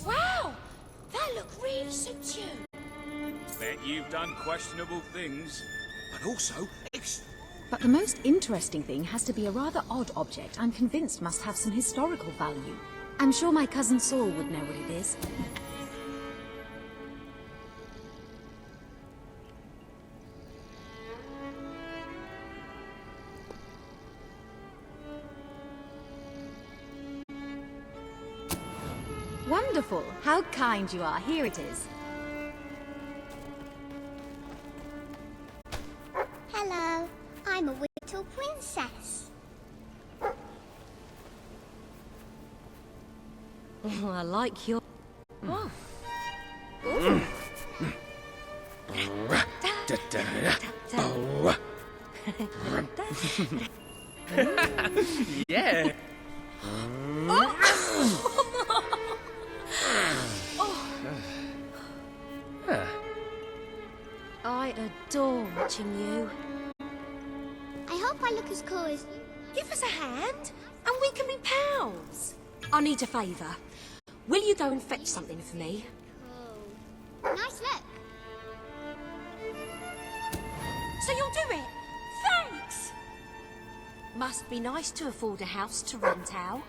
Wow! That look really suits you. Bet you've done questionable things. But also, But the most interesting thing has to be a rather odd object I'm convinced must have some historical value. I'm sure my cousin Saul would know what it is. Wonderful! How kind you are. Here it is. Hello, I'm a little princess. Oh, I like your... Oh. yeah. I adore watching you. I hope I look as cool as you. Give us a hand, and we can be pals. I need a favour. Will you go and fetch something for me? Cool. Nice look. So you'll do it? Thanks! Must be nice to afford a house to rent out.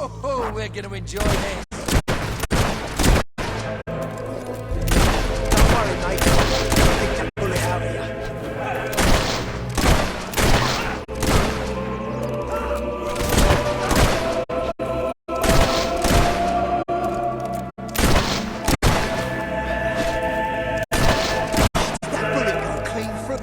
Oh, we're gonna enjoy this. Don't worry, mate. I can pull it out of you. That bullet got clean through.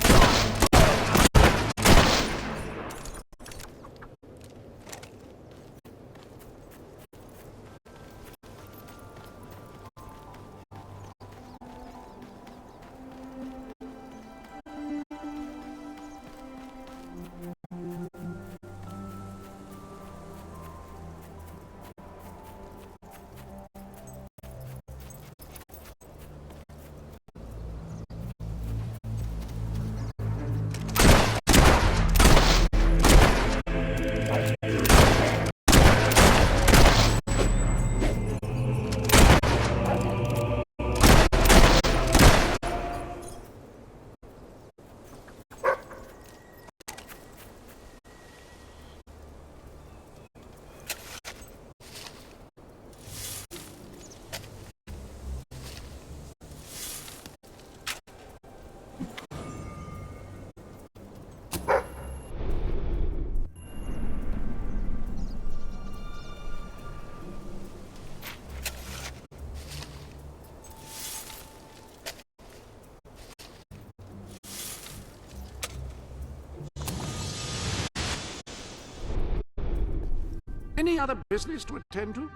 Any other business to attend to?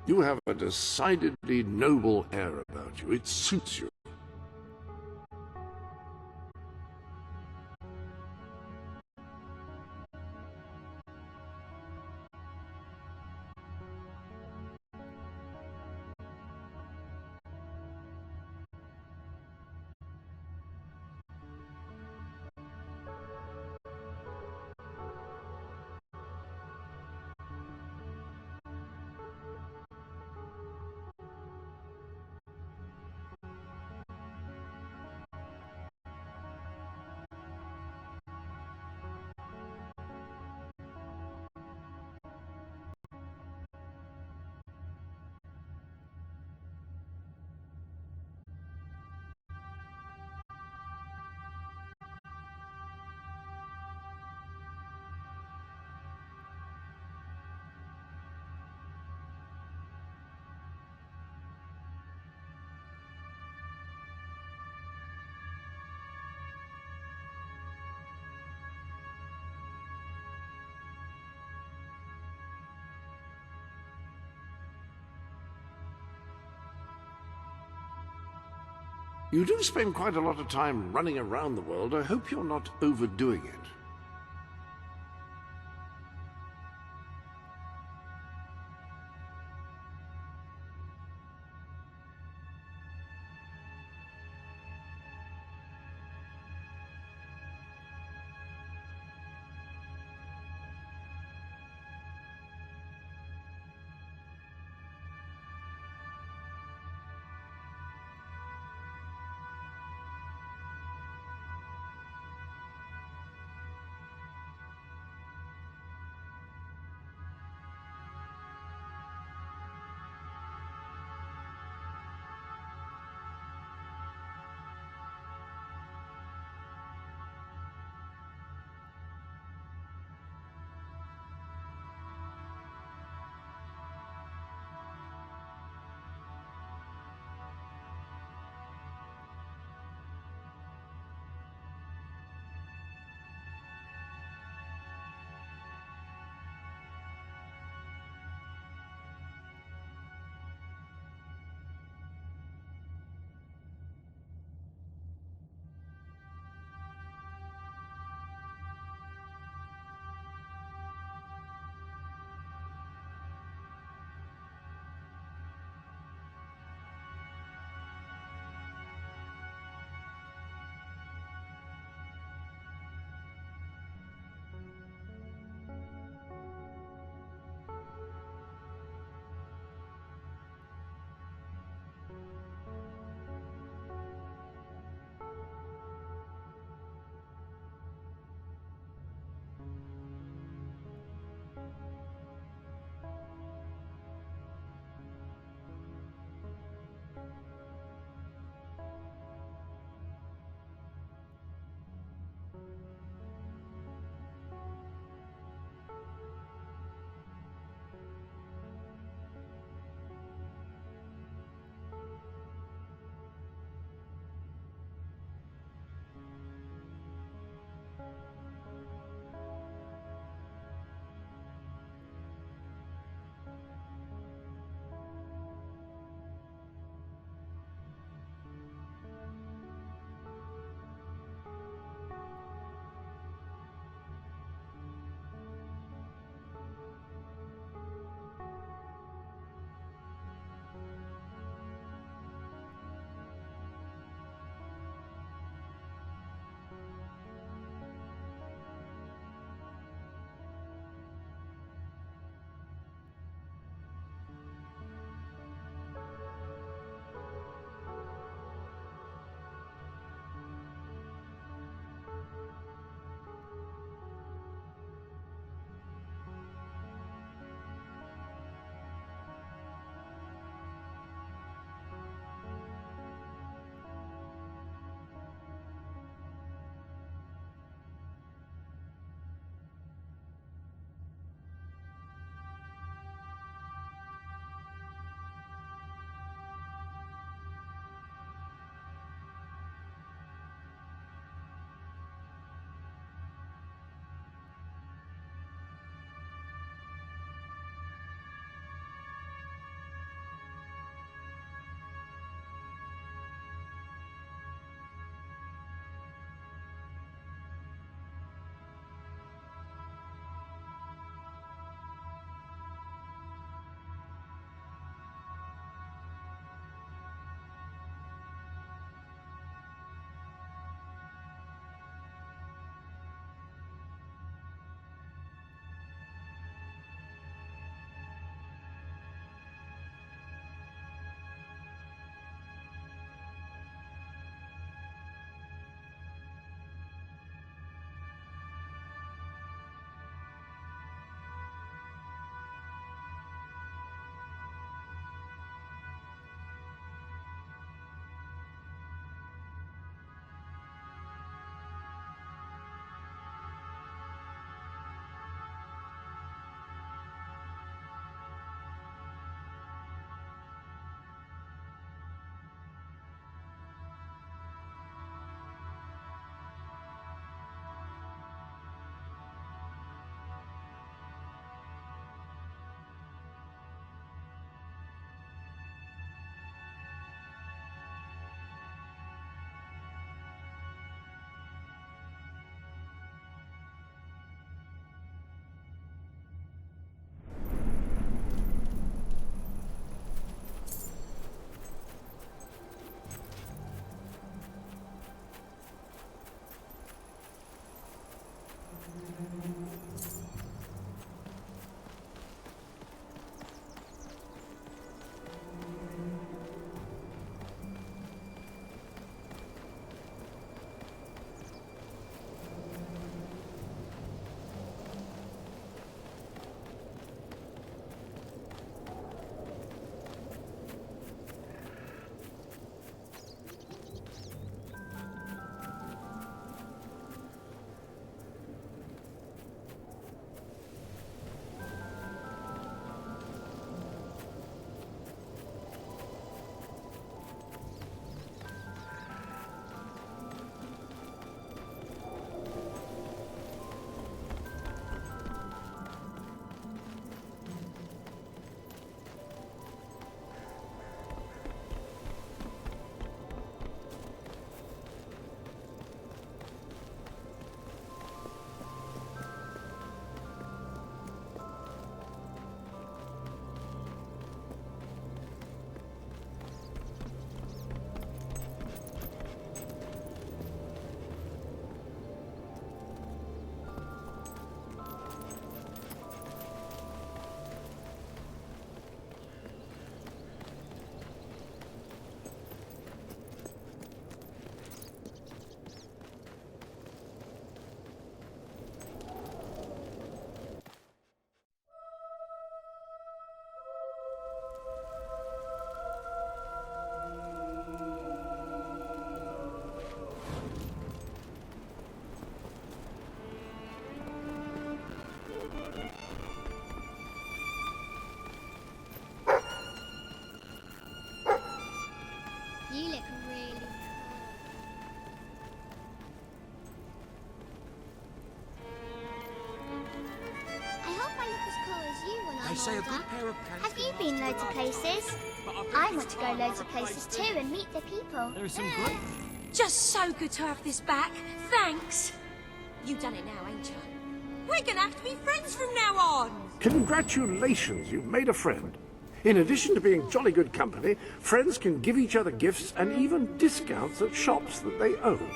You have a decidedly noble air about you. It suits you. You do spend quite a lot of time running around the world. I hope you're not overdoing it. say a good pair of pants. Have you been loads of places? I want to go loads of places too and meet the people. There are some great... Just so good to have this back. Thanks. You done it now, ain't you? We're gonna have to be friends from now on. Congratulations, you've made a friend. In addition to being jolly good company, friends can give each other gifts and even discounts at shops that they own.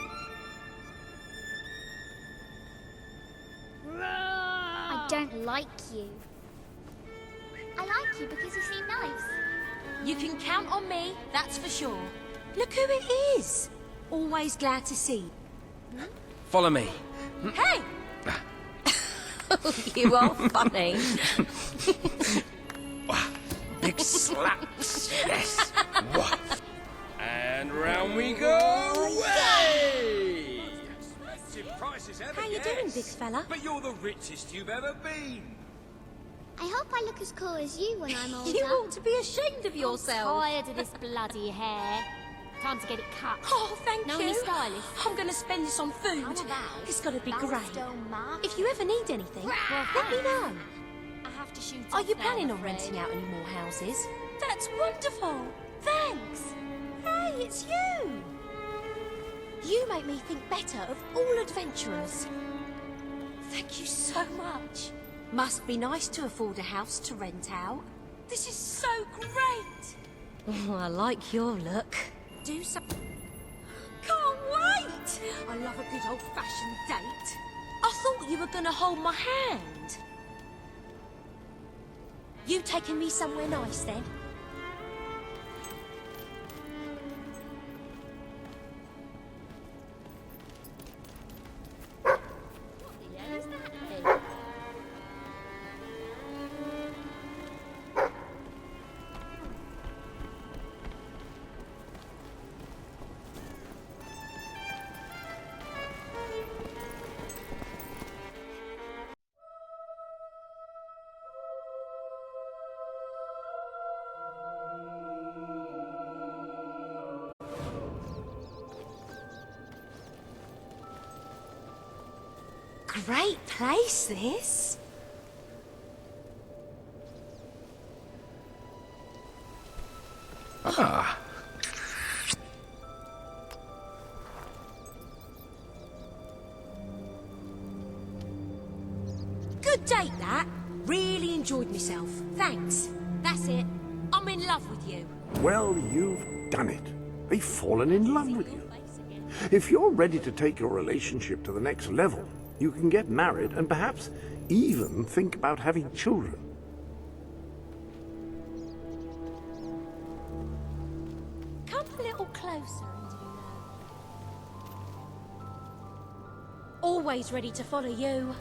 I don't like you. I like you because you seem nice. You can count on me, that's for sure. Look who it is. Always glad to see. Follow me. Hey! You are funny. Big slaps. Yes. And round we go. Way! Expensive prices ever, How you yes. doing, big fella? But you're the richest you've ever been. I hope I look as cool as you when I'm older. You ought to be ashamed of yourself. Tired of this bloody hair. Time to get it cut. Oh, thank Know you. any stylists? I'm going to spend this on food. How about It's got to be great. Bowerstone Mark? If you ever need anything, Well, let me know. I have to shoot Are off you now, planning I'm on afraid. renting out any more houses? That's wonderful. Thanks. Hey, it's you. You make me think better of all adventurers. Thank you so much. Must be nice to afford a house to rent out. This is so great. Oh, I like your look. Do something. Can't wait. I love a good old-fashioned date. I thought you were going to hold my hand. You taking me somewhere nice then? Great place, this. Ah. Good date, that. Really enjoyed myself. Thanks. That's it. I'm in love with you. Well, you've done it. They've fallen in love with you. If you're ready to take your relationship to the next level, you can get married and perhaps even think about having children. Come a little closer and do that. Always ready to follow you.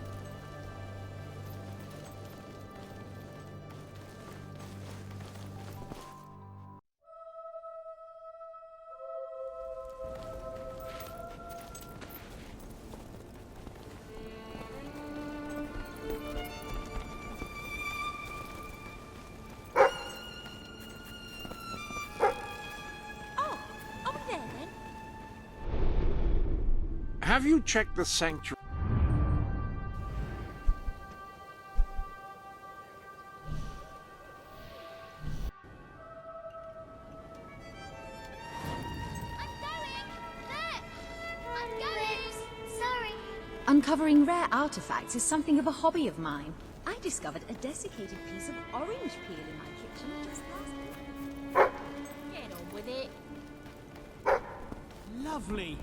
Have you checked the sanctuary? Sorry. Uncovering rare artifacts is something of a hobby of mine. I discovered a desiccated piece of orange peel in my kitchen just last week. Get on with it. Lovely.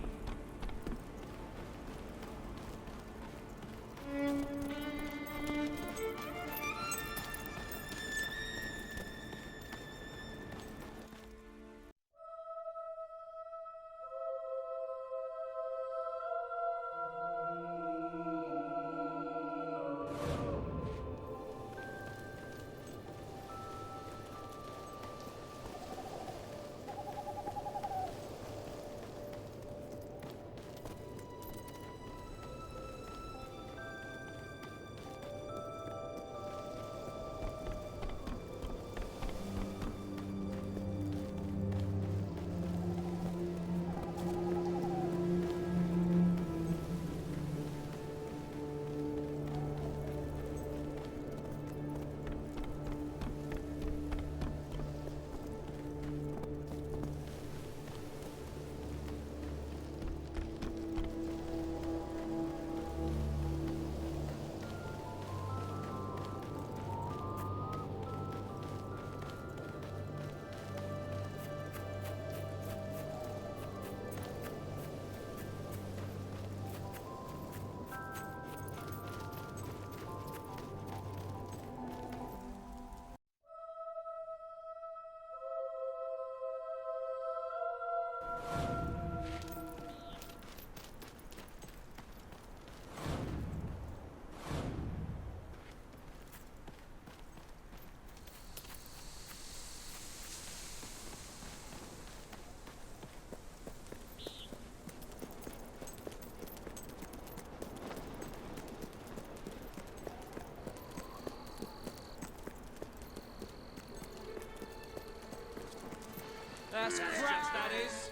That's crap, that is.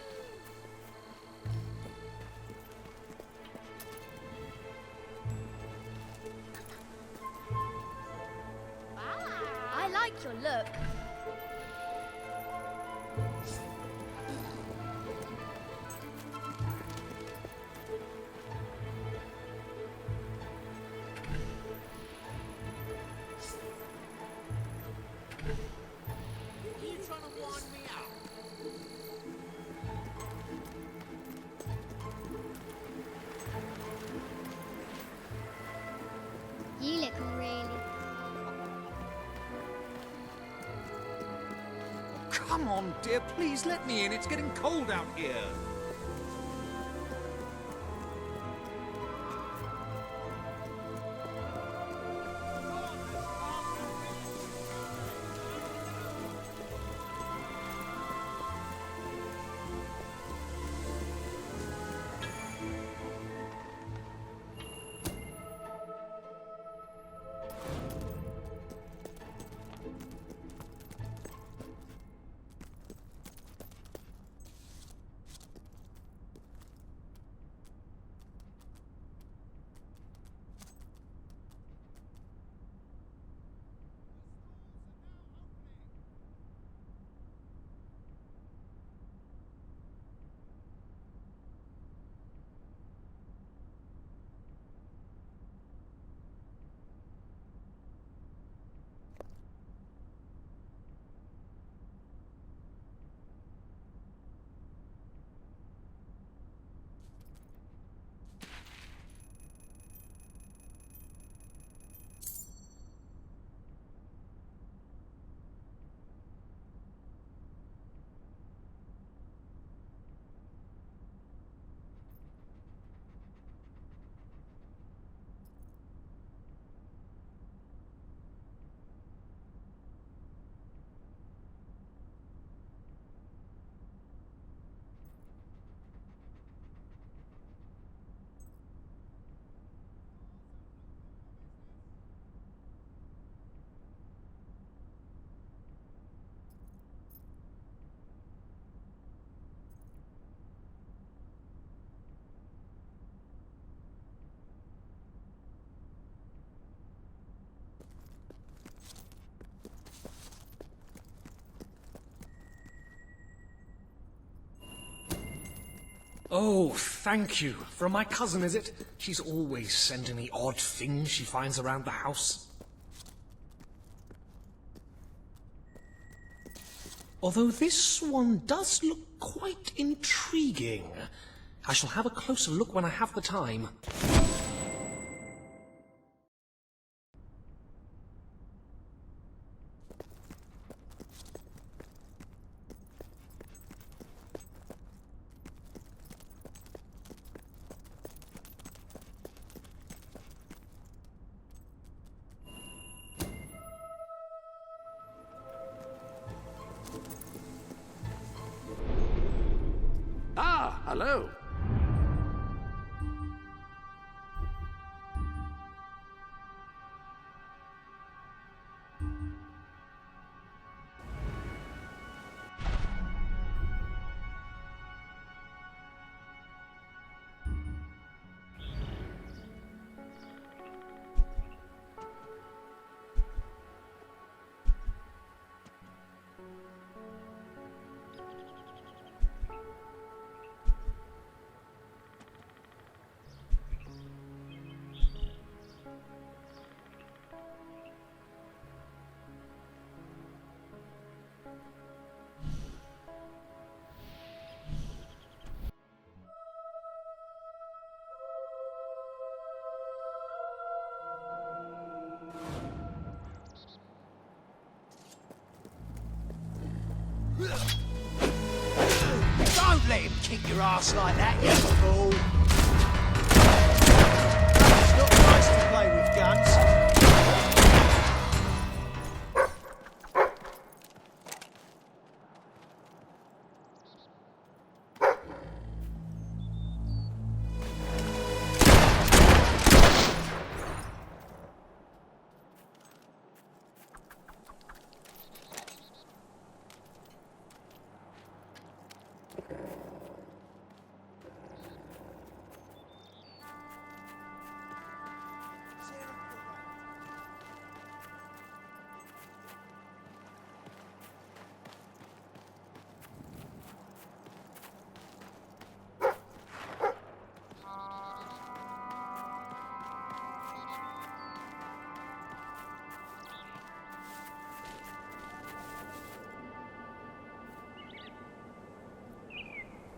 I like your look. You trying to wind me up? You look really... Come on, dear, please let me in. It's getting cold out here. Oh, thank you. From my cousin, is it? She's always sending me odd things she finds around the house. Although this one does look quite intriguing. I shall have a closer look when I have the time. Ah, hello. Don't let him kick your ass like that, you fool! It's not nice to play with guns.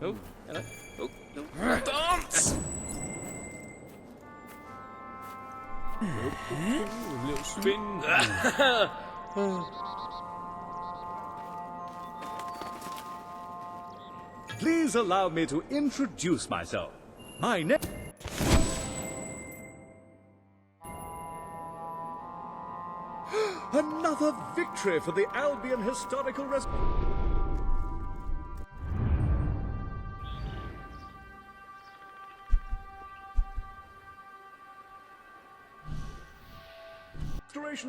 Oh, hello. Oh, no. Dance! A little spin. Please allow me to introduce myself. My name... Another victory for the Albion Historical Restoration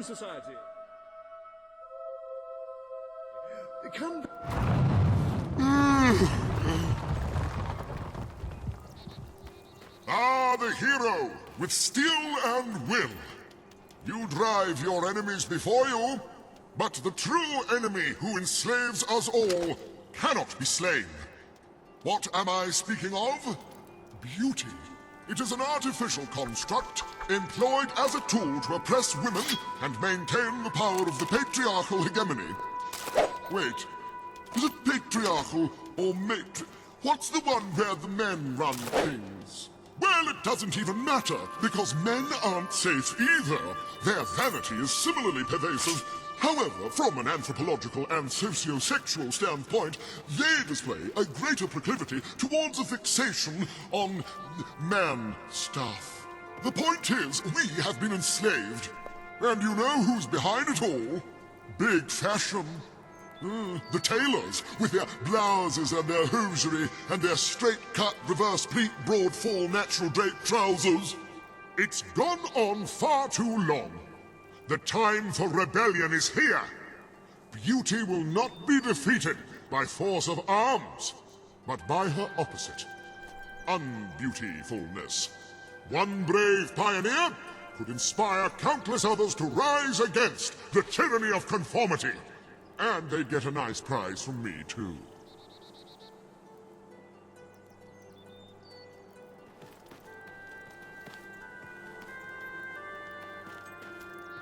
Society. Come... Ah, the hero, with steel and will. You drive your enemies before you, but the true enemy who enslaves us all cannot be slain. What am I speaking of? Beauty. It is an artificial construct employed as a tool to oppress women and maintain the power of the patriarchal hegemony. Wait, is it patriarchal or What's the one where the men run things? Well, it doesn't even matter, because men aren't safe either. Their vanity is similarly pervasive. However, from an anthropological and socio-sexual standpoint, they display a greater proclivity towards a fixation on man stuff. The point is, we have been enslaved. And you know who's behind it all? Big fashion. The tailors, with their blouses and their hosiery and their straight-cut, reverse-pleat, broad-fall, natural-draped trousers. It's gone on far too long. The time for rebellion is here. Beauty will not be defeated by force of arms, but by her opposite, unbeautifulness. One brave pioneer could inspire countless others to rise against the tyranny of conformity. And they'd get a nice prize from me, too.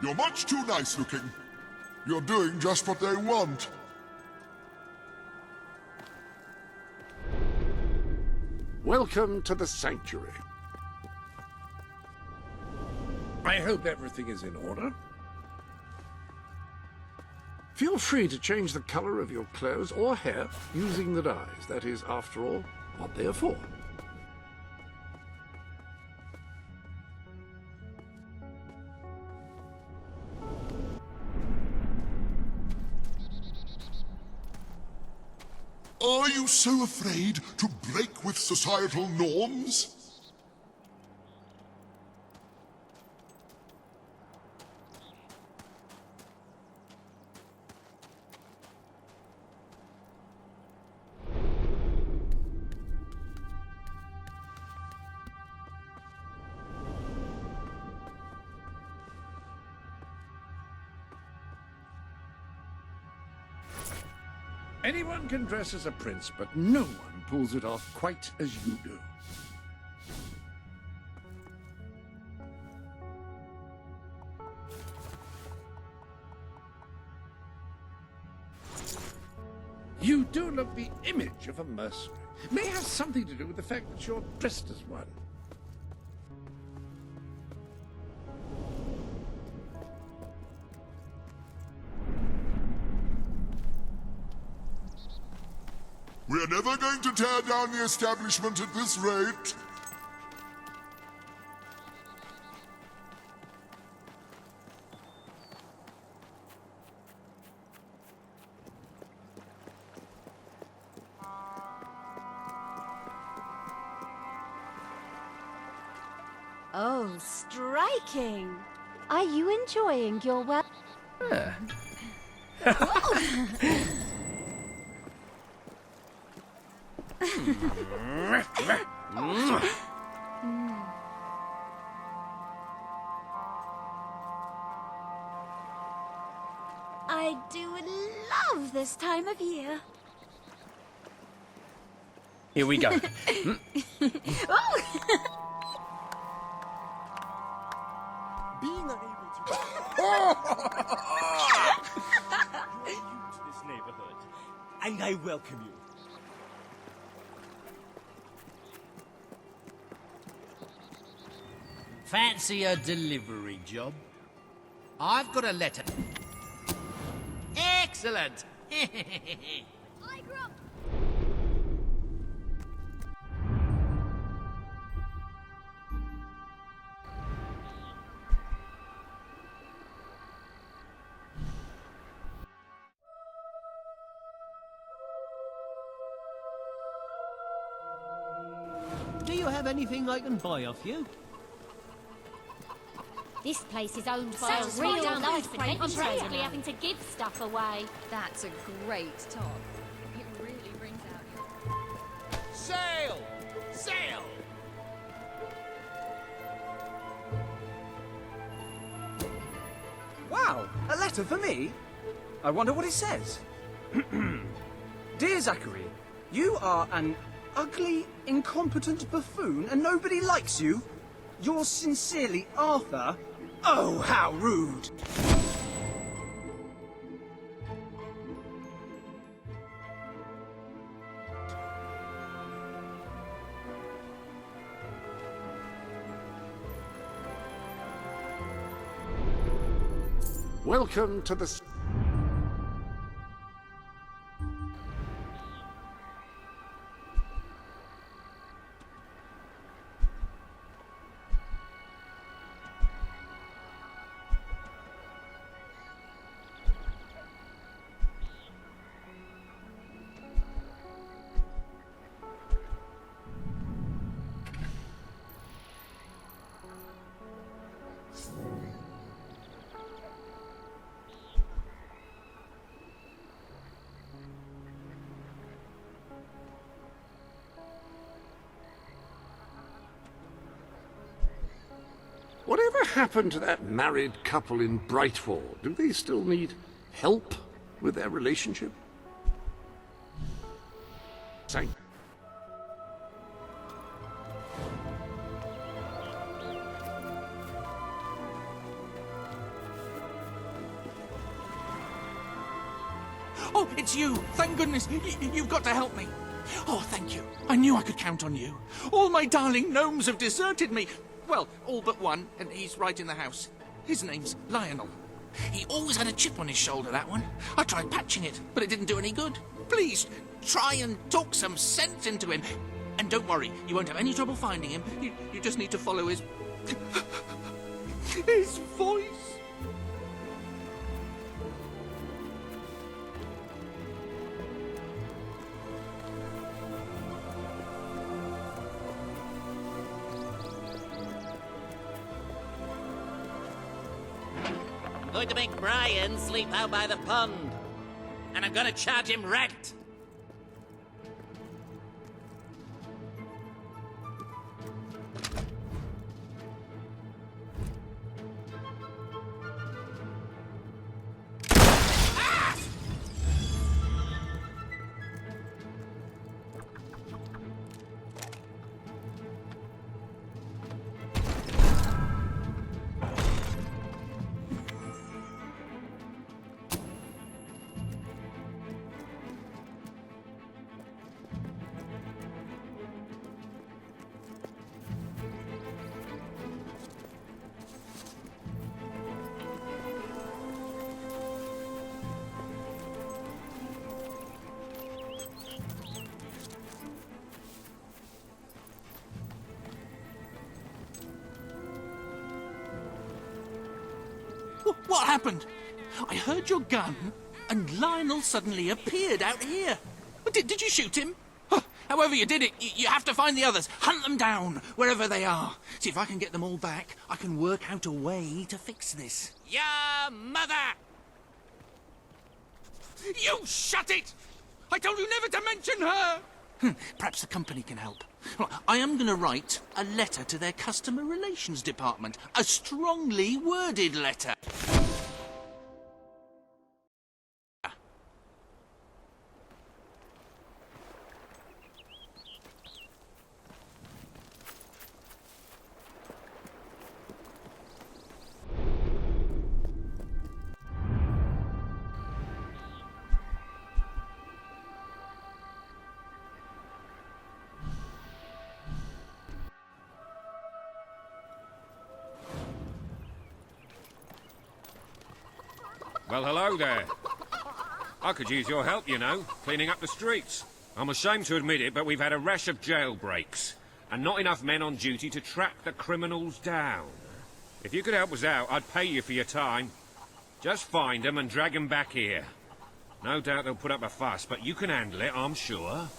You're much too nice looking. You're doing just what they want. Welcome to the Sanctuary. I hope everything is in order. Feel free to change the color of your clothes or hair using the dyes. That is, after all, what they are for. Are you so afraid to break with societal norms? Anyone can dress as a prince, but no one pulls it off quite as you do. You do look the image of a mercenary. May have something to do with the fact that you're dressed as one. We're never going to tear down the establishment at this rate. Oh, striking! Are you enjoying your work? I do love this time of year. Here we go. Being unable to... You're new to this neighborhood, and I welcome you. Fancy a delivery job? I've got a letter. Excellent! I grew up. Do you have anything I can buy off you? This place is owned by Sounds a real right life up adventurer. I'm adventurer. practically having to give stuff away. That's a great top. It really brings out your... Sail! Sail! Wow, a letter for me? I wonder what it says. Dear Zachary, you are an ugly, incompetent buffoon and nobody likes you. Yours sincerely, Arthur. Oh, how rude! Welcome to the... Whatever happened to that married couple in Brightwall? Do they still need help with their relationship? Thank... Oh, it's you! Thank goodness! You've got to help me! Oh, thank you. I knew I could count on you. All my darling gnomes have deserted me. Well, all but one, and he's right in the house. His name's Lionel. He always had a chip on his shoulder, that one. I tried patching it, but it didn't do any good. Please, try and talk some sense into him. And don't worry, you won't have any trouble finding him. You just need to follow his... his voice. I'm going to make Brian sleep out by the pond. And I'm going to charge him rent. What happened? I heard your gun, and Lionel suddenly appeared out here. Did you shoot him? However you did it, you have to find the others. Hunt them down, wherever they are. See if I can get them all back. I can work out a way to fix this. Your mother! You shut it! I told you never to mention her! Perhaps the company can help. Well, I am going to write a letter to their customer relations department. A strongly worded letter. Well, hello there. I could use your help, you know, cleaning up the streets. I'm ashamed to admit it, but we've had a rash of jailbreaks, and not enough men on duty to track the criminals down. If you could help us out, I'd pay you for your time. Just find them and drag them back here. No doubt they'll put up a fuss, but you can handle it, I'm sure.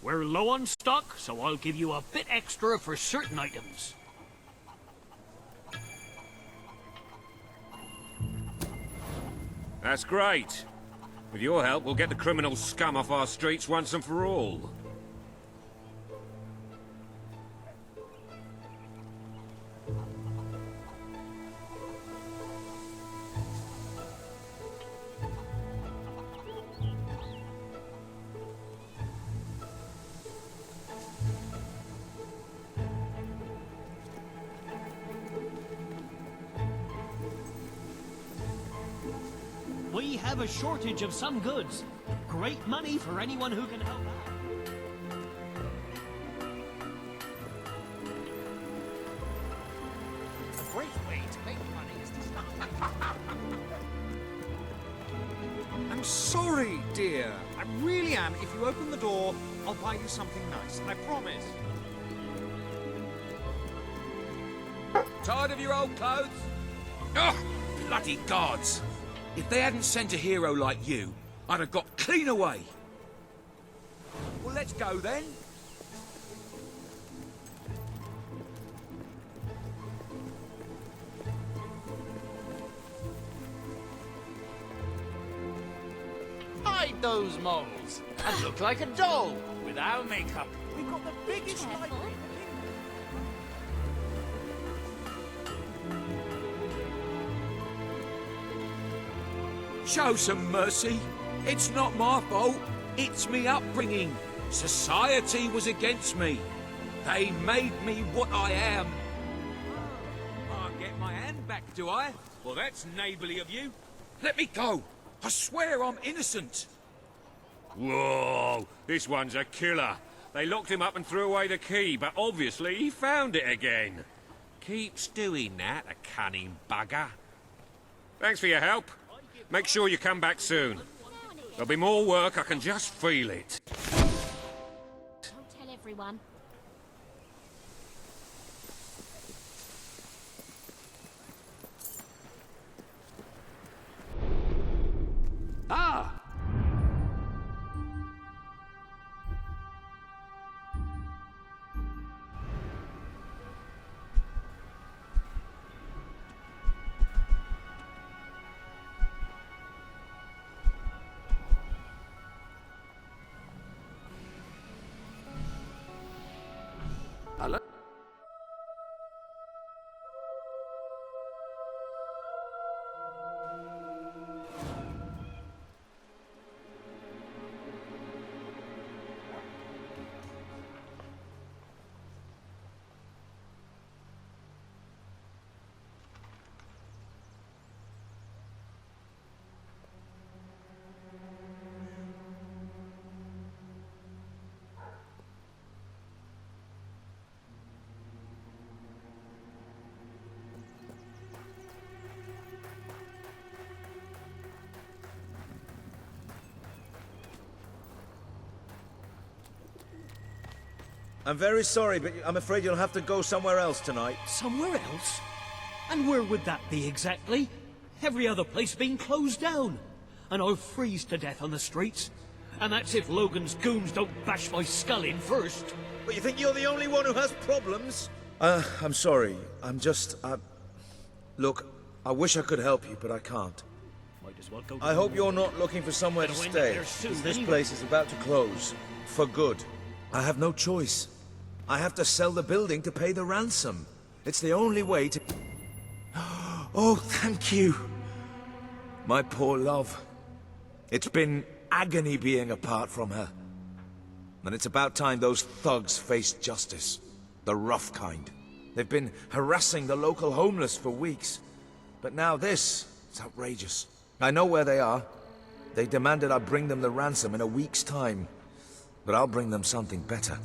We're low on stock, so I'll give you a bit extra for certain items. That's great. With your help, we'll get the criminal scum off our streets once and for all. We have a shortage of some goods. Great money for anyone who can help out. A great way to make money is to start. I'm sorry, dear. I really am. If you open the door, I'll buy you something nice. I promise. Tired of your old clothes? Oh, bloody gods! If they hadn't sent a hero like you, I'd have got clean away. Well, let's go then. Hide those moles and look like a doll with our makeup. We've got the biggest library. Show some mercy. It's not my fault. It's me upbringing. Society was against me. They made me what I am. I get my hand back, do I? Well, that's neighbourly of you. Let me go. I swear I'm innocent. Whoa, this one's a killer. They locked him up and threw away the key, but obviously he found it again. Keeps doing that, a cunning bugger. Thanks for your help. Make sure you come back soon. There'll be more work, I can just feel it. Don't tell everyone. Ah! Hello? I'm very sorry, but I'm afraid you'll have to go somewhere else tonight. Somewhere else? And where would that be exactly? Every other place being closed down. And I'll freeze to death on the streets. And that's if Logan's goons don't bash my skull in first. But you think you're the only one who has problems? I'm sorry. I'm just... Look, I wish I could help you, but I can't. Might as well go I hope you're not looking for somewhere to stay, because this place is about to close. For good. I have no choice. I have to sell the building to pay the ransom. It's the only way to... Oh, thank you. My poor love. It's been agony being apart from her. And it's about time those thugs faced justice. The rough kind. They've been harassing the local homeless for weeks. But now this, it's outrageous. I know where they are. They demanded I bring them the ransom in a week's time. But I'll bring them something better.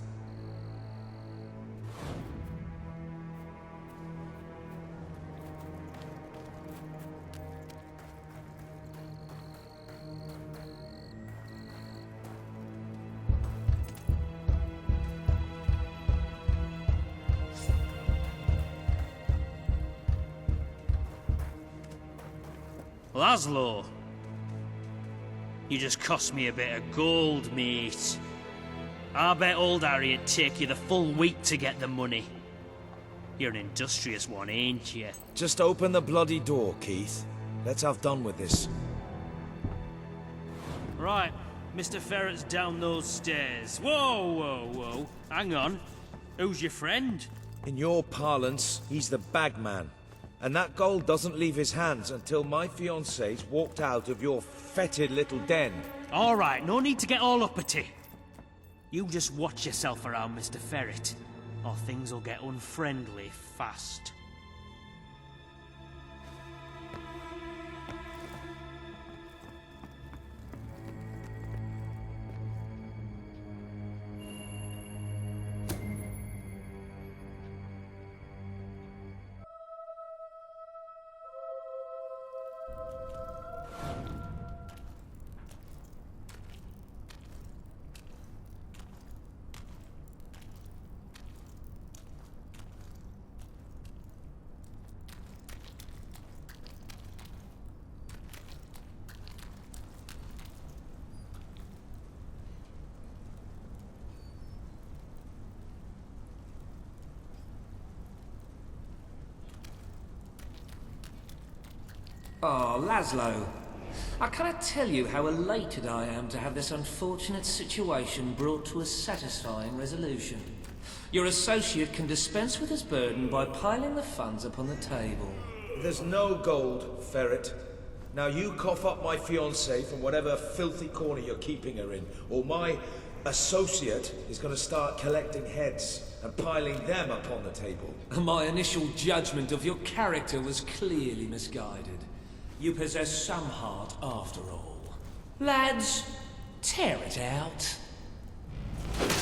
Laszlo. You just cost me a bit of gold, mate. I bet old Harry'd take you the full week to get the money. You're an industrious one, ain't you? Just open the bloody door, Keith. Let's have done with this. Right, Mr. Ferret's down those stairs. Whoa, whoa, whoa. Hang on. Who's your friend? In your parlance, he's the bagman. And that gold doesn't leave his hands until my fiancée's walked out of your fetid little den. All right, no need to get all uppity. You just watch yourself around, Mr. Ferret, or things will get unfriendly fast. Oh, Laszlo. I cannot tell you how elated I am to have this unfortunate situation brought to a satisfying resolution. Your associate can dispense with his burden by piling the funds upon the table. There's no gold, Ferret. Now you cough up my fiancée from whatever filthy corner you're keeping her in, or my associate is going to start collecting heads and piling them upon the table. My initial judgment of your character was clearly misguided. You possess some heart after all. Lads, tear it out.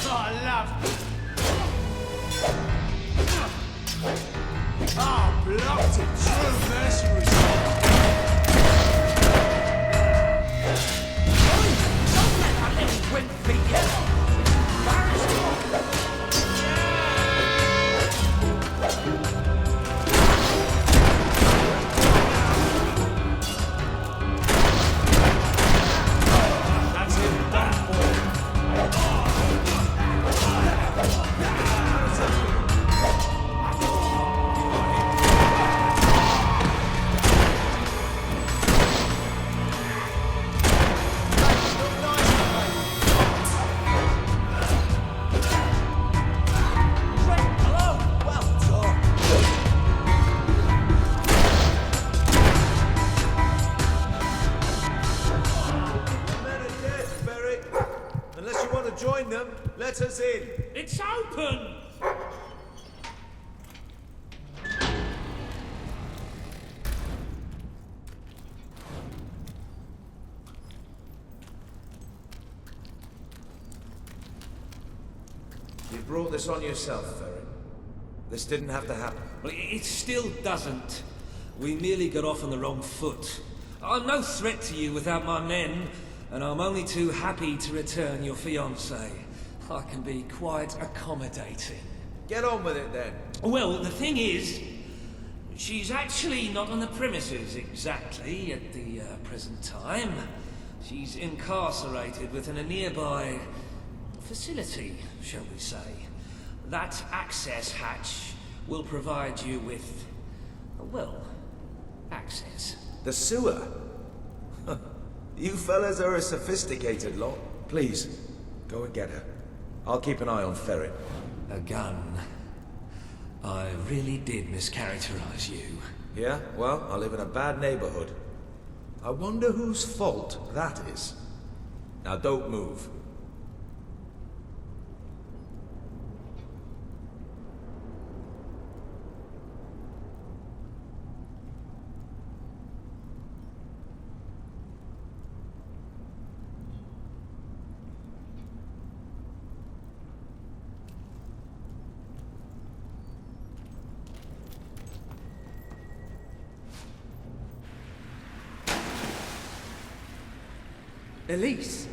I love... Ah, blocked it, true mercenaries. Don't let that little wimp beat you. Embarrassing. Let us in. It's open! You brought this on yourself, Ferret. This didn't have to happen. Well, it still doesn't. We merely got off on the wrong foot. I'm no threat to you without my men, and I'm only too happy to return your fiancée. I can be quite accommodating. Get on with it, then. Well, the thing is, she's actually not on the premises exactly at the present time. She's incarcerated within a nearby facility, shall we say. That access hatch will provide you with, well, access. The sewer? You fellas are a sophisticated lot. Please, go and get her. I'll keep an eye on Ferret. A gun. I really did mischaracterize you. Yeah? Well, I live in a bad neighborhood. I wonder whose fault that is. Now don't move. Elise!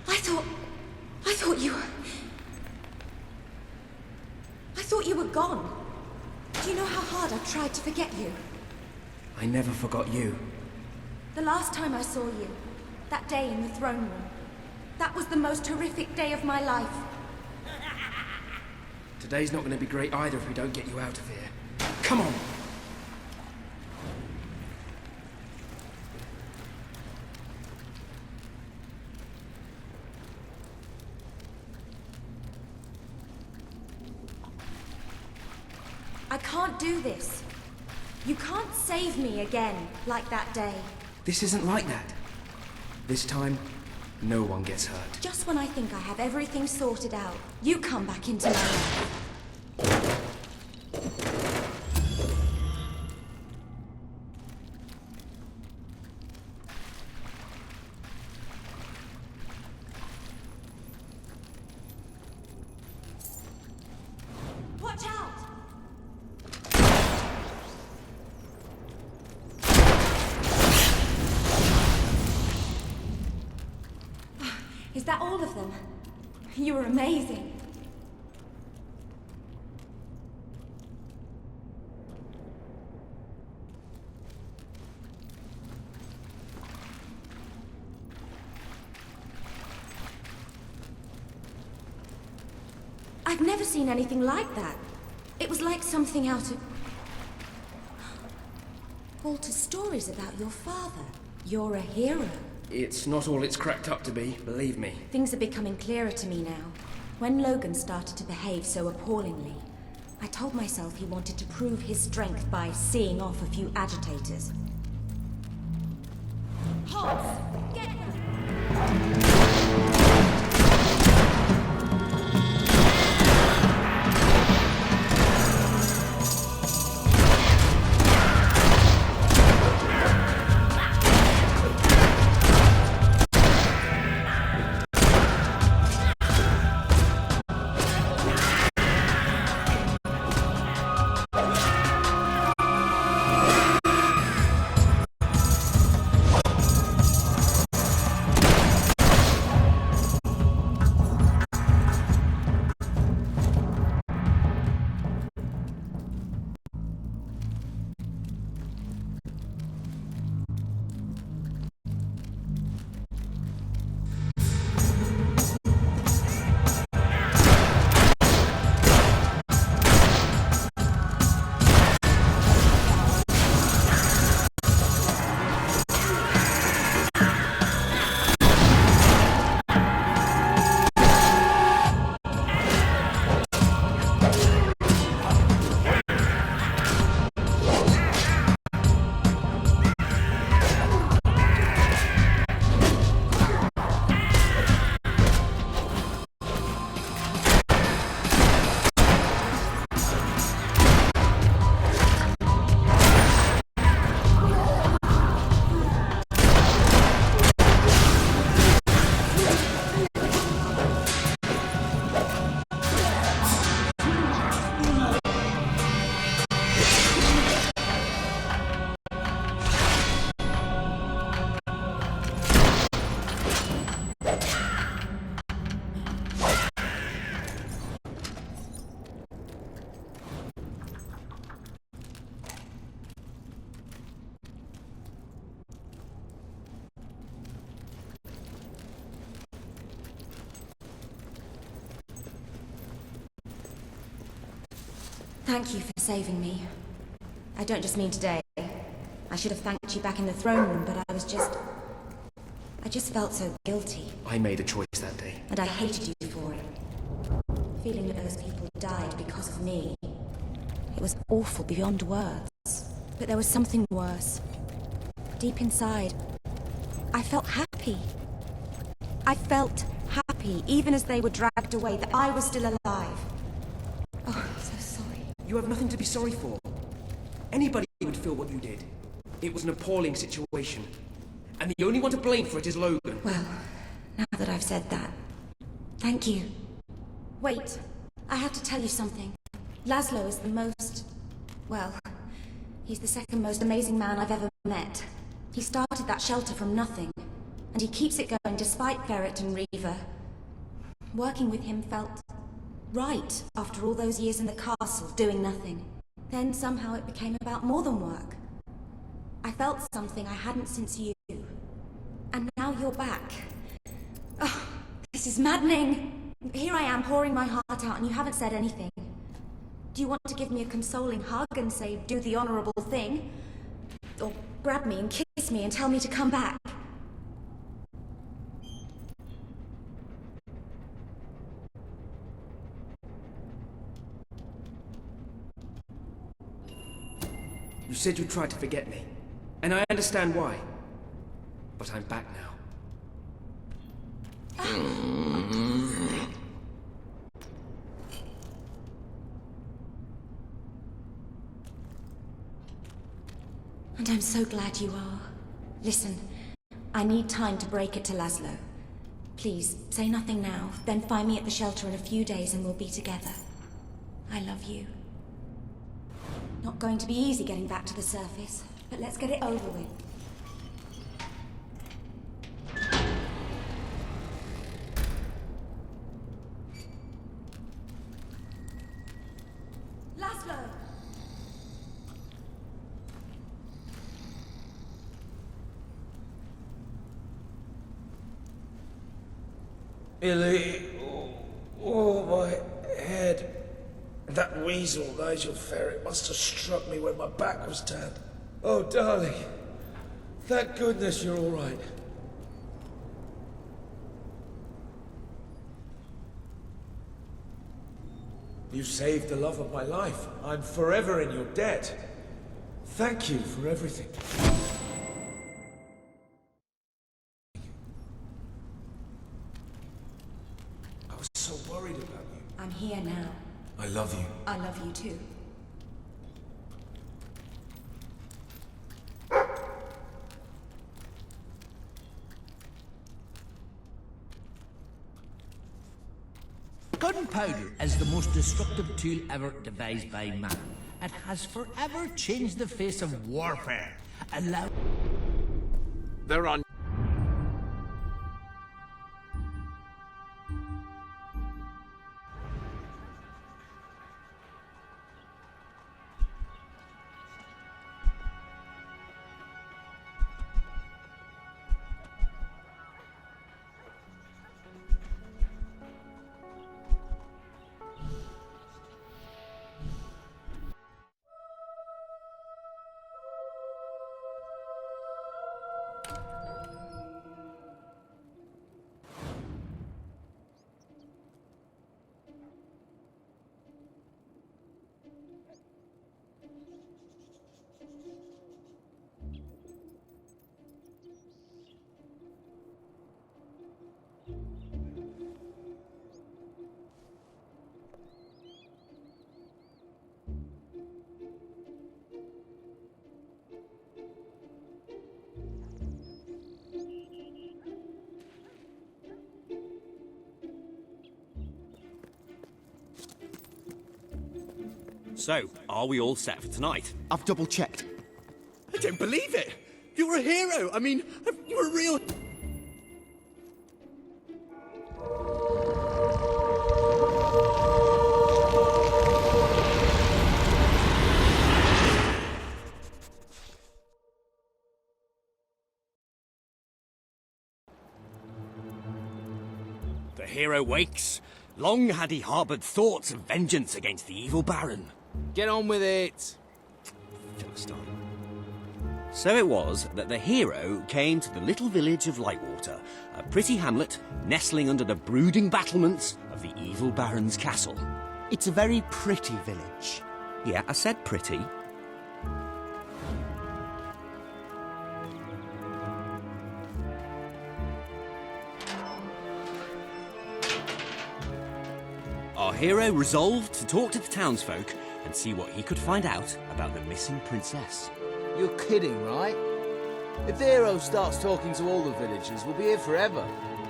I thought you were gone. Do you know how hard I've tried to forget you? I never forgot you. The last time I saw you, that day in the throne room, that was the most horrific day of my life. Today's not going to be great either if we don't get you out of here. Come on! I can't do this. You can't save me again, like that day. This isn't like that. This time, no one gets hurt. Just when I think I have everything sorted out, you come back into my life. Watch out! Is that all of them? You were amazing. I've never seen anything like that. It was like something out of Walter's stories about your father. You're a hero. It's not all it's cracked up to be, believe me. Things are becoming clearer to me now. When Logan started to behave so appallingly, I told myself he wanted to prove his strength by seeing off a few agitators. Hobbs, get them! Thank you for saving me. I don't just mean today. I should have thanked you back in the throne room, but I just felt so guilty. I made a choice that day. And I hated you for it. Feeling that those people died because of me. It was awful beyond words. But there was something worse. Deep inside, I felt happy. I felt happy, even as they were dragged away, that I was still alive. Oh, I'm so sorry. You have nothing to be sorry for. Anybody would feel what you did. It was an appalling situation. And the only one to blame for it is Logan. Well, now that I've said that, thank you. Wait, I have to tell you something. Laszlo is the most... well, he's the second most amazing man I've ever met. He started that shelter from nothing, and he keeps it going despite Ferret and Reaver. Working with him felt right after all those years in the castle, doing nothing. Then somehow it became about more than work. I felt something I hadn't since you. And now you're back. Oh, this is maddening. Here I am pouring my heart out and you haven't said anything. Do you want to give me a consoling hug and say, do the honourable thing? Or grab me and kiss me and tell me to come back? You said you tried to forget me, and I understand why. But I'm back now. And I'm so glad you are. Listen, I need time to break it to Laszlo. Please, say nothing now, then find me at the shelter in a few days and we'll be together. I love you. Not going to be easy getting back to the surface, but let's get it over with. Laszlo! Ellie, oh, my head. That weasel, Nigel Ferret, must have struck me when my back was turned. Oh, darling. Thank goodness you're all right. You saved the love of my life. I'm forever in your debt. Thank you for everything. I was so worried about you. I'm here now. I love you. I love you too. Gunpowder is the most destructive tool ever devised by man. It has forever changed the face of warfare. There are... So, are we all set for tonight? I've double-checked. I don't believe it! You're a hero! I mean, you're a real... The hero wakes. Long had he harboured thoughts of vengeance against the evil Baron. Get on with it. Philistine. So it was that the hero came to the little village of Lightwater, a pretty hamlet nestling under the brooding battlements of the evil Baron's castle. It's a very pretty village. Yeah, I said pretty. Our hero resolved to talk to the townsfolk and see what he could find out about the missing princess. You're kidding, right? If the hero starts talking to all the villagers, we'll be here forever.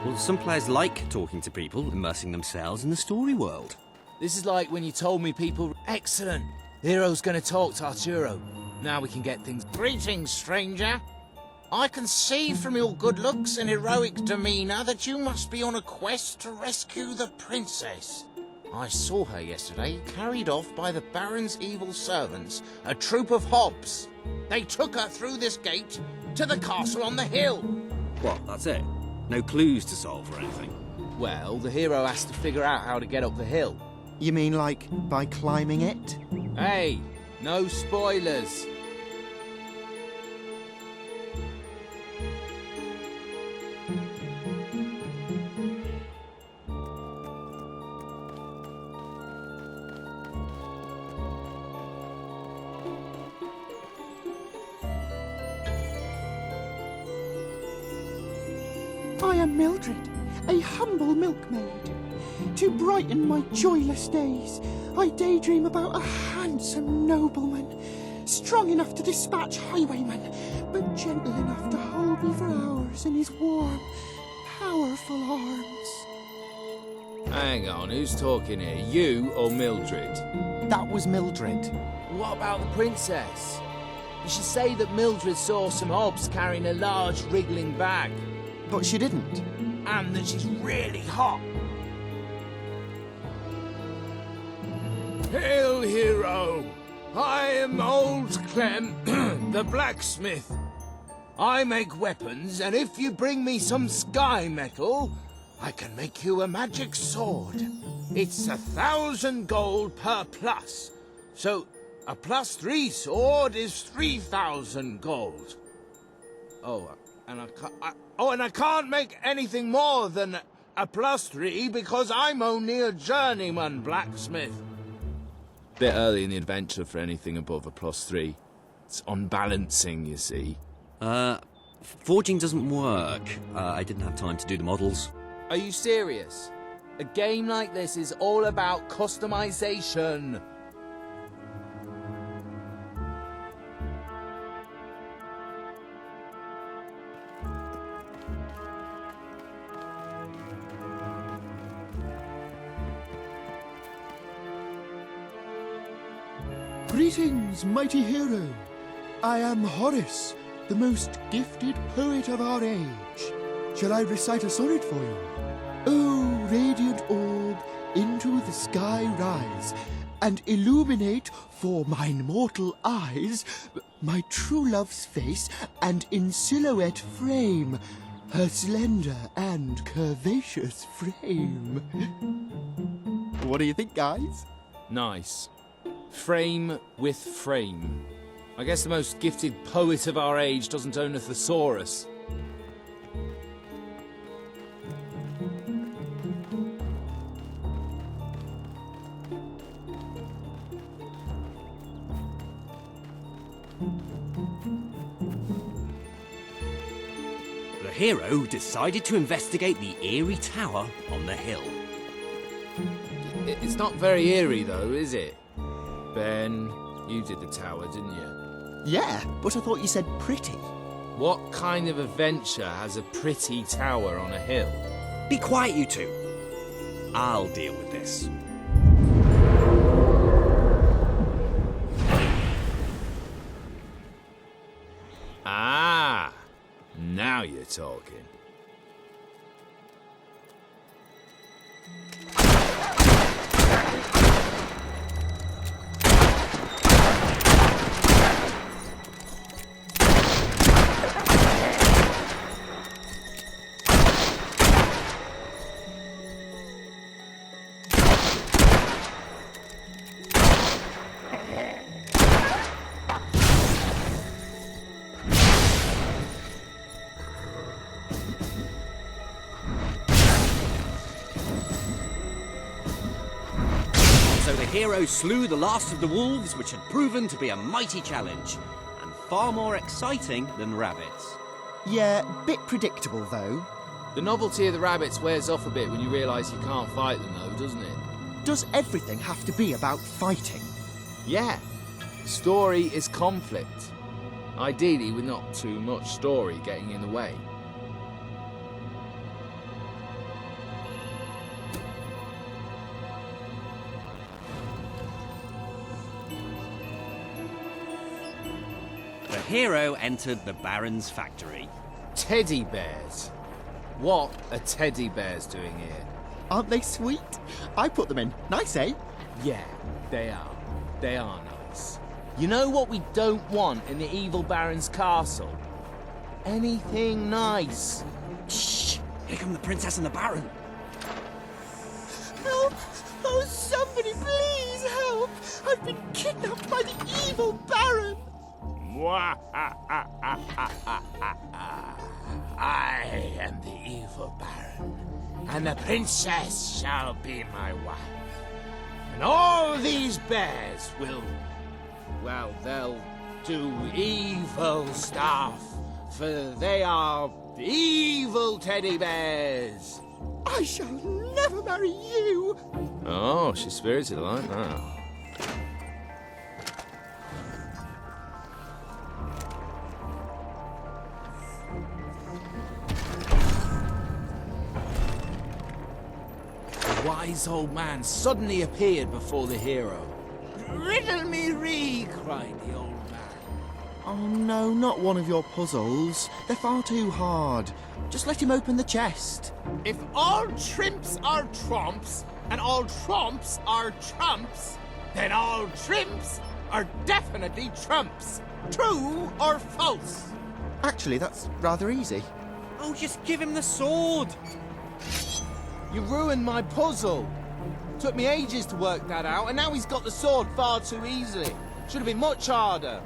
Well, some players like talking to people, immersing themselves in the story world. This is like when you told me people... Excellent! The hero's gonna talk to Arturo. Now we can get things... Greetings, stranger. I can see from your good looks and heroic demeanour that you must be on a quest to rescue the princess. I saw her yesterday, carried off by the Baron's evil servants, a troop of hobs. They took her through this gate to the castle on the hill. What, that's it? No clues to solve or anything? Well, the hero has to figure out how to get up the hill. You mean like by climbing it? Hey, no spoilers. I am Mildred, a humble milkmaid. To brighten my joyless days, I daydream about a handsome nobleman, strong enough to dispatch highwaymen, but gentle enough to hold me for hours in his warm, powerful arms. Hang on, who's talking here? You or Mildred? That was Mildred. What about the princess? You should say that Mildred saw some hobs carrying a large wriggling bag. But she didn't. And that she's really hot. Hail, hero! I am old Clem, the blacksmith. I make weapons, and if you bring me some sky metal, I can make you a magic sword. It's 1,000 gold per plus. So, a +3 sword is 3,000 gold. And I can't make anything more than a +3 because I'm only a journeyman blacksmith. Bit early in the adventure for anything above a +3. It's unbalancing, you see. Forging doesn't work. I didn't have time to do the models. Are you serious? A game like this is all about customization. Greetings, mighty hero. I am Horace, the most gifted poet of our age. Shall I recite a sonnet for you? Oh, radiant orb, into the sky rise, and illuminate for mine mortal eyes my true love's face, and in silhouette frame her slender and curvaceous frame. What do you think, guys? Nice. Frame with frame. I guess the most gifted poet of our age doesn't own a thesaurus. The hero decided to investigate the eerie tower on the hill. It's not very eerie, though, is it? Ben, you did the tower, didn't you? Yeah, but I thought you said pretty. What kind of adventure has a pretty tower on a hill? Be quiet, you two. I'll deal with this. Ah, now you're talking. The hero slew the last of the wolves, which had proven to be a mighty challenge, and far more exciting than rabbits. Yeah, bit predictable though. The novelty of the rabbits wears off a bit when you realise you can't fight them though, doesn't it? Does everything have to be about fighting? Yeah. Story is conflict. Ideally with not too much story getting in the way. The hero entered the Baron's factory. Teddy bears? What are teddy bears doing here? Aren't they sweet? I put them in. Nice, eh? Yeah, they are. They are nice. You know what we don't want in the evil Baron's castle? Anything nice. Shh! Here come the Princess and the Baron. Help! Oh, somebody please help! I've been kidnapped by the evil Baron! I am the evil Baron, and the princess shall be my wife. And all these bears will, well, they'll do evil stuff, for they are evil teddy bears. I shall never marry you! Oh, she's spirited like that. The wise old man suddenly appeared before the hero. "Riddle me ree!" cried the old man. Oh no, not one of your puzzles. They're far too hard. Just let him open the chest. If all trimps are trumps, and all trumps are trumps, then all trimps are definitely trumps. True or false? Actually, that's rather easy. Oh, just give him the sword! You ruined my puzzle! Took me ages to work that out, and now he's got the sword far too easily. Should have been much harder.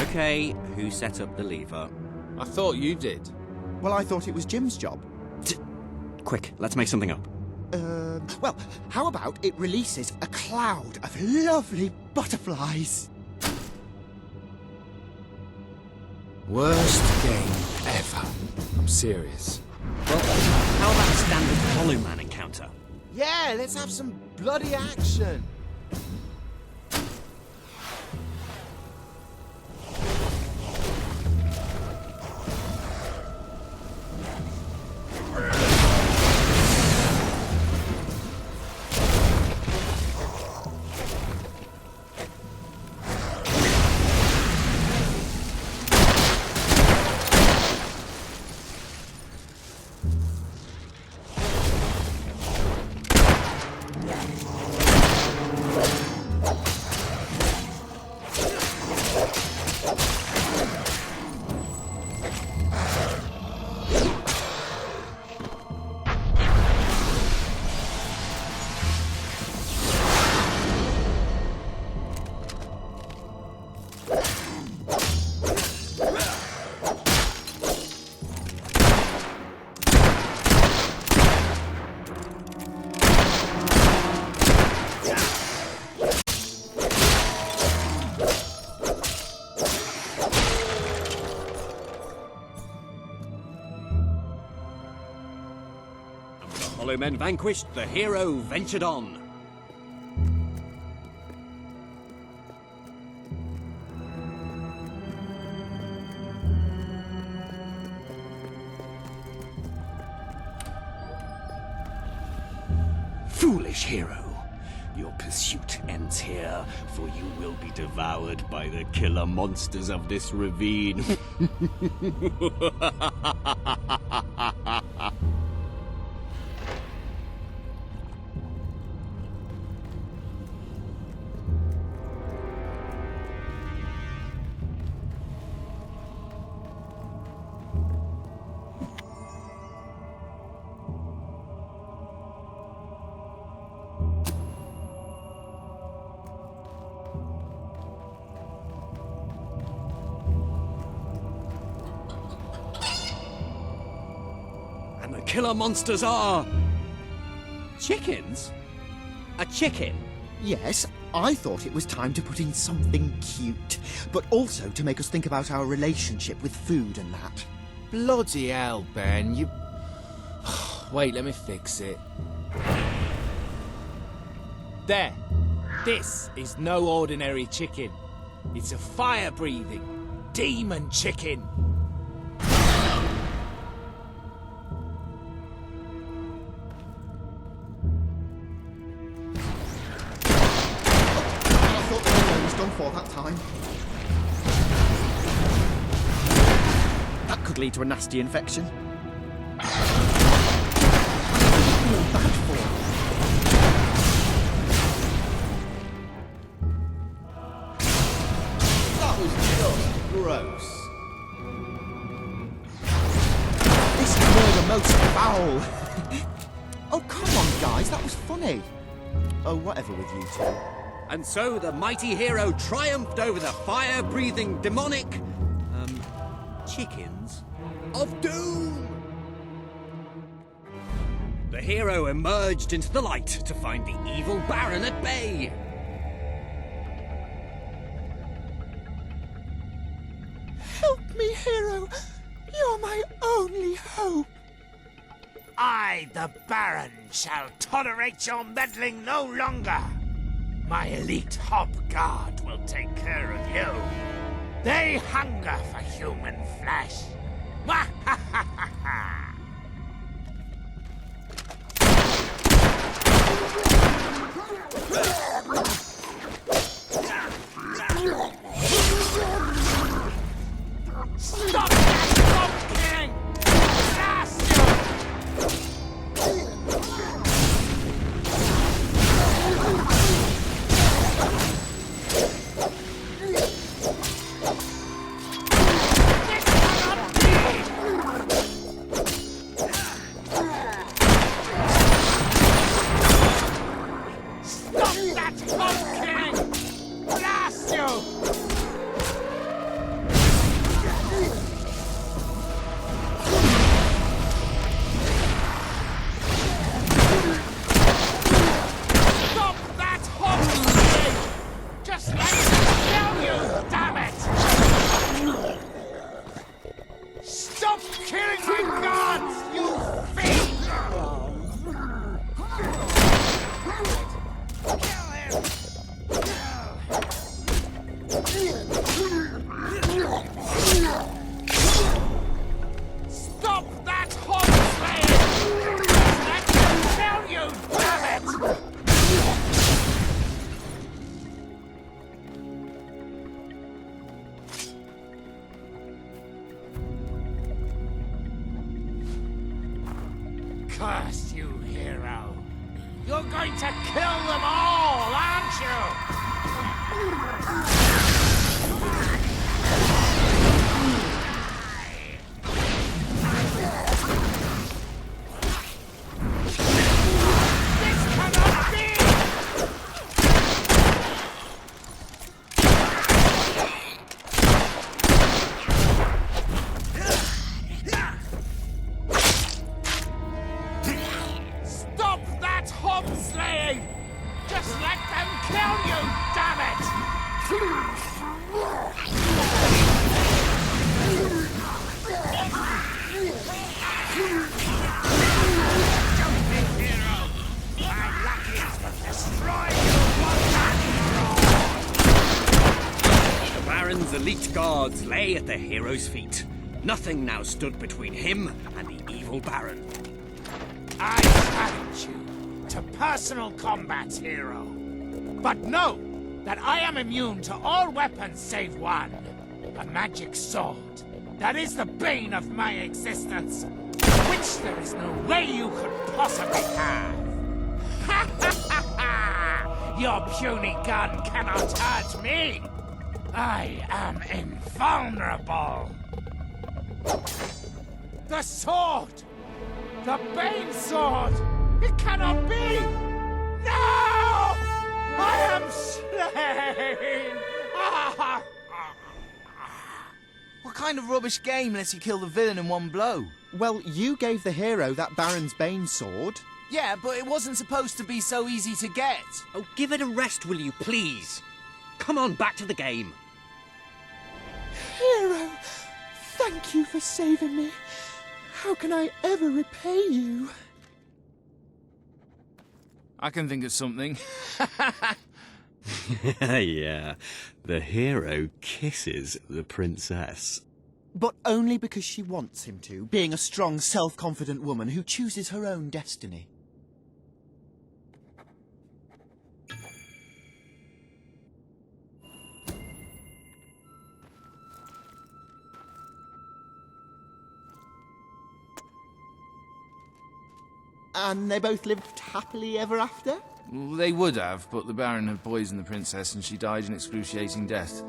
Okay, who set up the lever? I thought you did. Well, I thought it was Jim's job. Quick, let's make something up. Well, how about it releases a cloud of lovely butterflies? Worst game ever. I'm serious. Well, how about a standard Hollow Man encounter? Yeah, let's have some bloody action. Hollow men vanquished, the hero ventured on. Foolish hero. Your pursuit ends here, for you will be devoured by the killer monsters of this ravine. And the killer monsters are... chickens? A chicken? Yes, I thought it was time to put in something cute, but also to make us think about our relationship with food and that. Bloody hell, Ben, you... Wait, let me fix it. There. This is no ordinary chicken. It's a fire-breathing demon chicken. all that time. That could lead to a nasty infection. That was just gross. This is more the most foul. Oh, come on, guys, that was funny. Oh, whatever with you two. And so the mighty hero triumphed over the fire-breathing demonic... chickens of doom! The hero emerged into the light to find the evil Baron at bay. Help me, hero. You're my only hope. I, the Baron, shall tolerate your meddling no longer. My elite Hob Guard will take care of you. They hunger for human flesh. Mwahahaha! Stop that pumpkin! Blast Curse you, hero. You're going to kill them all, aren't The Baron's elite guards lay at the hero's feet. Nothing now stood between him and the evil Baron. I challenge you to personal combat, hero. But know that I am immune to all weapons save one. A magic sword. That is the bane of my existence. Which there is no way you could possibly have. Ha ha ha ha! Your puny gun cannot hurt me. I am invulnerable. The sword! The Bane sword! It cannot be! No! I am slain! Ah! What kind of rubbish game lets you kill the villain in one blow? Well, you gave the hero that Baron's Bane sword. Yeah, but it wasn't supposed to be so easy to get. Oh, give it a rest, will you, please? Come on, back to the game. Hero, thank you for saving me. How can I ever repay you? I can think of something. Yeah, the hero kisses the princess. But only because she wants him to, being a strong, self-confident woman who chooses her own destiny. And they both lived happily ever after? Well, they would have, but the Baron had poisoned the princess and she died an excruciating death.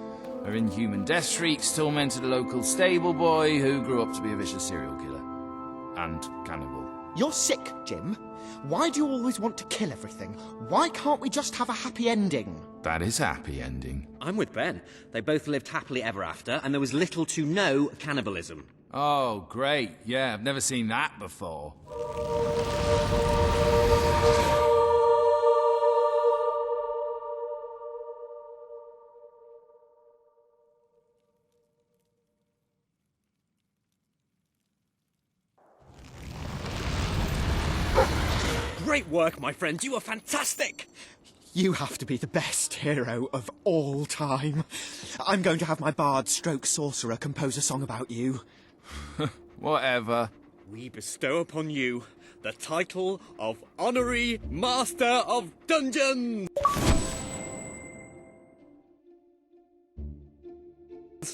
Her inhuman death shrieks tormented a local stable boy who grew up to be a vicious serial killer. And cannibal. You're sick, Jim. Why do you always want to kill everything? Why can't we just have a happy ending? That is a happy ending. I'm with Ben. They both lived happily ever after, and there was little to no cannibalism. Oh, great. Yeah, I've never seen that before. Great work, my friend. You were fantastic. You have to be the best hero of all time. I'm going to have my bard stroke sorcerer compose a song about you. Whatever. We bestow upon you the title of Honorary Master of Dungeons.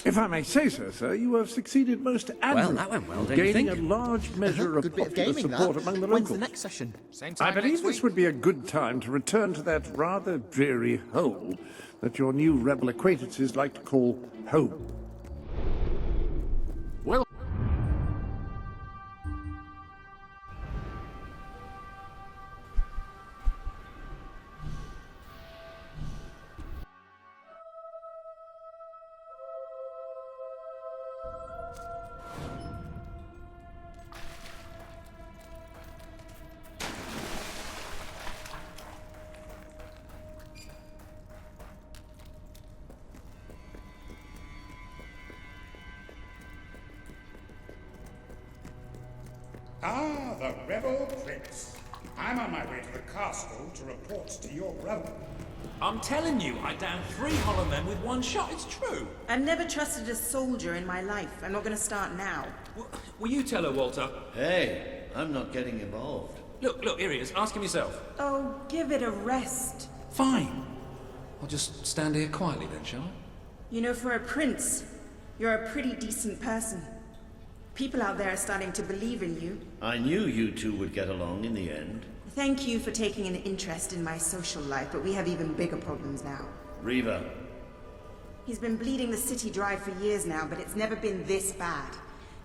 If I may say so, sir, you have succeeded most admirably. That went well, don't you gaining think? a large measure of Good bit of popular gaming, support that. among the When's locals. the next session? Same I time believe next this week. would be a good time to return to that rather dreary hole that your new rebel acquaintances like to call home. Well, Ah, the rebel prince. I'm on my way to the castle to report to your brother. I'm telling you, I downed 3 hollow men with 1 shot. It's true. I've never trusted a soldier in my life. I'm not going to start now. Will you tell her, Walter? Hey, I'm not getting involved. Look, here he is. Ask him yourself. Oh, give it a rest. Fine. I'll just stand here quietly then, shall I? You know, for a prince, you're a pretty decent person. People out there are starting to believe in you. I knew you two would get along in the end. Thank you for taking an interest in my social life, but we have even bigger problems now. Riva. He's been bleeding the city dry for years now, but it's never been this bad.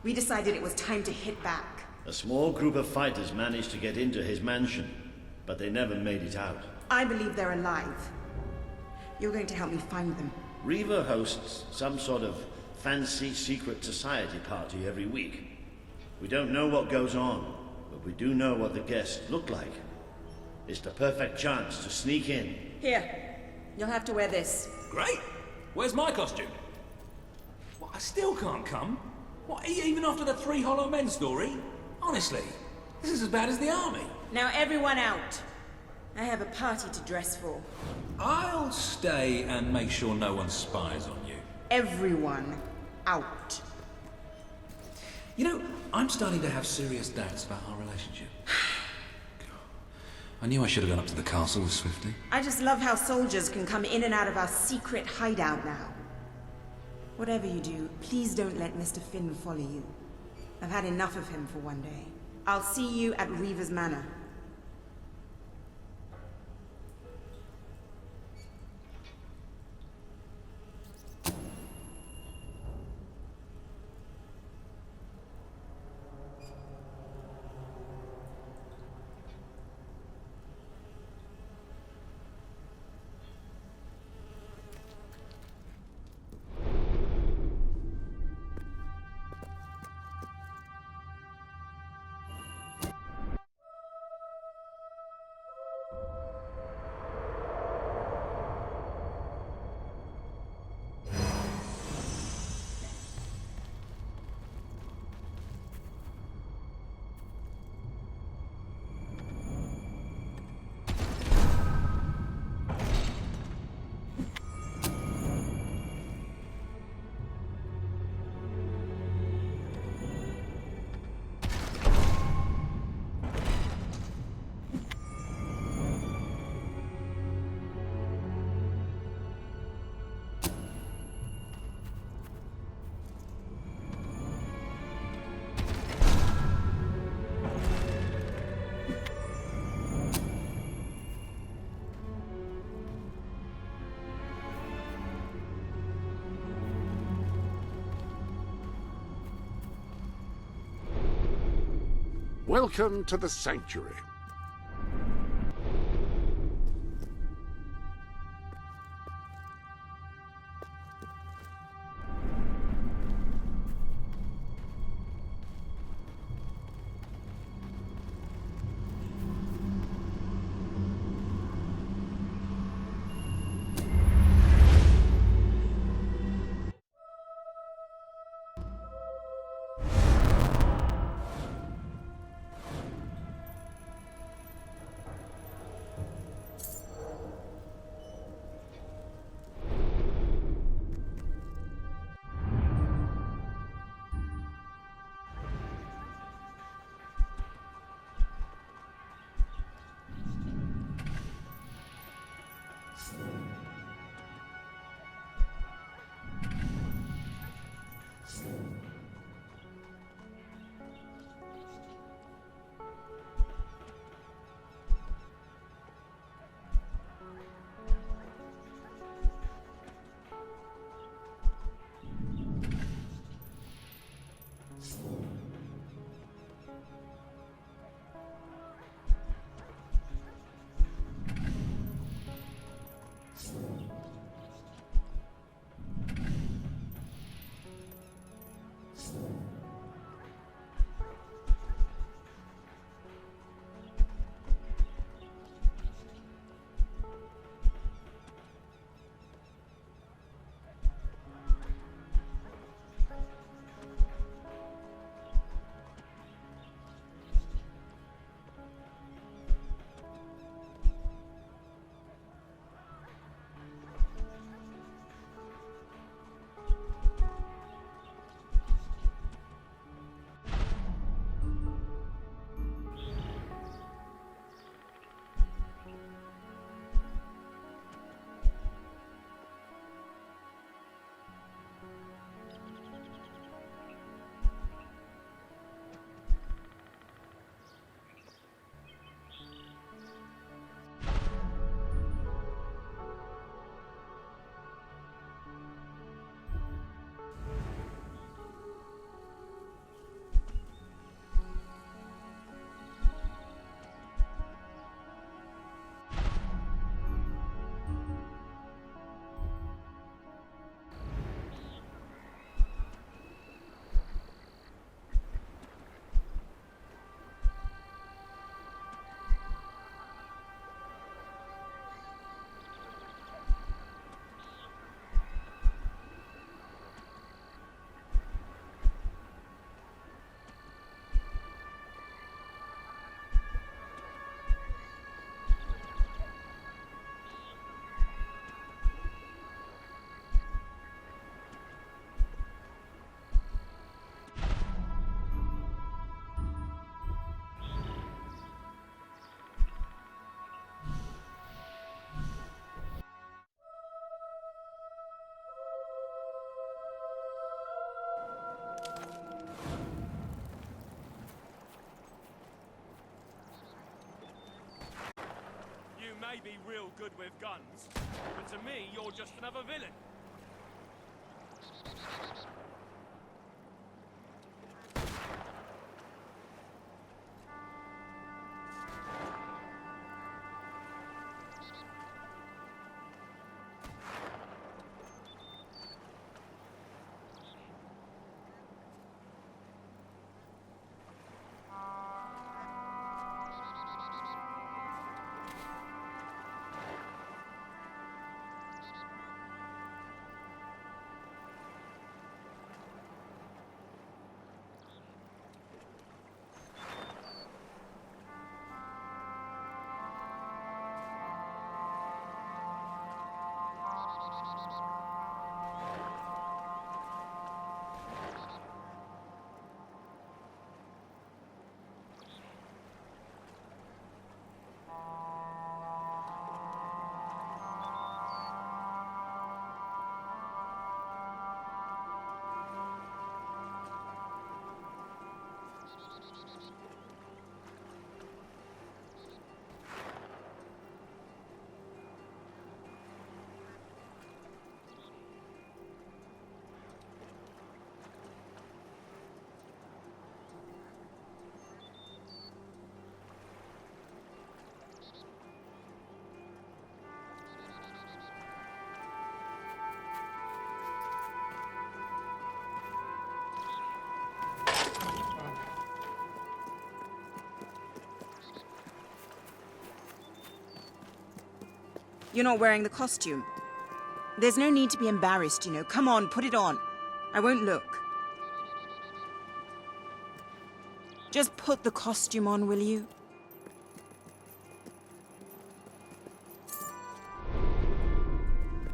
We decided it was time to hit back. A small group of fighters managed to get into his mansion, but they never made it out. I believe they're alive. You're going to help me find them. Riva hosts some sort of fancy secret society party every week. We don't know what goes on, but we do know what the guests look like. It's the perfect chance to sneak in. Here, you'll have to wear this. Great. Where's my costume? What, I still can't come? What, even after the 3 hollow men story? Honestly, this is as bad as the army. Now everyone out. I have a party to dress for. I'll stay and make sure no one spies on you. Everyone out. You know, I'm starting to have serious doubts about our relationship. I knew I should have gone up to the castle with Swifty. I just love how soldiers can come in and out of our secret hideout now. Whatever you do, please don't let Mr. Finn follow you. I've had enough of him for one day. I'll see you at Reaver's Manor. Welcome to the Sanctuary. You may be real good with guns, but to me, you're just another villain. You're not wearing the costume. There's no need to be embarrassed, you know. Come on, put it on. I won't look. Just put the costume on, will you?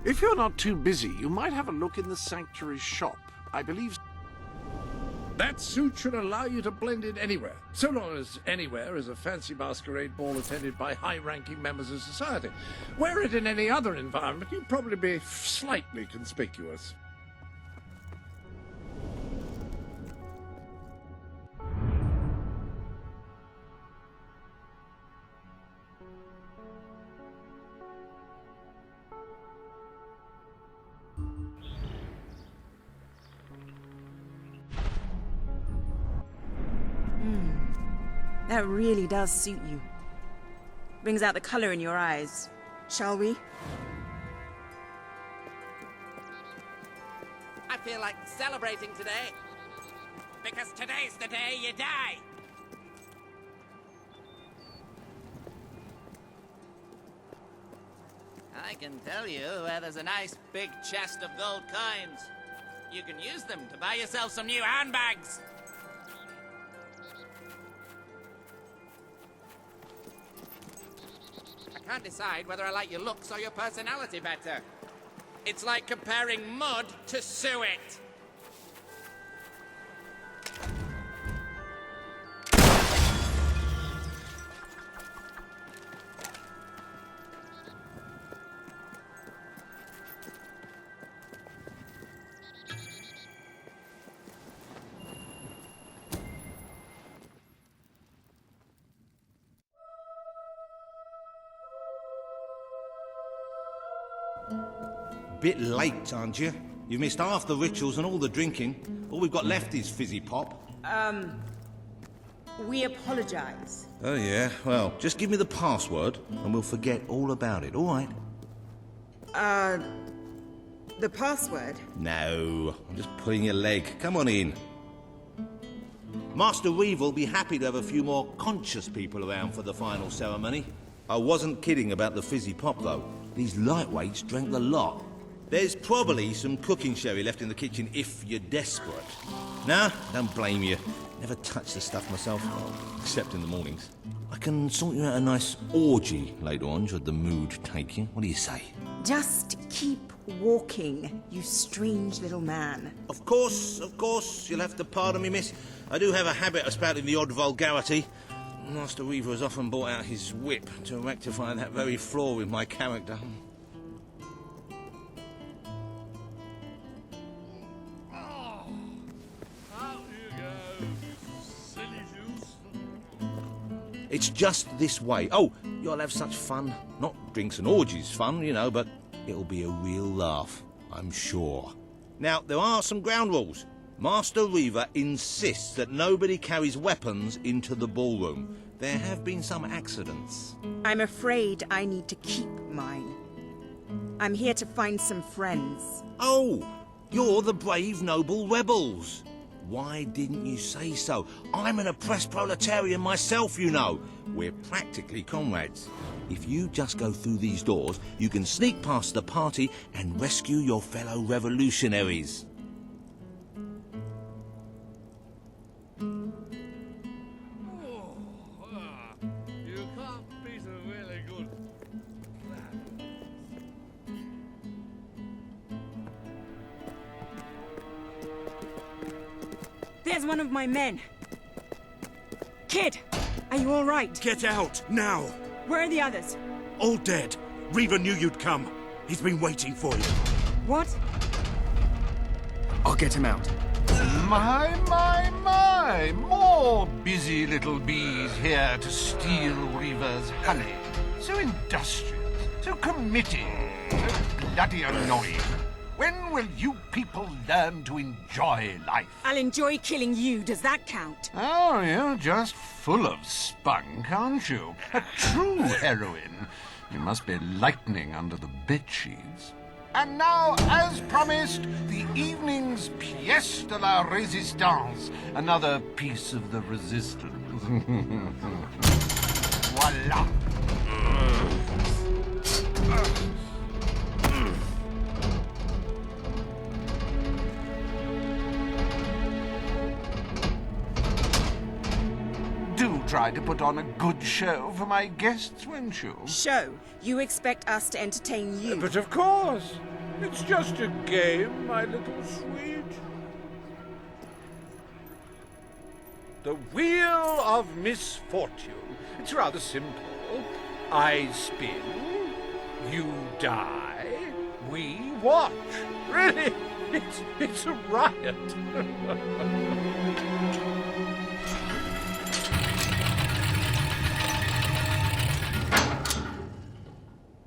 If you're not too busy, you might have a look in the sanctuary shop. I believe... That suit should allow you to blend in anywhere, so long as anywhere is a fancy masquerade ball attended by high-ranking members of society. Wear it in any other environment, you'd probably be slightly conspicuous. That really does suit you. Brings out the color in your eyes. Shall we? I feel like celebrating today. Because today's the day you die. I can tell you where there's a nice big chest of gold coins. You can use them to buy yourself some new handbags. I can't decide whether I like your looks or your personality better. It's like comparing mud to suet. Bit late, aren't you? You've missed half the rituals and all the drinking. All we've got left is fizzy pop. We apologize. Oh, yeah? Well, just give me the password and we'll forget all about it, all right? The password? No, I'm just pulling your leg. Come on in. Master Reeve will be happy to have a few more conscious people around for the final ceremony. I wasn't kidding about the fizzy pop, though. These lightweights drank the lot. There's probably some cooking sherry left in the kitchen if you're desperate. Nah, don't blame you. Never touch the stuff myself, except in the mornings. I can sort you out a nice orgy later on, should the mood take you. What do you say? Just keep walking, you strange little man. Of course, you'll have to pardon me, miss. I do have a habit of spouting the odd vulgarity. Master Reaver has often brought out his whip to rectify that very flaw with my character. It's just this way. Oh, you'll have such fun. Not drinks and orgies fun, you know, but it'll be a real laugh, I'm sure. Now, there are some ground rules. Master Reaver insists that nobody carries weapons into the ballroom. There have been some accidents. I'm afraid I need to keep mine. I'm here to find some friends. Oh, you're the brave, noble rebels. Why didn't you say so? I'm an oppressed proletarian myself, you know. We're practically comrades. If you just go through these doors, you can sneak past the party and rescue your fellow revolutionaries. There's one of my men. Kid, are you all right? Get out, now! Where are the others? All dead. Reaver knew you'd come. He's been waiting for you. What? I'll get him out. My! More busy little bees here to steal Reaver's honey. So industrious, so committed, so bloody annoying. When will you people learn to enjoy life? I'll enjoy killing you. Does that count? Oh, you're just full of spunk, aren't you? A true heroine. You must be lightning under the bedsheets. And now, as promised, the evening's pièce de la résistance. Another piece of the resistance. Voila. try to put on a good show for my guests, won't you? Show? You expect us to entertain you? But of course. It's just a game, my little sweet. The Wheel of Misfortune. It's rather simple. I spin, you die, we watch. Really, it's a riot.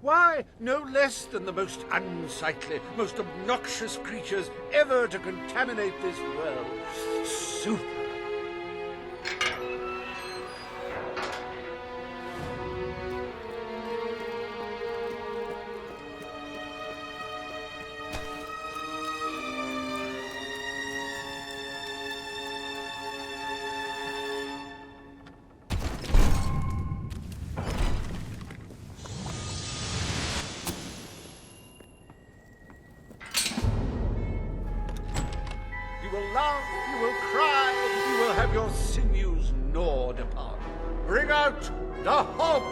Why, no less than the most unsightly, most obnoxious creatures ever to contaminate this world. Super. You will laugh, you will cry, you will have your sinews gnawed upon. Bring out the hobs!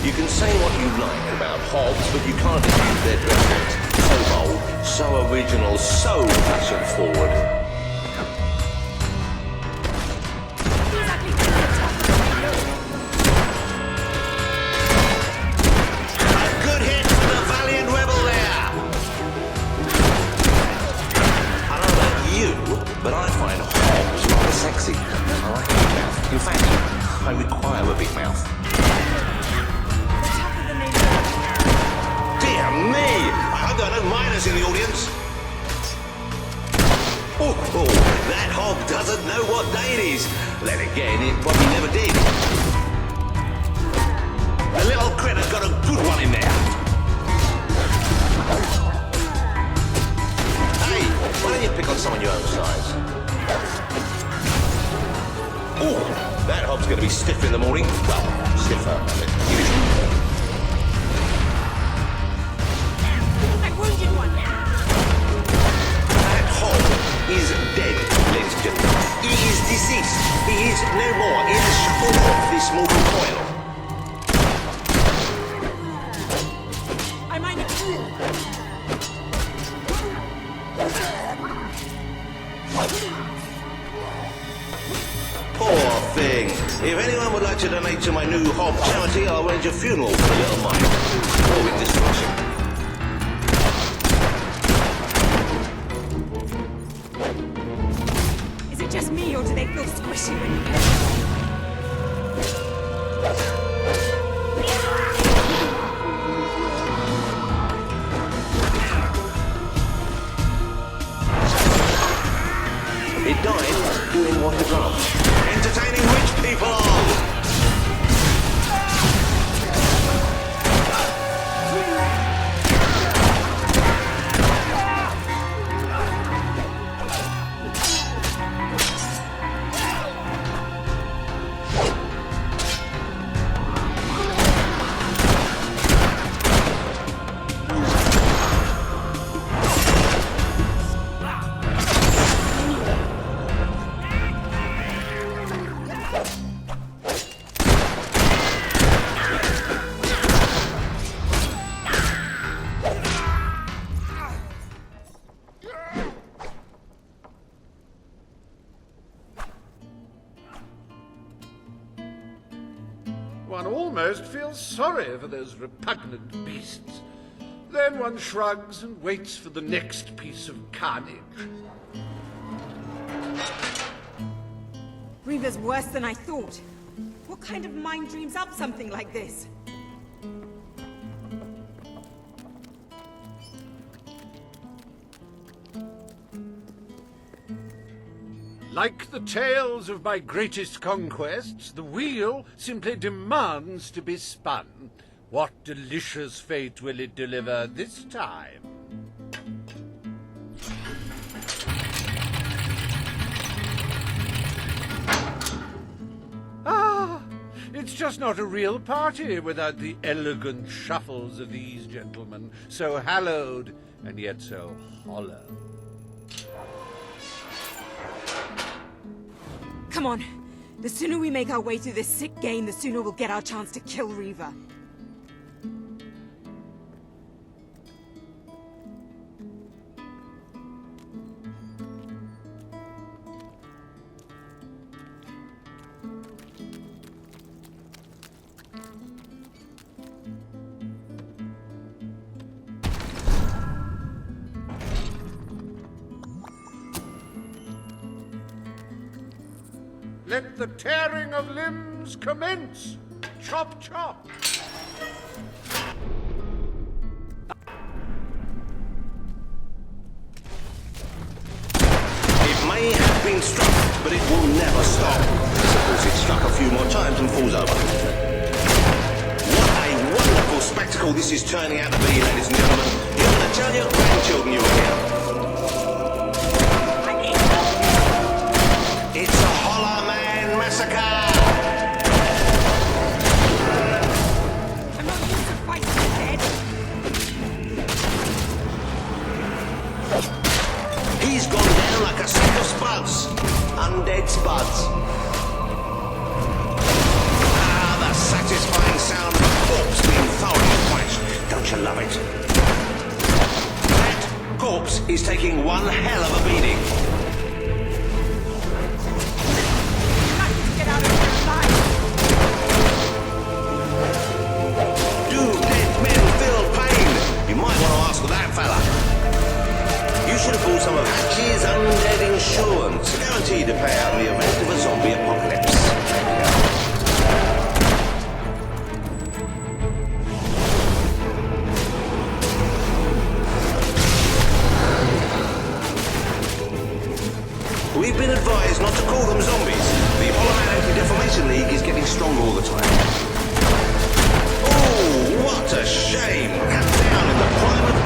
You can say what you like about Hobbs, but you can't dispute their dressings. So bold, so original, so fashion forward. But I find Hobbs rather sexy. I like a big mouth. In fact, I require a big mouth. Dear me! I hope there are no minors in the audience. Oh, that Hob doesn't know what day it is. Then again, it probably never did. The little critter's got a good one in there. Why don't you pick on someone your own size? Oh, that Hob's going to be stiff in the morning. Well, stiffer, usually. I wounded one. That Hob is dead, ladies and gentlemen. He is deceased. He is no more. He has shuffled off this mortal coil. I mind it. Poor thing. If anyone would like to donate to my new Hob charity, I'll arrange a funeral for the little mite. Or in destruction. Is it just me, or do they feel squishy when you pet them? It died doing what it loves. Entertaining rich people! One almost feels sorry for those repugnant beasts. Then one shrugs and waits for the next piece of carnage. Reaver's worse than I thought. What kind of mind dreams up something like this? Like the tales of my greatest conquests, the wheel simply demands to be spun. What delicious fate will it deliver this time? Ah, it's just just not a real party without the elegant shuffles of these gentlemen, so hallowed and yet so hollow. Come on. The sooner we make our way through this sick game, the sooner we'll get our chance to kill Reaver. Let the tearing of limbs commence! Chop, chop! It may have been struck, but it will never stop. Suppose it's struck a few more times and falls over. What a wonderful spectacle this is turning out to be, ladies and gentlemen. You're going to tell your grandchildren you were here. It's a Hollow Man massacre! I'm not used to fighting the dead. He's gone down like a sack of spuds. Undead spuds. Ah, the satisfying sound of a corpse being thoroughly thrashed. Don't you love it? That corpse is taking one hell of a beating. You should have bought some of Hatch's undead insurance, guaranteed to pay out in the event of a zombie apocalypse. We've been advised not to call them zombies. The Hollow Man Anti-Defamation League is getting stronger all the time. Oh, what a shame! Cut down in the prime of death.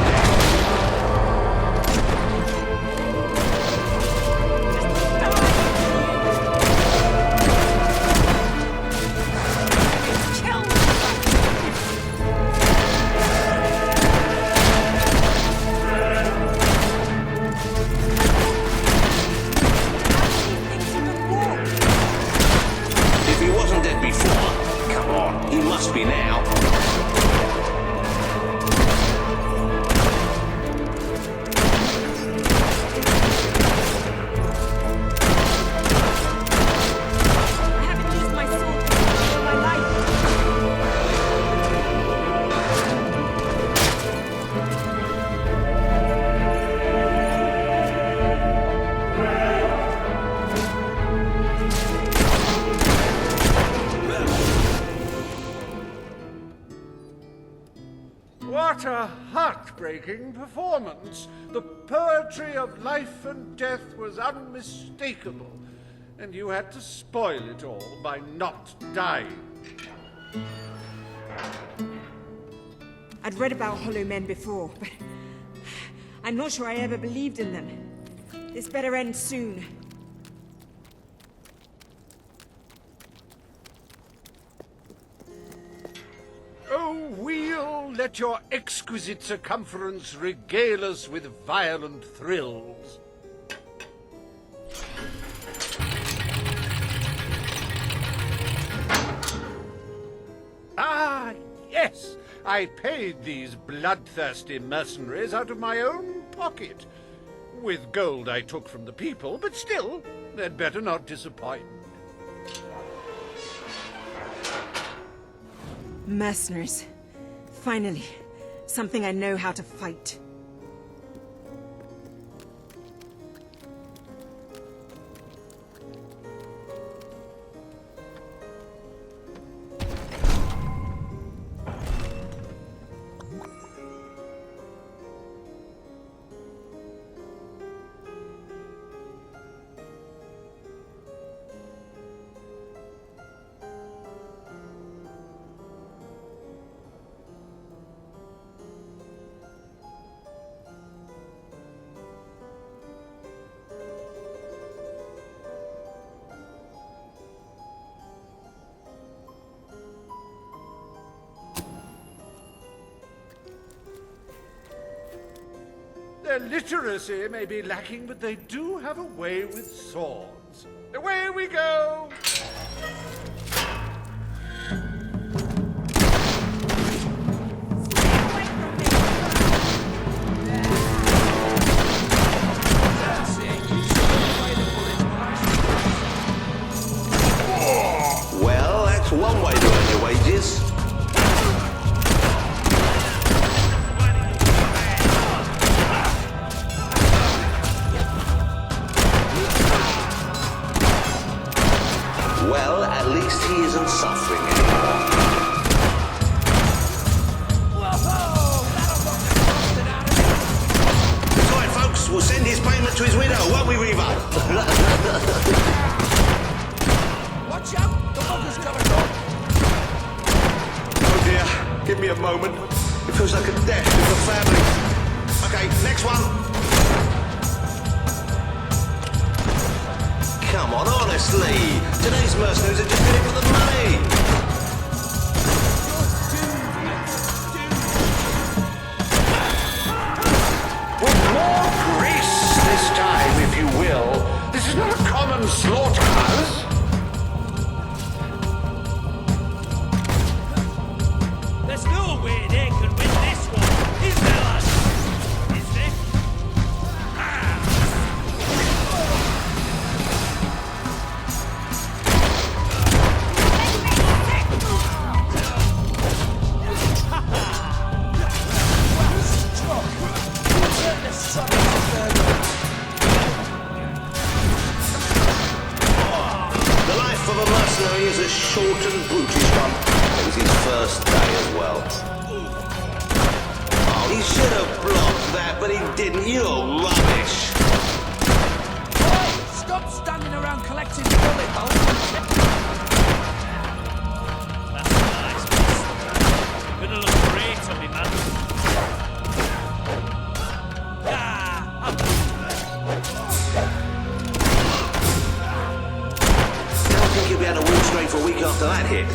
Must be now. What a heartbreaking performance! The poetry of life and death was unmistakable, and you had to spoil it all by not dying. I'd read about Hollow Men before, but I'm not sure I ever believed in them. This better end soon. Oh, wheel, let your exquisite circumference regale us with violent thrills. Ah, yes! I paid these bloodthirsty mercenaries out of my own pocket. With gold I took from the people, but still, they'd better not disappoint. Mercenaries. Finally, something I know how to fight. Their literacy may be lacking, but they do have a way with swords. Away we go! Well, that's one way to earn your wages. Well, at least he isn't suffering anymore. That's right, folks. We'll send his payment to his widow, won't we, Reaver? Watch out! The bugger's coming up! Oh dear, give me a moment. It feels like a death with the family. Okay, next one. Come on, honestly. Today's mercenaries are just in it for the money. With more grace this time, if you will. This is not a common slaughterhouse. There's no way they can win this one, is there, lads? Is there? The life of a mercenary is a short and brutish one. It was his first day as well. Oh, he should have blocked that, but he didn't. You're rubbish. Stop standing around collecting bullet holes. That's nice, miss. You're gonna look great on me, man. Don't think you'll be able to walk straight for a week after that hit.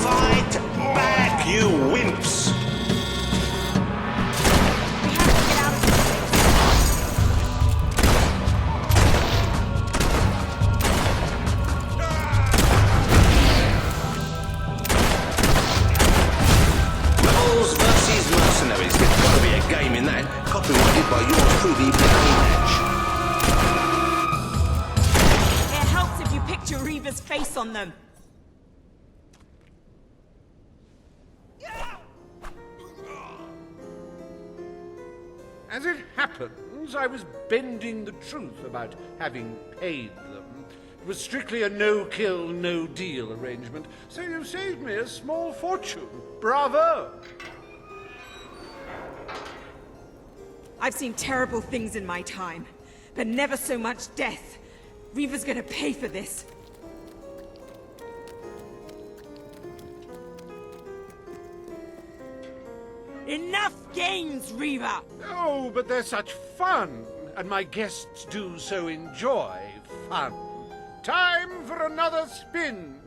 Fight back, you wimps! Rebels versus mercenaries. There's got to be a game in that. Copyrighted by yours truly, Lionhead. It helps if you picture Reaver's face on them. As it happens, I was bending the truth about having paid them. It was strictly a no-kill, no-deal arrangement, so you saved me a small fortune. Bravo! I've seen terrible things in my time, but never so much death. Reaver's gonna pay for this. Enough games, Reaver! Oh, but they're such fun, and my guests do so enjoy fun. Time for another spin.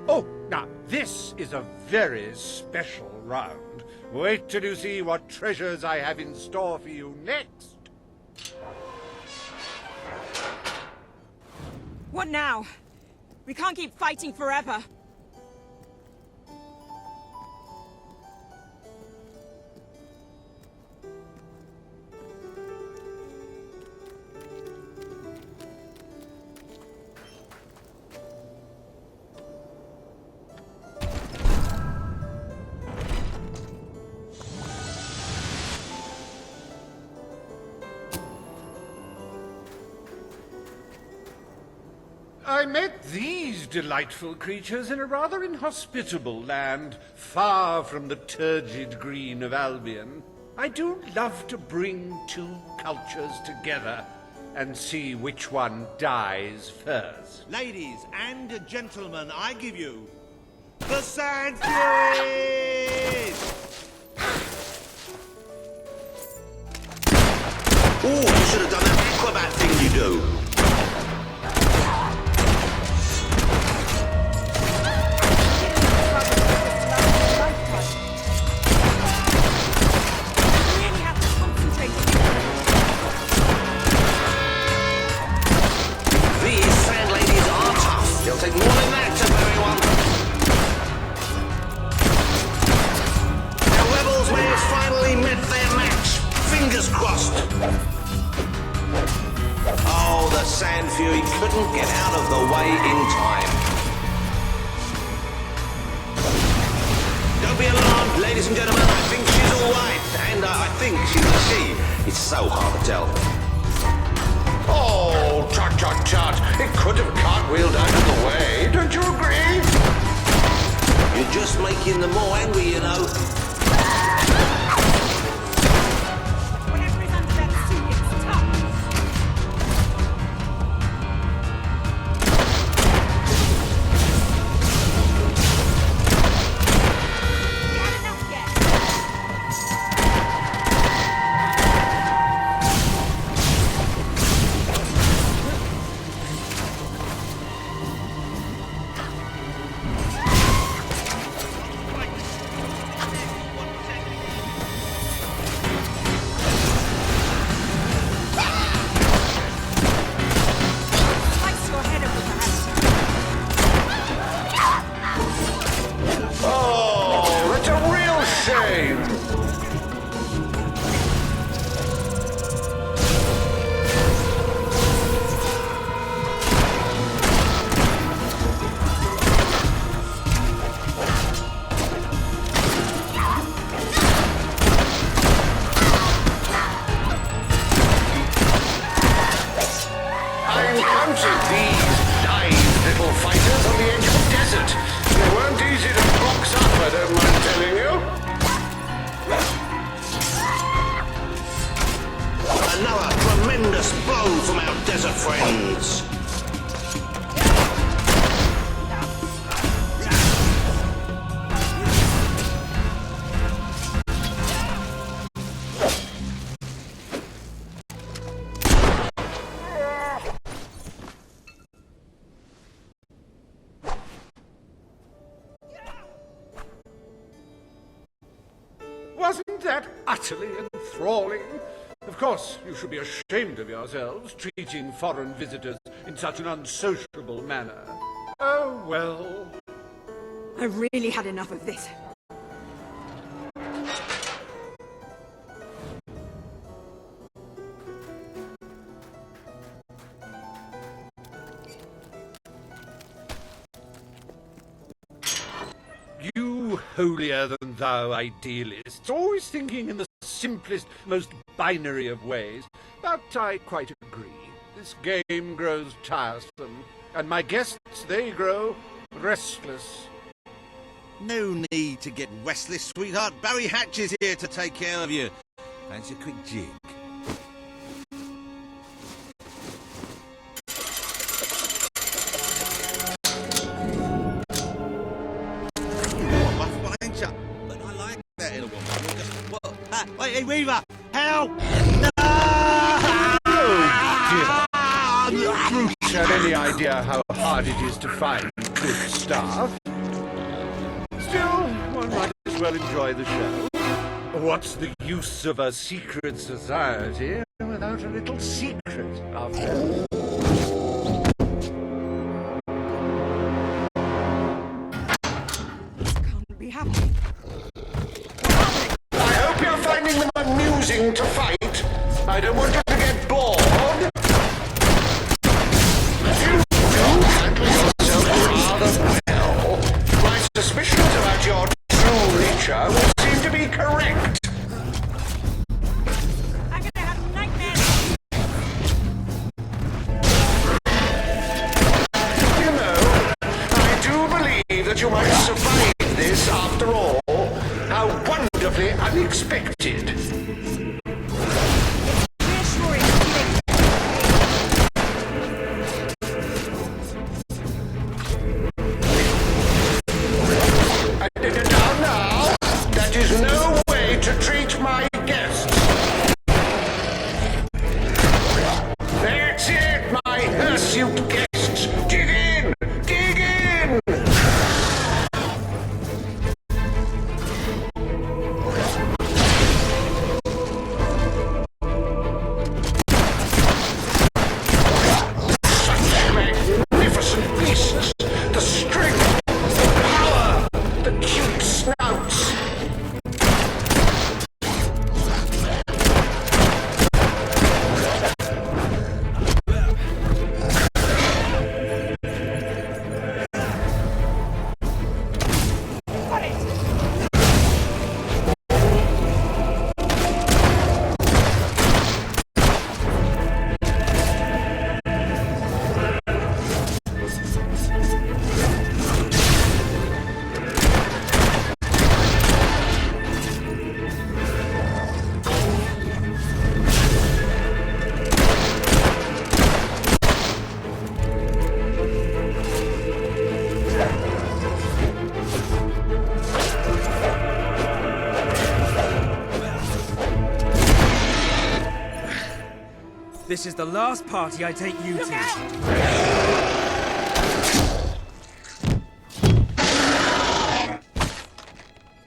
Oh, now this is a very special round. Wait till you see what treasures I have in store for you next. What now? We can't keep fighting forever. I met these delightful creatures in a rather inhospitable land, far from the turgid green of Albion. I do love to bring two cultures together and see which one dies first. Ladies and gentlemen, I give you The Sand Furies! Oh, you should have done that acrobat thing you do. These sand ladies are tough. They'll take more than that to bury one. The rebels may have finally met their match. Fingers crossed. Oh, the Sand Fury couldn't get out of the way in time. Don't be alarmed, ladies and gentlemen. I think she's all right. And I think she's a she. It's so hard to tell. Oh, tut, tut, tut. It could have cartwheeled out of the way. Don't you agree? You're just making them more angry, you know. Whatever is under that suit, it's tough. You had enough yet? Slice your head over, perhaps. Oh, that's a real shame. I encountered these live little fighters on the edge of the desert. They weren't easy to box up, I don't mind telling you. Another tremendous blow from our desert friends. Wasn't that utterly enthralling? Of course, you should be ashamed of yourselves, treating foreign visitors in such an unsociable manner. Oh, well. I really had enough of this. You holier-than-thou idealists, always thinking in the simplest, most binary of ways. But I quite agree. This game grows tiresome, and my guests, they grow restless. No need to get restless, sweetheart. Barry Hatch is here to take care of you. Fancy a quick jig? But I like that in a woman. What? Hey, Weaver! Help! Brutes have any idea how hard it is to find good staff. Still, one might as well enjoy the show. What's the use of a secret society without a little secret, after all? Can't be happening. I hope you're finding them amusing to fight. I don't want you to get bored. You do handle yourself rather well. My suspicions about your true nature will seem to be correct. I'm gonna have nightmares. You know, I do believe that you might survive this after all. How wonderfully unexpected. Reassuring. This is the last party I take you to.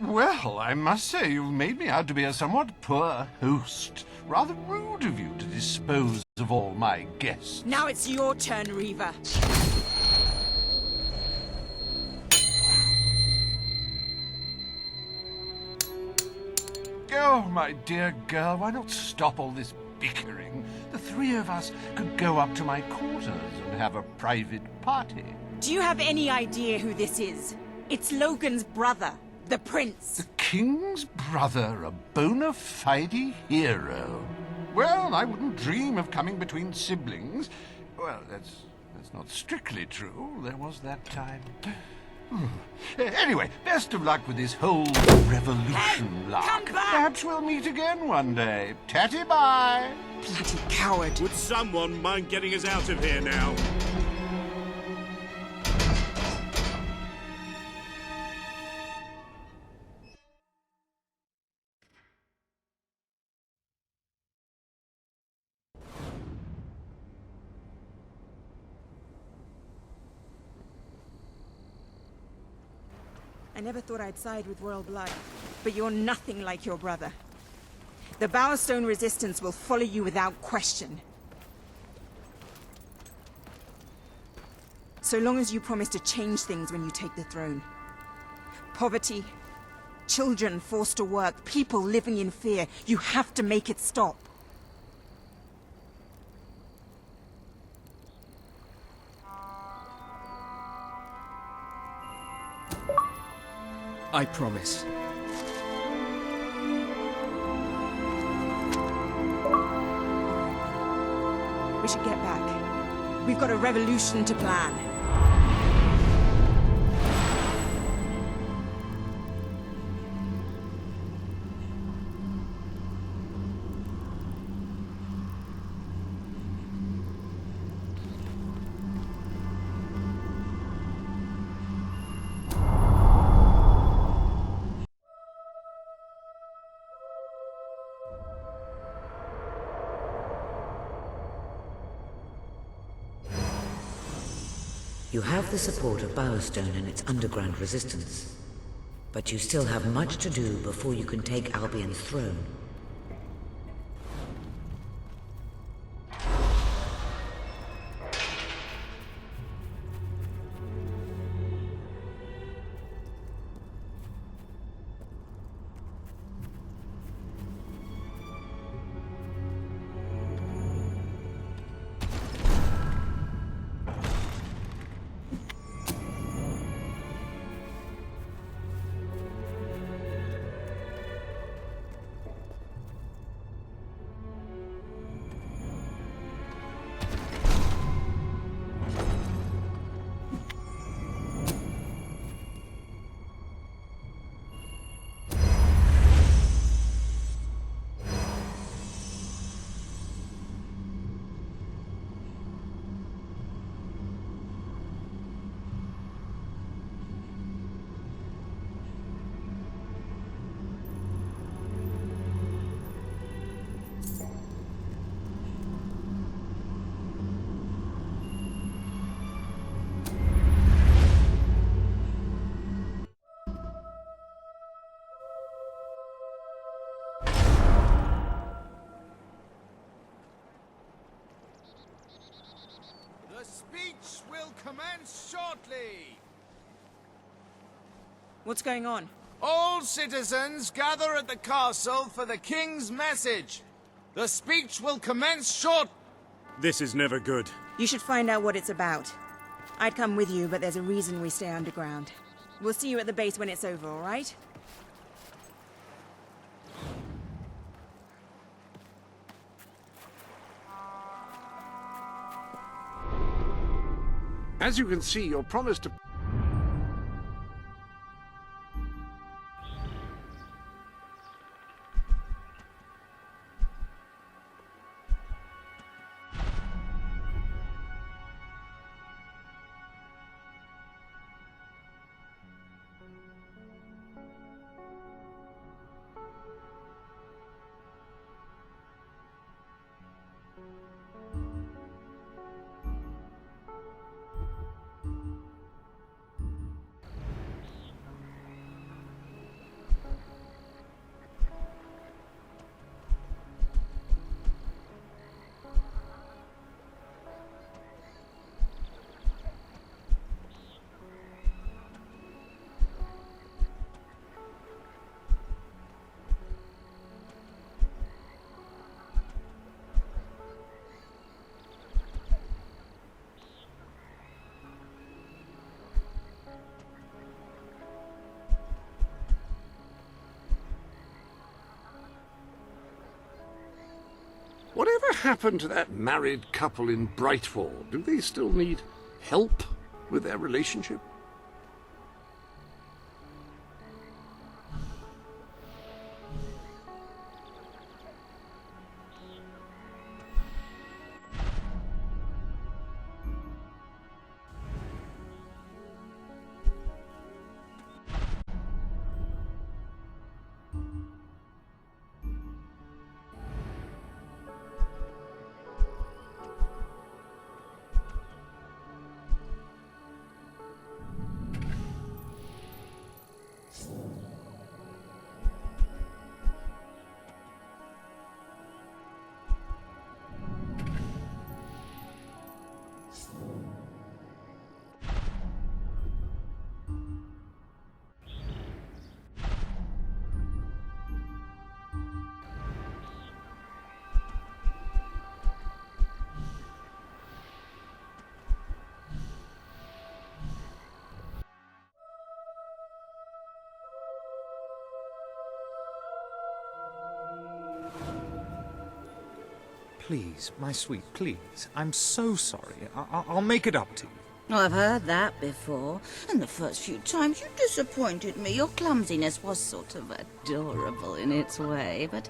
Well, I must say you've made me out to be a somewhat poor host. Rather rude of you to dispose of all my guests. Now it's your turn, Reaver. Oh, my dear girl, why not stop all this bickering? The three of us could go up to my quarters and have a private party. Do you have any idea who this is? It's Logan's brother, the Prince. The King's brother, a bona fide hero. Well, I wouldn't dream of coming between siblings. Well, that's not strictly true. There was that time. Anyway, best of luck with this whole revolution lark. Perhaps we'll meet again one day. Tatty bye. Bloody coward. Would someone mind getting us out of here now? I never thought I'd side with royal blood, but you're nothing like your brother. The Bowerstone resistance will follow you without question. So long as you promise to change things when you take the throne. Poverty, children forced to work, people living in fear, you have to make it stop. I promise. We should get back. We've got a revolution to plan. You have the support of Bowerstone and its underground resistance. But you still have much to do before you can take Albion's throne. The speech will commence shortly. What's going on? All citizens gather at the castle for the king's message. The speech will commence short. This is never good. You should find out what it's about. I'd come with you, but there's a reason we stay underground. We'll see you at the base when it's over, all right? As you can see, your promise to... Whatever happened to that married couple in Brightwall? Do they still need help with their relationship? Please, my sweet, please. I'm so sorry. I'll make it up to you. I've heard that before, and the first few times you disappointed me. Your clumsiness was sort of adorable in its way, but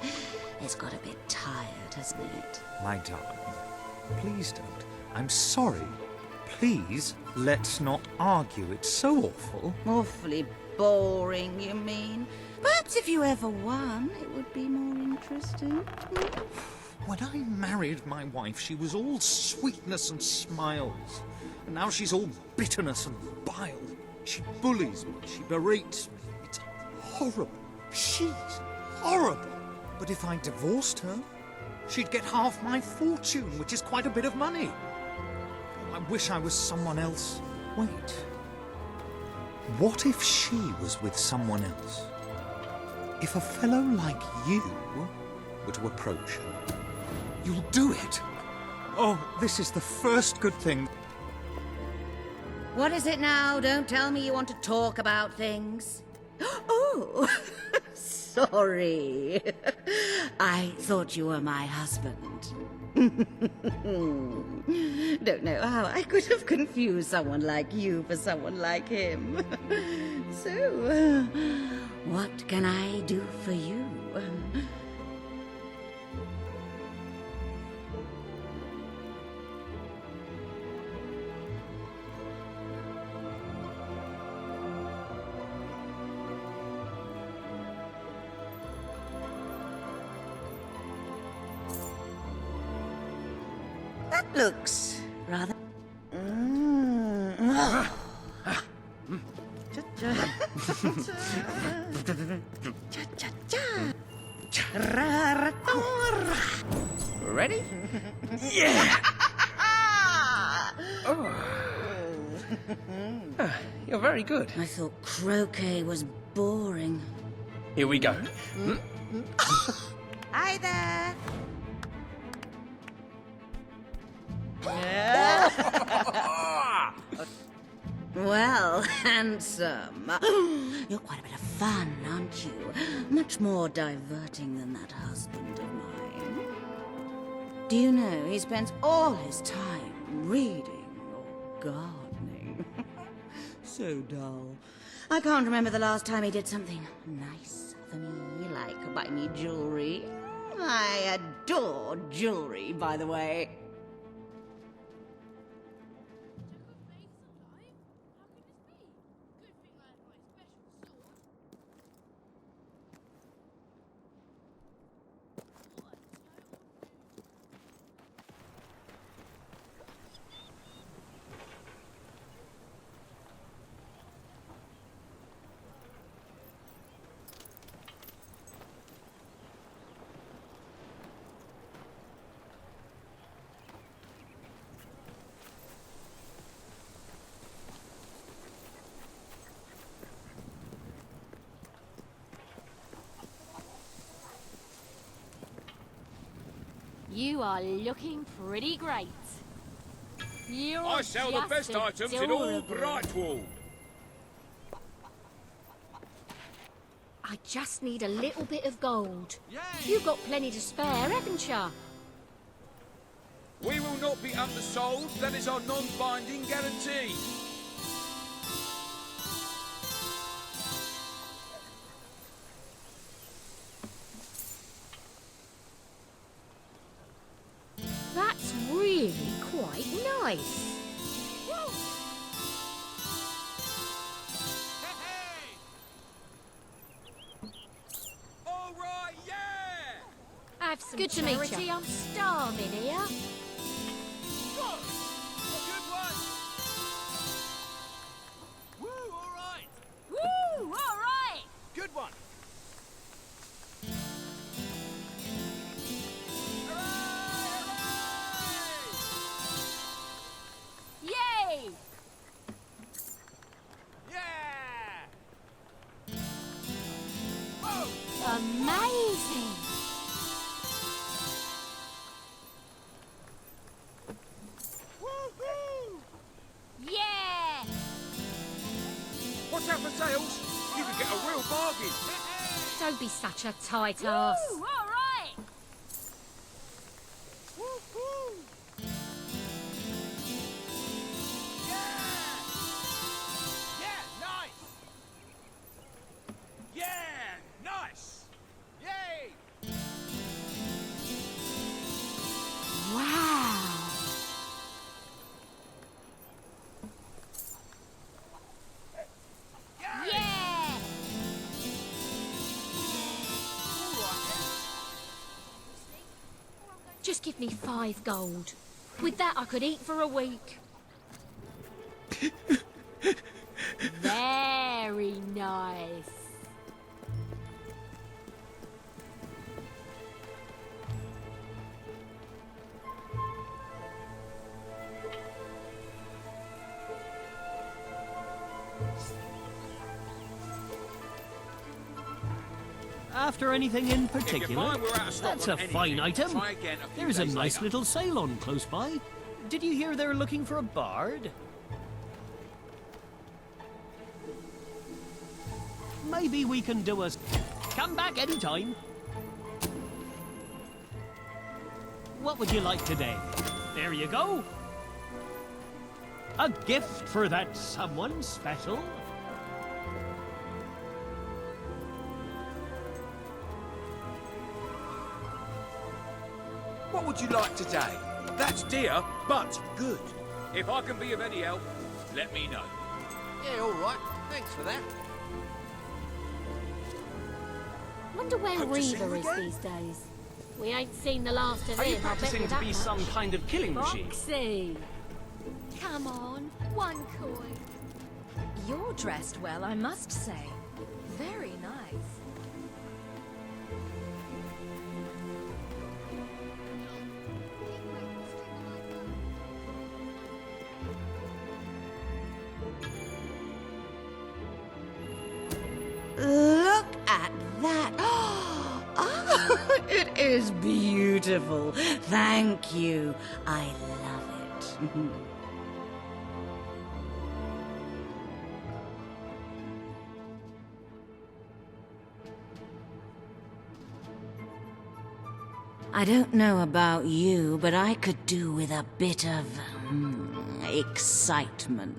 it's got a bit tired, hasn't it? My darling, please don't. I'm sorry. Please, let's not argue. It's so awful. Awfully boring, you mean? Perhaps if you ever won, it would be more interesting. When I married my wife, she was all sweetness and smiles. And now she's all bitterness and bile. She bullies me, she berates me. It's horrible. She's horrible. But if I divorced her, she'd get half my fortune, which is quite a bit of money. I wish I was someone else. Wait. What if she was with someone else? If a fellow like you were to approach her, you'll do it. Oh, this is the first good thing. What is it now? Don't tell me you want to talk about things. Oh, sorry. I thought you were my husband. Don't know how I could have confused someone like you for someone like him. So, what can I do for you? That looks rather... Ready? Yeah! You're very good. I thought croquet was boring. Here we go. Hi there! Well, handsome. You're quite a bit of fun, aren't you? Much more diverting than that husband of mine. Do you know he spends all his time reading or gardening? So dull. I can't remember the last time he did something nice for me, like buy me jewelry. I adore jewelry, by the way. You are looking pretty great. You're I sell the just best items in all adorable. Brightwall. I just need a little bit of gold. You've got plenty to spare, haven't you? We will not be undersold. That is our non-binding guarantee. That's really quite nice. All right, yeah! Have some Good to meet charity. ya. I'm starving here. Good one! Woo, all right! Woo! All right. Good one! Yay! Yeah! Whoa! Amazing! Woohoo! Yeah! Watch out for sales. You could get a real bargain. Don't be such a tight ass. Woo, all right. Woohoo! Yeah, nice. Yeah, nice. Yay! Wow! Yeah! Just give me 5 gold. With that, I could eat for a week. Very nice. After anything in particular? find we're out of stock That's on a anything, fine item. try again a few There's a days nice later. little sale on close by. Did you hear they're looking for a bard? Maybe we can do a... Come back anytime. What would you like today? There you go. A gift for that someone special. What would you like today? That's dear, but good. If I can be of any help, let me know. Yeah, all right. Thanks for that. Wonder where Hope to see you Reaver is again. these days. We ain't seen the last of Are you him, I bet practicing you to that be much. some kind of killing machine? Foxy! Come on, 1 coin. You're dressed well, I must say. Very nice. Look at that. Oh, it is beautiful. Thank you. I love it. I don't know about you, but I could do with a bit of excitement.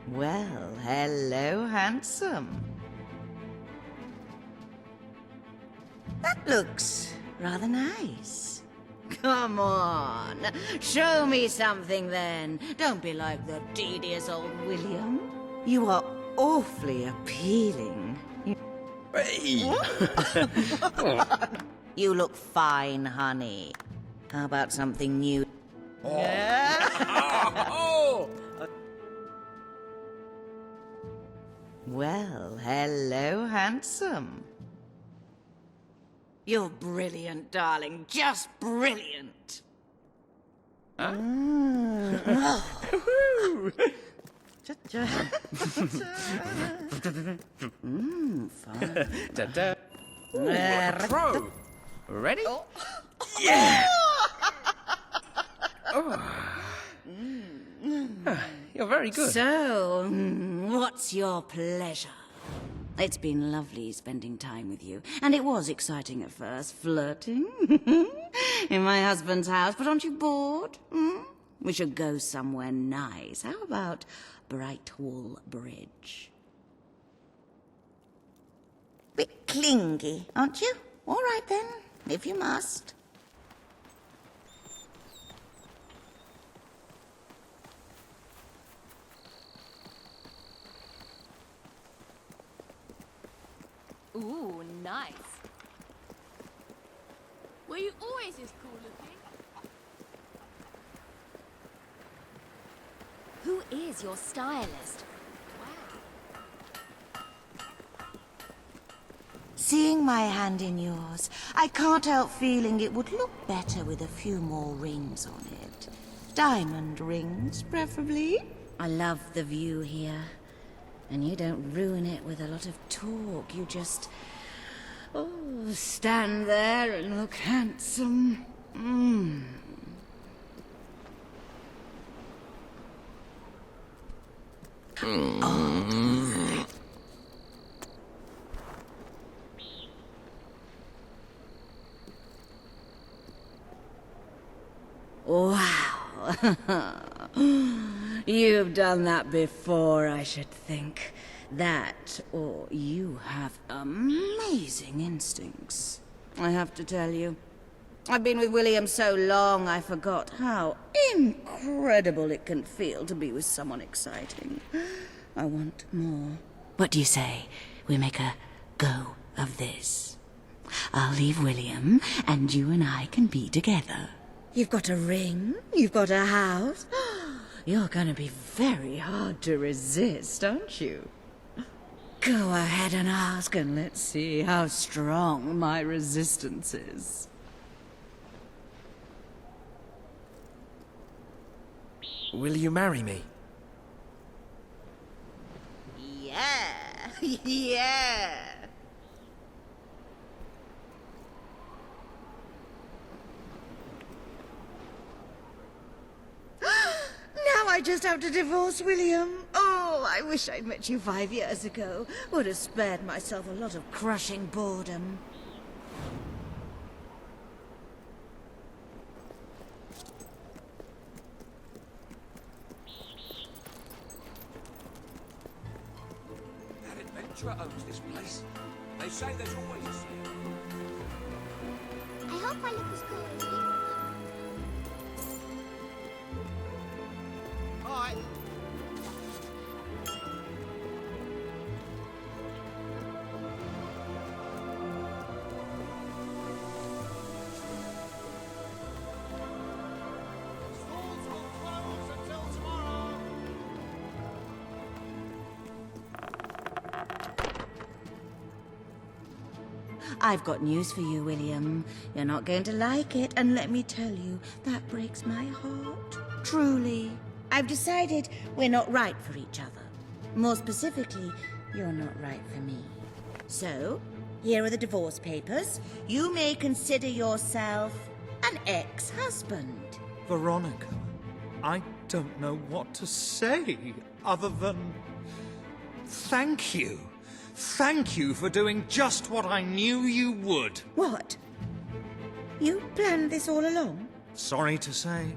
Well, hello, handsome. That looks rather nice. Come on, show me something then. Don't be like the tedious old William. You are awfully appealing. Hey! You look fine, honey. How about something new? Oh! Well, hello, handsome. You're brilliant, darling. Just brilliant. Fine. Throw! Ready? Yeah! very good. So, what's your pleasure? It's been lovely spending time with you. And it was exciting at first, flirting in my husband's house. But aren't you bored? We should go somewhere nice. How about Brightwall Bridge? Bit clingy, aren't you? All right then, if you must. Ooh, nice. Were you always this cool looking? Who is your stylist? Seeing my hand in yours, I can't help feeling it would look better with a few more rings on it. Diamond rings, preferably. I love the view here. And you don't ruin it with a lot of talk. You just... stand there and look handsome. Wow. You've done that before, I should think. That, or you have amazing instincts. I have to tell you. I've been with William so long, I forgot how incredible it can feel to be with someone exciting. I want more. What do you say? We make a go of this. I'll leave William, and you and I can be together. You've got a ring, you've got a house. You're gonna be very hard to resist, aren't you? Go ahead and ask, and let's see how strong my resistance is. Will you marry me? Yeah, yeah. Now I just have to divorce William. Oh, I wish I'd met you 5 years ago. Would have spared myself a lot of crushing boredom. That adventurer owns this place. They say there's always a sea. I hope I look as cool as you. Hi. I've got news for you, William. You're not going to like it, and let me tell you, that breaks my heart. Truly. I've decided we're not right for each other. More specifically, you're not right for me. So, here are the divorce papers. You may consider yourself an ex-husband. Veronica, I don't know what to say other than thank you. Thank you for doing just what I knew you would. What? You planned this all along? Sorry to say.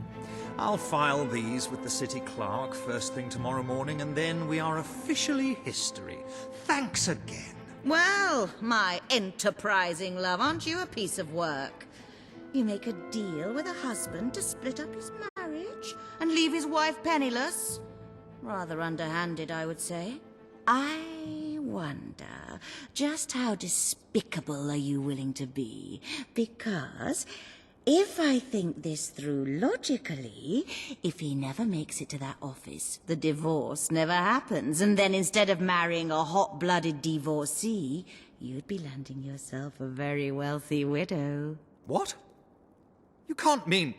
I'll file these with the city clerk first thing tomorrow morning, and then we are officially history. Thanks again. Well, my enterprising love, aren't you a piece of work? You make a deal with a husband to split up his marriage and leave his wife penniless? Rather underhanded, I would say. I wonder, just how despicable are you willing to be? Because if I think this through logically, if he never makes it to that office, the divorce never happens, and then instead of marrying a hot-blooded divorcee, you'd be landing yourself a very wealthy widow. What? You can't mean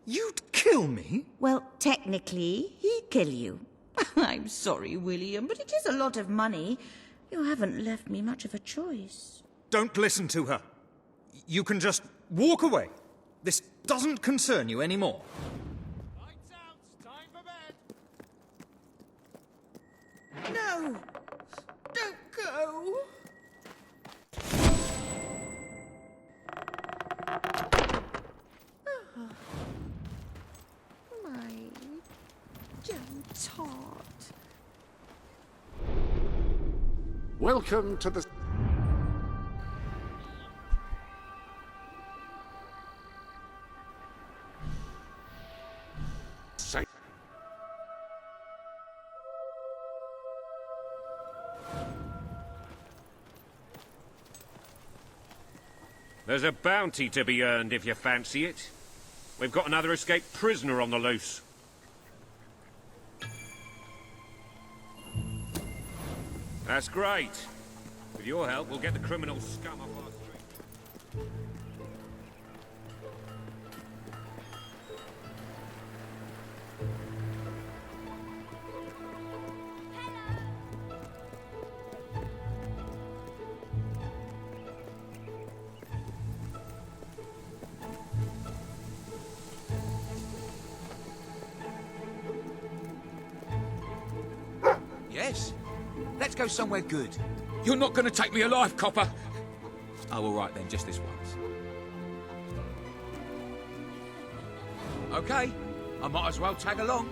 you'd kill me? Well, technically, he'd kill you. I'm sorry, William, but it is a lot of money. You haven't left me much of a choice. Don't listen to her. You can just walk away. This doesn't concern you anymore. Lights out. Time for bed. No! Don't go! My young tot. Welcome to the... There's a bounty to be earned if you fancy it. We've got another escaped prisoner on the loose. That's great. With your help, we'll get the criminal scum off our street. Yes? Let's go somewhere good. You're not going to take me alive, copper. Oh, all right then, just this once. Okay, I might as well tag along.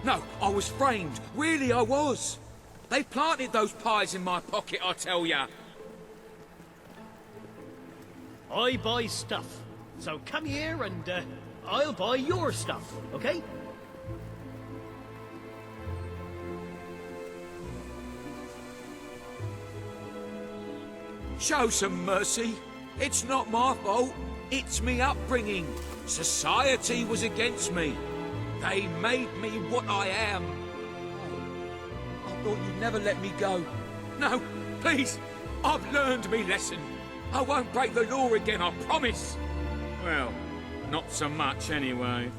No, I was framed. Really, I was. They planted those pies in my pocket, I tell ya. I buy stuff. So come here and I'll buy your stuff, okay? Show some mercy. It's not my fault. It's me upbringing. Society was against me. They made me what I am. Oh, I thought you'd never let me go. No, please. I've learned me lesson. I won't break the law again, I promise. Well, not so much anyway.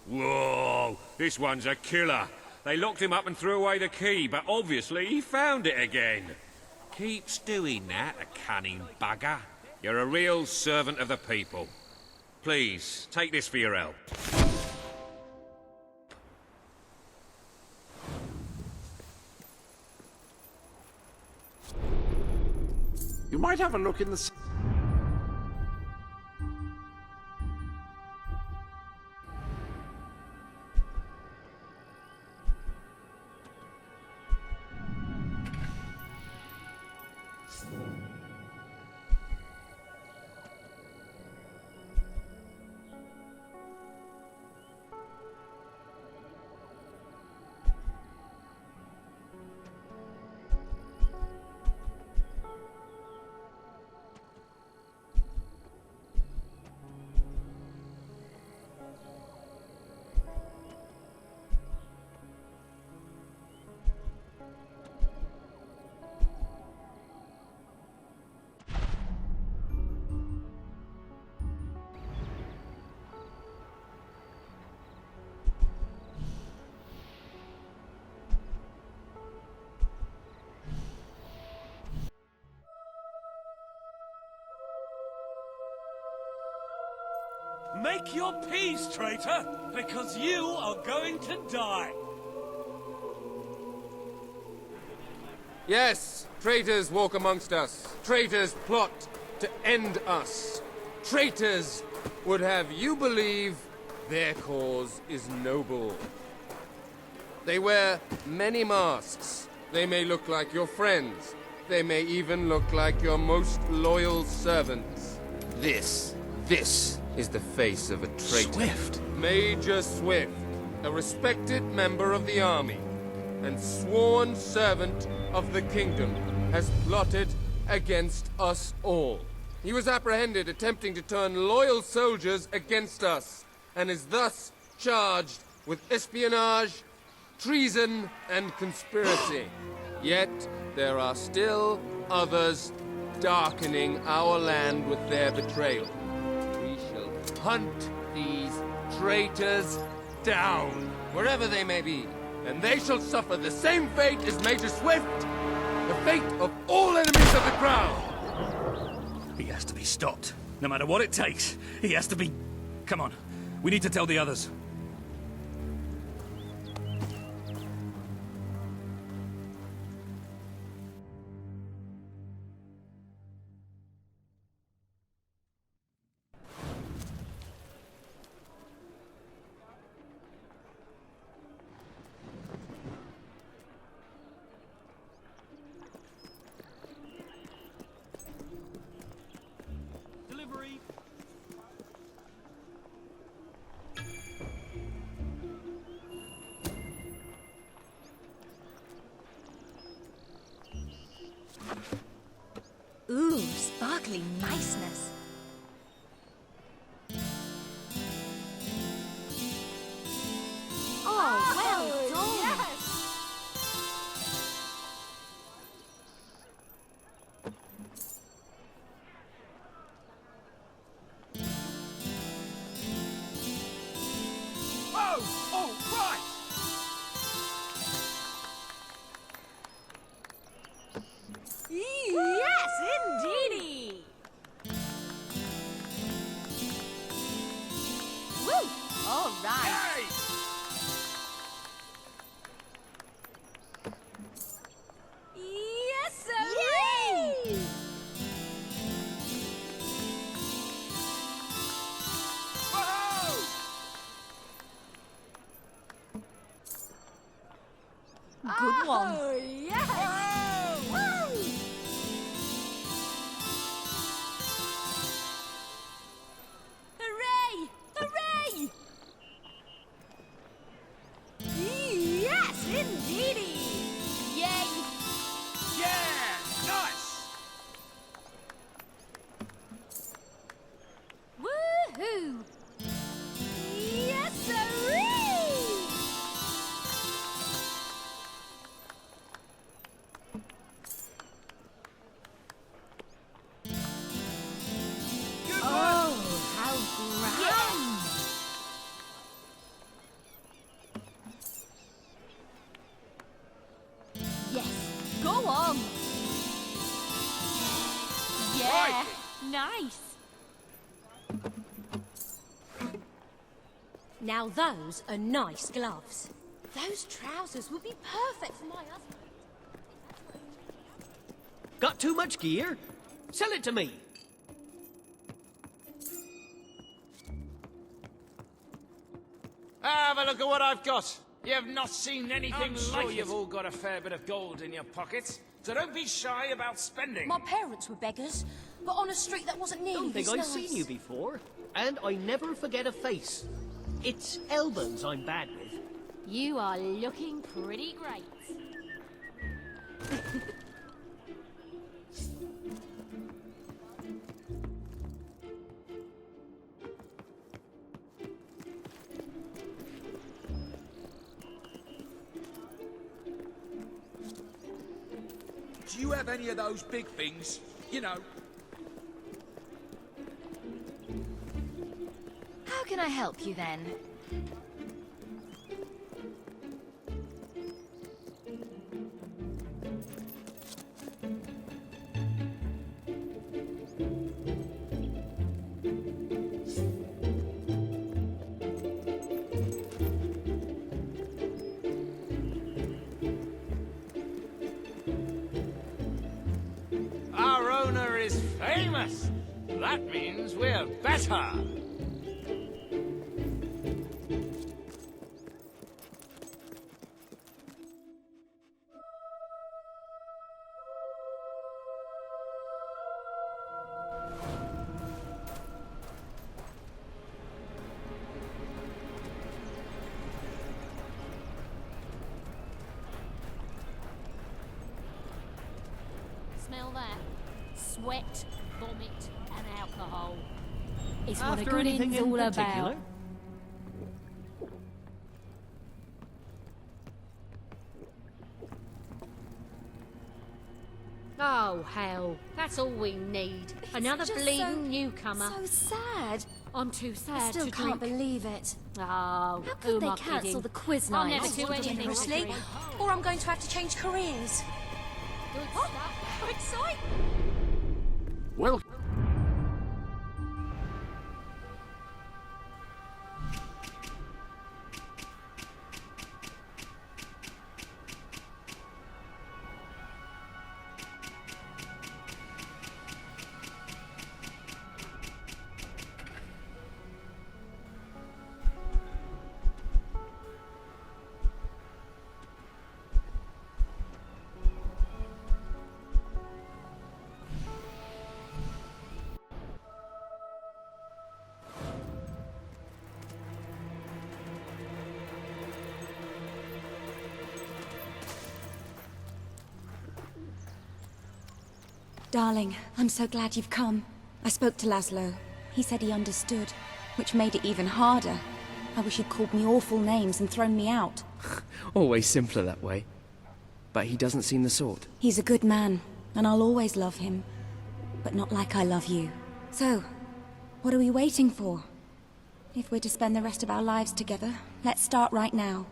Whoa, this one's a killer. They locked him up and threw away the key, but obviously he found it again. Keeps doing that, a cunning bugger. You're a real servant of the people. Please, take this for your help. You might have a look in the... Make your peace, traitor, because you are going to die. Yes, traitors walk amongst us. Traitors plot to end us. Traitors would have you believe their cause is noble. They wear many masks. They may look like your friends. They may even look like your most loyal servants. This is the face of a traitor. Swift. Major Swift, a respected member of the army and sworn servant of the kingdom, has plotted against us all. He was apprehended attempting to turn loyal soldiers against us, and is thus charged with espionage, treason, and conspiracy. Yet there are still others darkening our land with their betrayal. We shall hunt these traitors down, wherever they may be, and they shall suffer the same fate as Major Swift, the fate of all enemies of the crown. He has to be stopped. No matter what it takes, he has to be... Come on, we need to tell the others. Ooh, sparkly niceness. Oh, well done. Yes. Oh, all right. Yes, indeedy. Woo! All right. Yes, sir. Yay! Good one. Oh, yes. Woo! Hooray! Hooray! Yes, indeedy! Yay! Yeah, nice. Woohoo! Yes, sirree! Oh, how grand! Yes, go on! Yeah, nice! Now those are nice gloves. Those trousers would be perfect for my husband. Got too much gear? Sell it to me. Have a look at what I've got. You've not seen anything I'm like sure it. you've all got a fair bit of gold in your pockets, so don't be shy about spending. My parents were beggars, but on a street that wasn't nearly Don't think as I've nice. seen you before. And I never forget a face. It's elbows I'm bad with. You are looking pretty great. Do you have any of those big things? You know. How can I help you then? Our owner is famous. That means we're better. Smell that? Sweat, vomit, and alcohol. It's what a After good anything inn's in all particular? about. Oh, Oh, hell. That's all we need. Another just bleeding newcomer. So sad. I'm too sad I still to can't drink. believe it. Oh, How who could they am I cancel kidding? the quiz I'll night? never do anything Generously, to drink. or I'm going to have to change careers. Good Oh, stuff. how exciting! Well, Darling, I'm so glad you've come. I spoke to Laszlo. He said he understood, which made it even harder. I wish he'd called me awful names and thrown me out. Always simpler that way. But he doesn't seem the sort. He's a good man, and I'll always love him. But not like I love you. So, what are we waiting for? If we're to spend the rest of our lives together, let's start right now.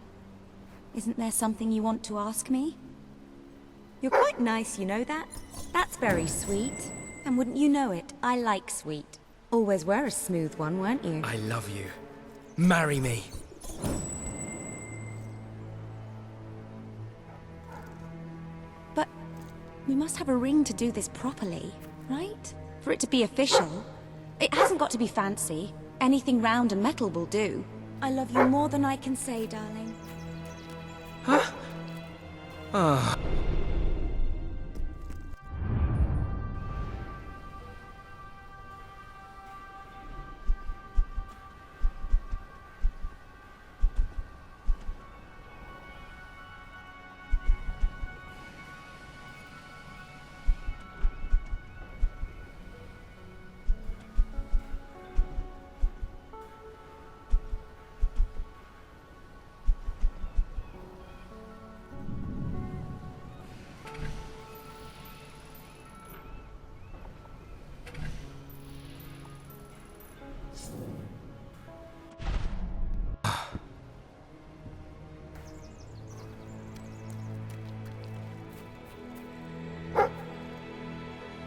Isn't there something you want to ask me? You're quite nice, you know that? That's very sweet. And wouldn't you know it, I like sweet. Always were a smooth one, weren't you? I love you. Marry me. But we must have a ring to do this properly, right? For it to be official. It hasn't got to be fancy. Anything round and metal will do. I love you more than I can say, darling. Huh? Ah.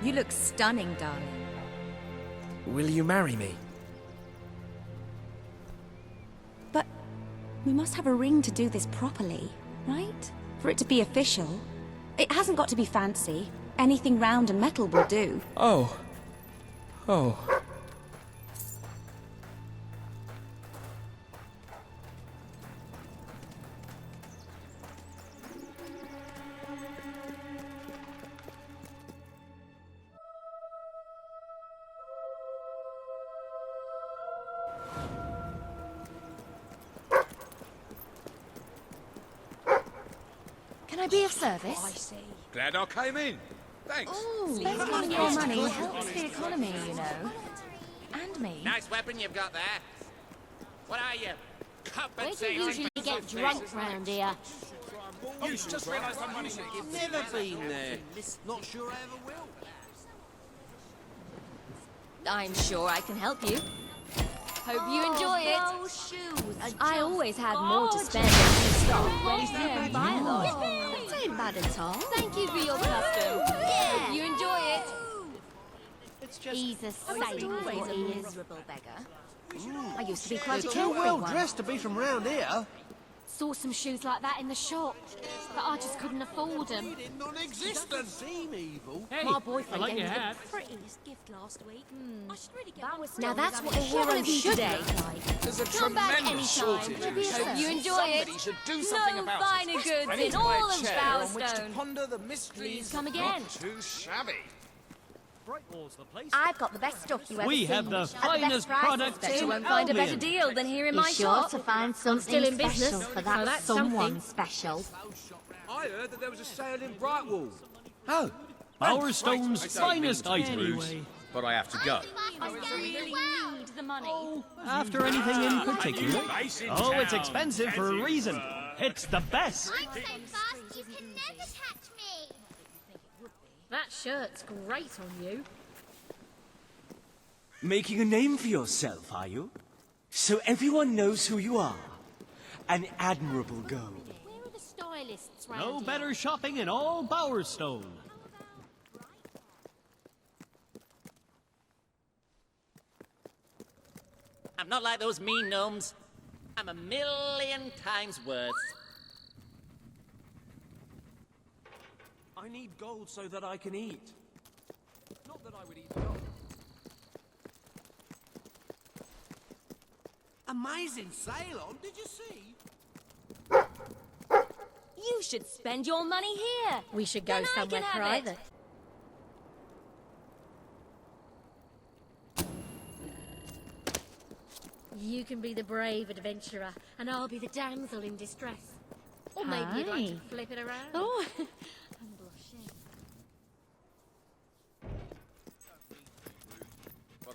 You look stunning, darling. Will you marry me? But we must have a ring to do this properly, right? For it to be official. It hasn't got to be fancy. Anything round and metal will do. Oh. Oh. Can I be of service? Glad I came in. Thanks. Spending your money helps the economy, you know. And me. Nice weapon you've got there. What are you? Where do you usually get drunk round here? You just realised I'm running a Never been there. Not sure I ever will. I'm sure I can help you. Hope you enjoy it. Those shoes. I always had more to spend than you stock. Ready to buy a lot. That ain't bad at all. Thank you for your custom. Yeah. You enjoy it. It's just He's a saint, is what he is. miserable beggar. I used to be quite a You're too carefree well one. dressed to be from round here. Saw some shoes like that in the shop, but I just couldn't afford them. Non-existent. Seem evil. Hey, My boyfriend I like gave me your the hat. prettiest gift last week. I should really get That one. was Now that's what a hero hero should today. look like. There's a Come back tremendous anytime. shortage. Hope you enjoy Somebody it. should do something No about finer it. goods I need in to buy all a of chair on which to Bowerstone. ponder the mysteries. Please come again. Not too shabby. I've got the best stuff you ever We seen. have the At finest best prices. product Bet you in won't find a better Albion. deal than here in Be my sure shop. to find something still in special business, for so that that's someone something. special. I heard that there was a sale in Brightwall. Oh, Bowerstone's I don't finest mean to be item. rude, but I have to go. I really need the money. After anything in particular? Oh, it's expensive for a reason. It's the best. I'm so fast you can never catch me. That shirt's great on you. Making a name for yourself, are you? So everyone knows who you are. An admirable girl. Where are the stylists round No here? better shopping in all Bowerstone. I'm not like those mean gnomes. I'm a million times worse. I need gold so that I can eat. Not that I would eat gold. Amazing sail on, did you see? You should spend your money here. We should go somewhere private. You can be the brave adventurer, and I'll be the damsel in distress. Or maybe you'd like to flip it around. Oh, I'm blushing.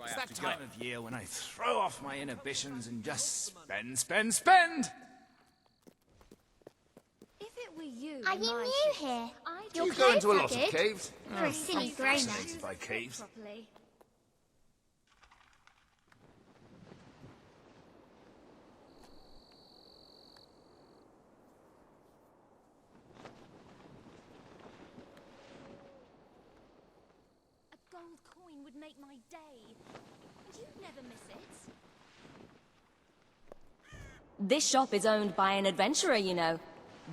It's that time of year when I throw off my inhibitions and just spend, spend, spend! If it were you, Are you new here? You go into a lot of caves. You're a silly I'm grown-up. fascinated by caves. Properly. A gold coin would make my day. And you'd never miss it. This shop is owned by an adventurer, you know.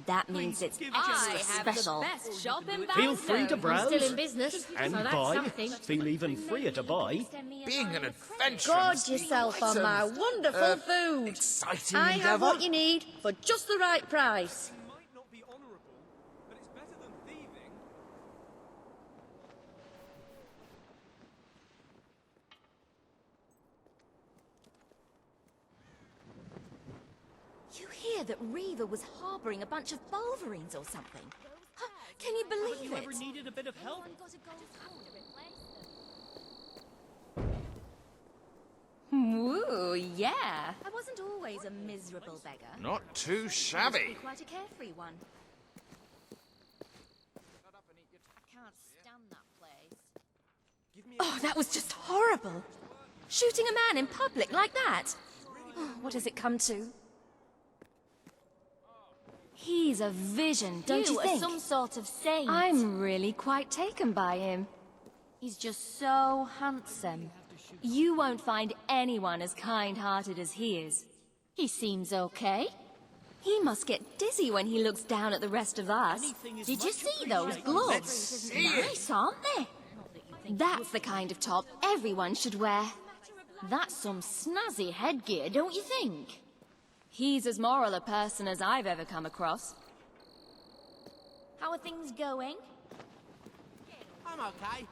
That means it's extra special. Best shop in Feel free to browse. Still in business, And so that's buy. something. Feel even freer to buy. Being an adventurer. Gorge yourself on my wonderful food. Exciting I have endeavour. what you need for just the right price. Might not be honourable, but it's better than thieving. You hear that Reaver was harbouring a bunch of Wolverines or something? Huh, can you believe You it? ever needed a bit of help? Woo, yeah. I wasn't always a miserable beggar. Not too I used to shabby. be quite a carefree one. I can't stand that place. Oh, that was just horrible. Shooting a man in public like that. Oh, what has it come to? He's a vision, don't you think? You are some sort of saint. I'm really quite taken by him. He's just so handsome. You won't find anyone as kind-hearted as he is. He seems okay. He must get dizzy when he looks down at the rest of us. Did you see those gloves? Let's see it. Nice, aren't they? That's the kind of top everyone should wear. That's some snazzy headgear, don't you think? He's as moral a person as I've ever come across. How are things going? I'm okay.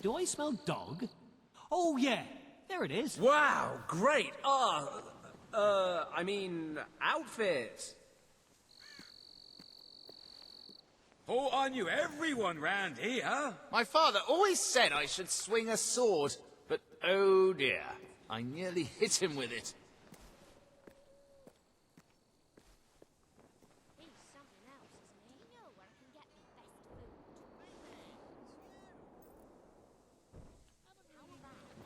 Do I smell dog? Oh, yeah. There it is. Wow, great. I mean, outfit. Thought I knew everyone round here. My father always said I should swing a sword, but oh dear, I nearly hit him with it. He's something else, isn't he? You know where I can get the best food. How about Bowerstone Market?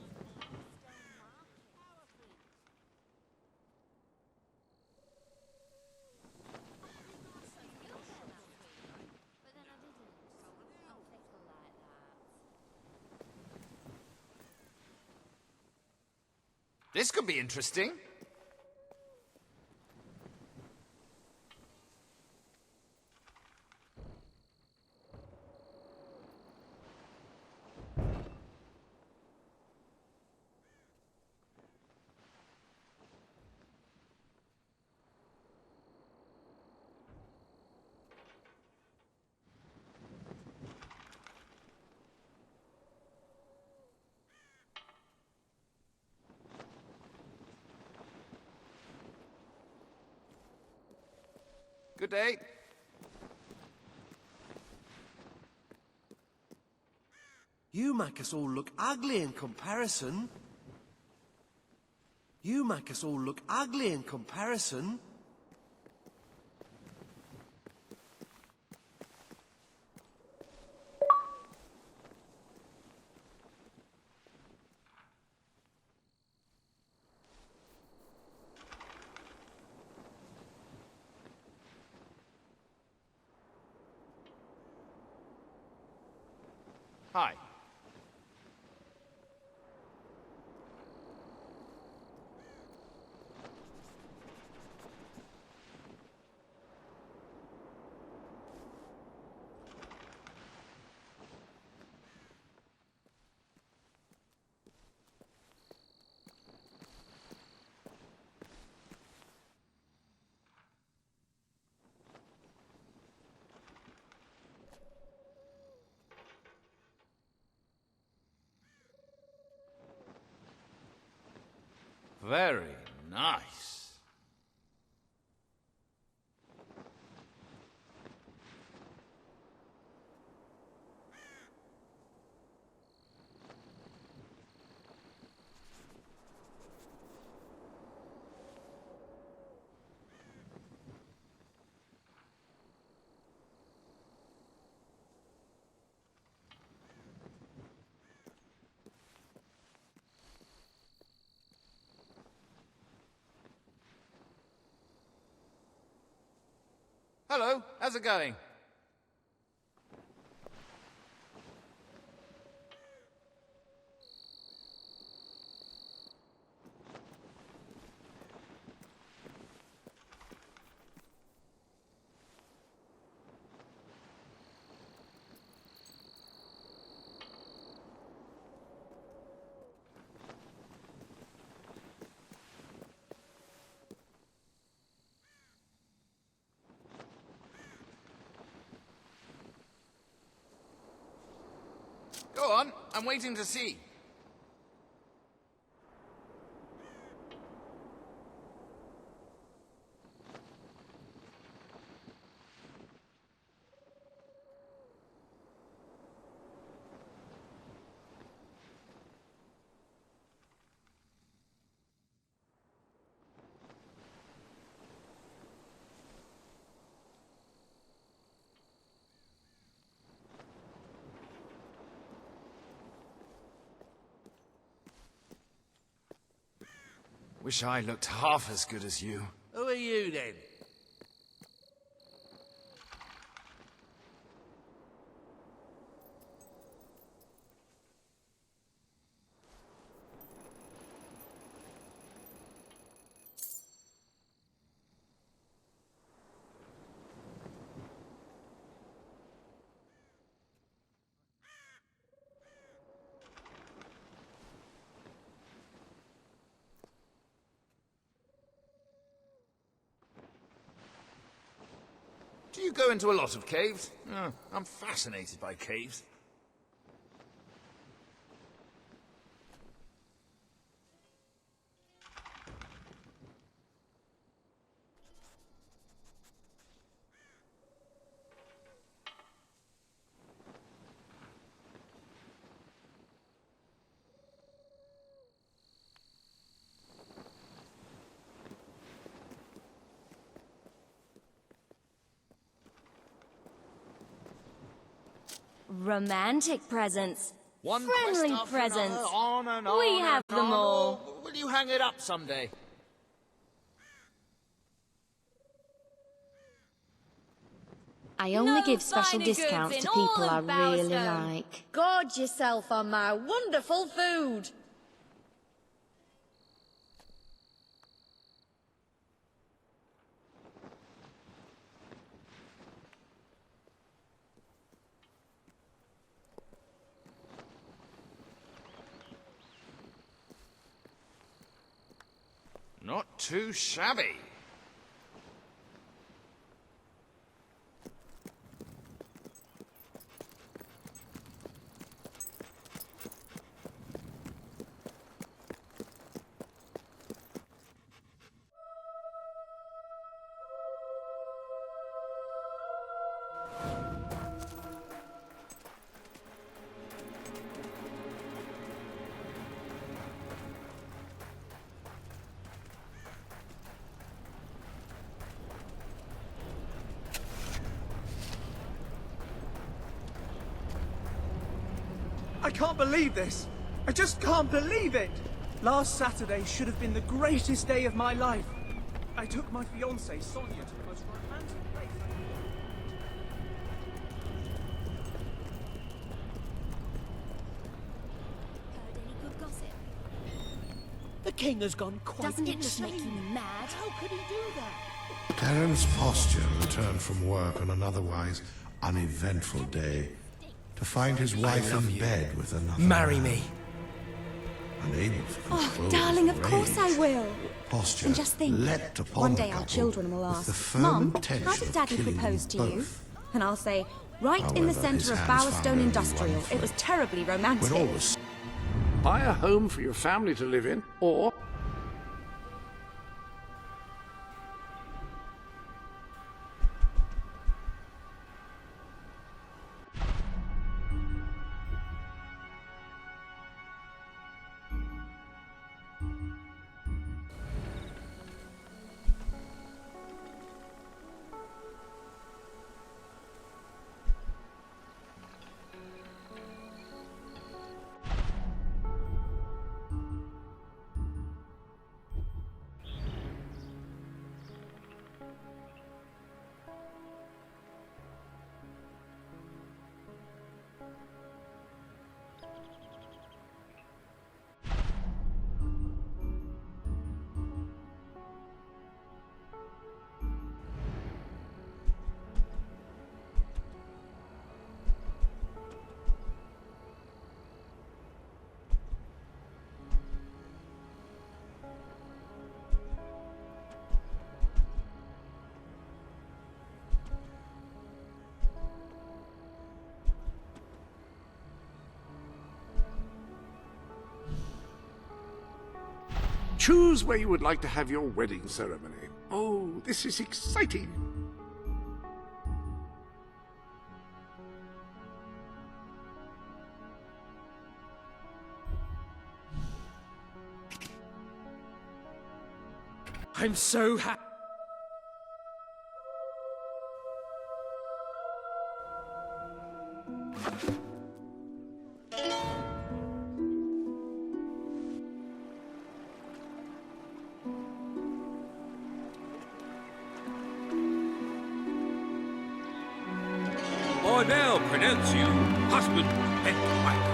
But then I didn't. I'm fickle like that. This could be interesting. Good day. You make us all look ugly in comparison. You make us all look ugly in comparison. Hi. Very nice. Hello, how's it going? Go on, I'm waiting to see. Wish I looked half as good as you. Who are you, then? Do you go into a lot of caves? Oh, I'm fascinated by caves. Romantic presents. One Friendly quest after presents. another, on and on We have and them on. all. Or will you hang it up someday? I only No give special finer discounts goods to in all people I of really Bowerstone. like. Gorge yourself on my wonderful food. Not too shabby. I can't believe this. I just can't believe it. Last Saturday should have been the greatest day of my life. I took my fiancée, Sonia, to the most romantic place. king has gone quite Doesn't it just make you mad? How could he do that? Terran's posture returned from work on an otherwise uneventful day to find his wife in bed with another Marry man. me. Unable to Oh, control darling, his of course rage, I will. Posture And just think, leapt upon one the day our couple children will with the ask, firm Mum, intention how did of Daddy killing propose them to you? both. And I'll say, right in the However, his centre of hands found Bowerstone only Industrial. one It was terribly romantic. When all was Buy a home for your family to live in, or... Choose where you would like to have your wedding ceremony. Oh, this is exciting. I'm so happy. I now pronounce you husband and wife.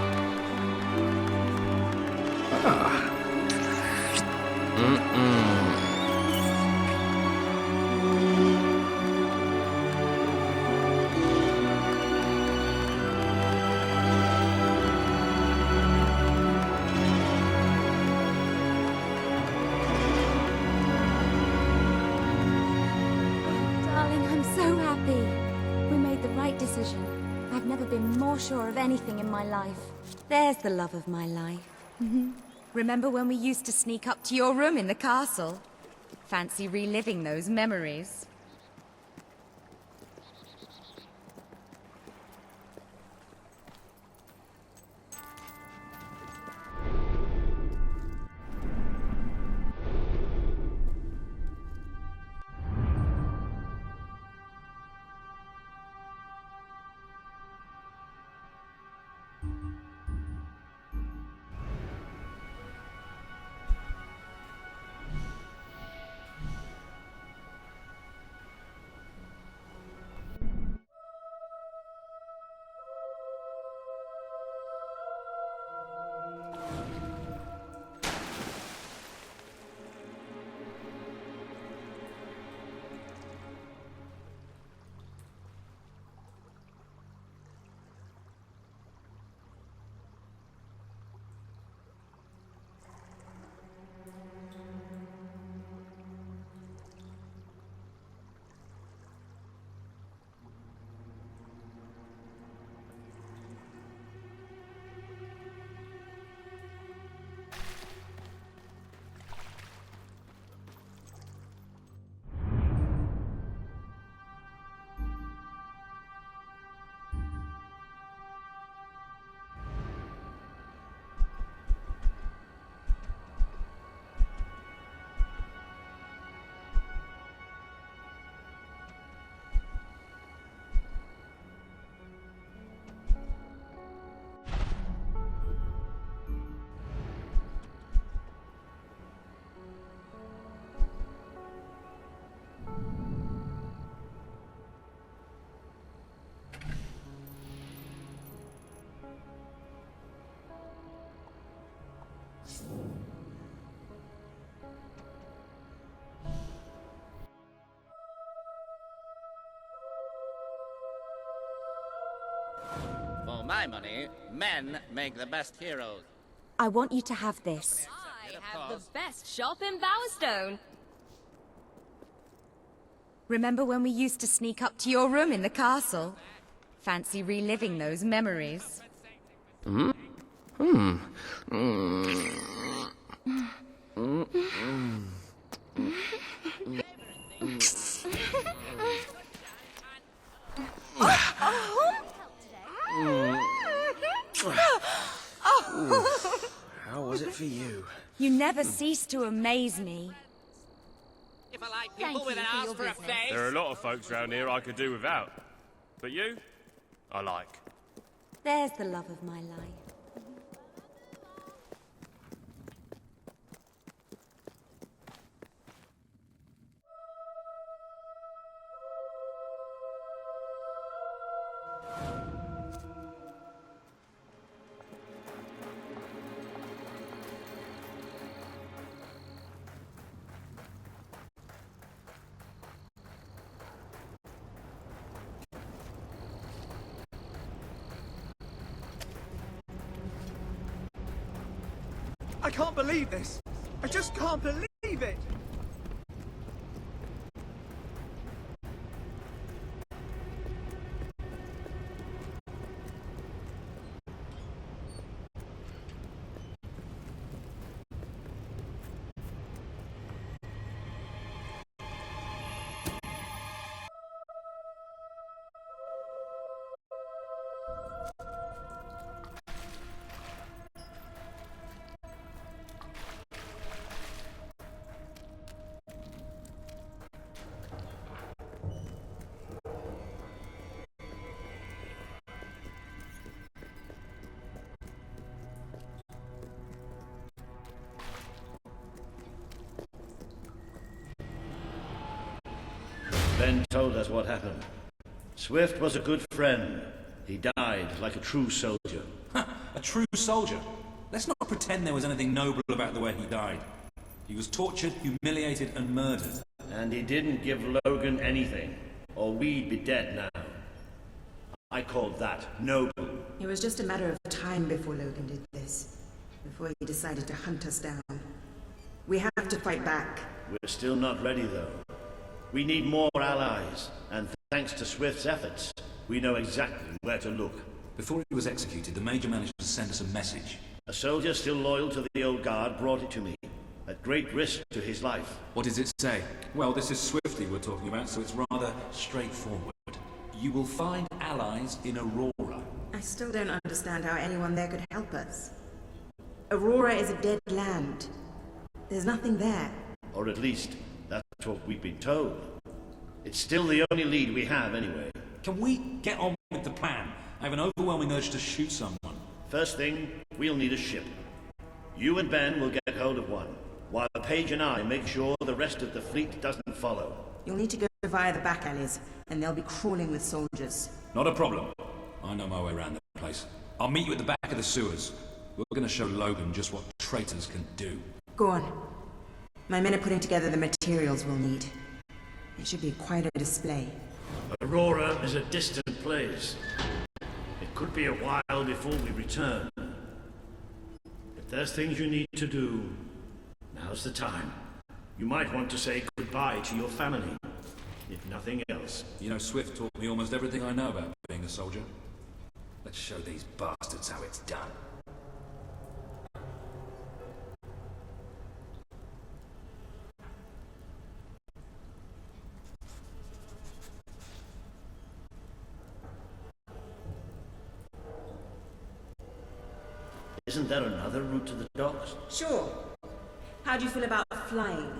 Darling, I'm so happy. We made the right decision. I've never been more sure of anything in my life. There's the love of my life. Remember when we used to sneak up to your room in the castle? Fancy reliving those memories. For my money, men make the best heroes. I want you to have this. I have the best shop in Bowerstone. Remember when we used to sneak up to your room in the castle? Fancy reliving those memories. How was it for you? You never cease to amaze me. If I like people with an ass for a face... There are a lot of folks around here I could do without. But you, I like. There's the love of my life. I can't believe this. I just can't believe it. Ben told us what happened. Swift was a good friend. He died like a true soldier. A true soldier? Let's not pretend there was anything noble about the way he died. He was tortured, humiliated, and murdered. And he didn't give Logan anything, or we'd be dead now. I called that noble. It was just a matter of time before Logan did this. Before he decided to hunt us down. We have to fight back. We're still not ready, though. We need more allies, and thanks to Swift's efforts, we know exactly where to look. Before he was executed, the Major managed to send us a message. A soldier still loyal to the old guard brought it to me, at great risk to his life. What does it say? Well, this is Swifty we're talking about, so it's rather straightforward. You will find allies in Aurora. I still don't understand how anyone there could help us. Aurora is a dead land. There's nothing there. Or at least, that's what we've been told. It's still the only lead we have, anyway. Can we get on with the plan? I have an overwhelming urge to shoot someone. First thing, we'll need a ship. You and Ben will get hold of one, while Paige and I make sure the rest of the fleet doesn't follow. You'll need to go via the back alleys, and they'll be crawling with soldiers. Not a problem. I know my way around the place. I'll meet you at the back of the sewers. We're gonna show Logan just what traitors can do. Go on. My men are putting together the materials we'll need. It should be quite a display. Aurora is a distant place. It could be a while before we return. If there's things you need to do, now's the time. You might want to say goodbye to your family, if nothing else. You know, Swift taught me almost everything I know about being a soldier. Let's show these bastards how it's done. Isn't there another route to the docks? Sure. How do you feel about flying?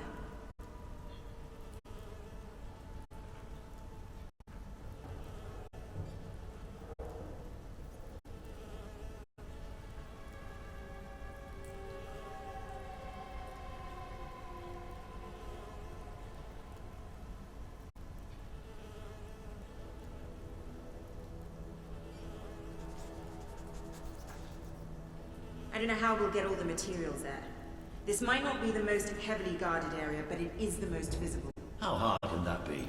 I don't know how we'll get all the materials there. This might not be the most heavily guarded area, but it is the most visible. How hard can that be?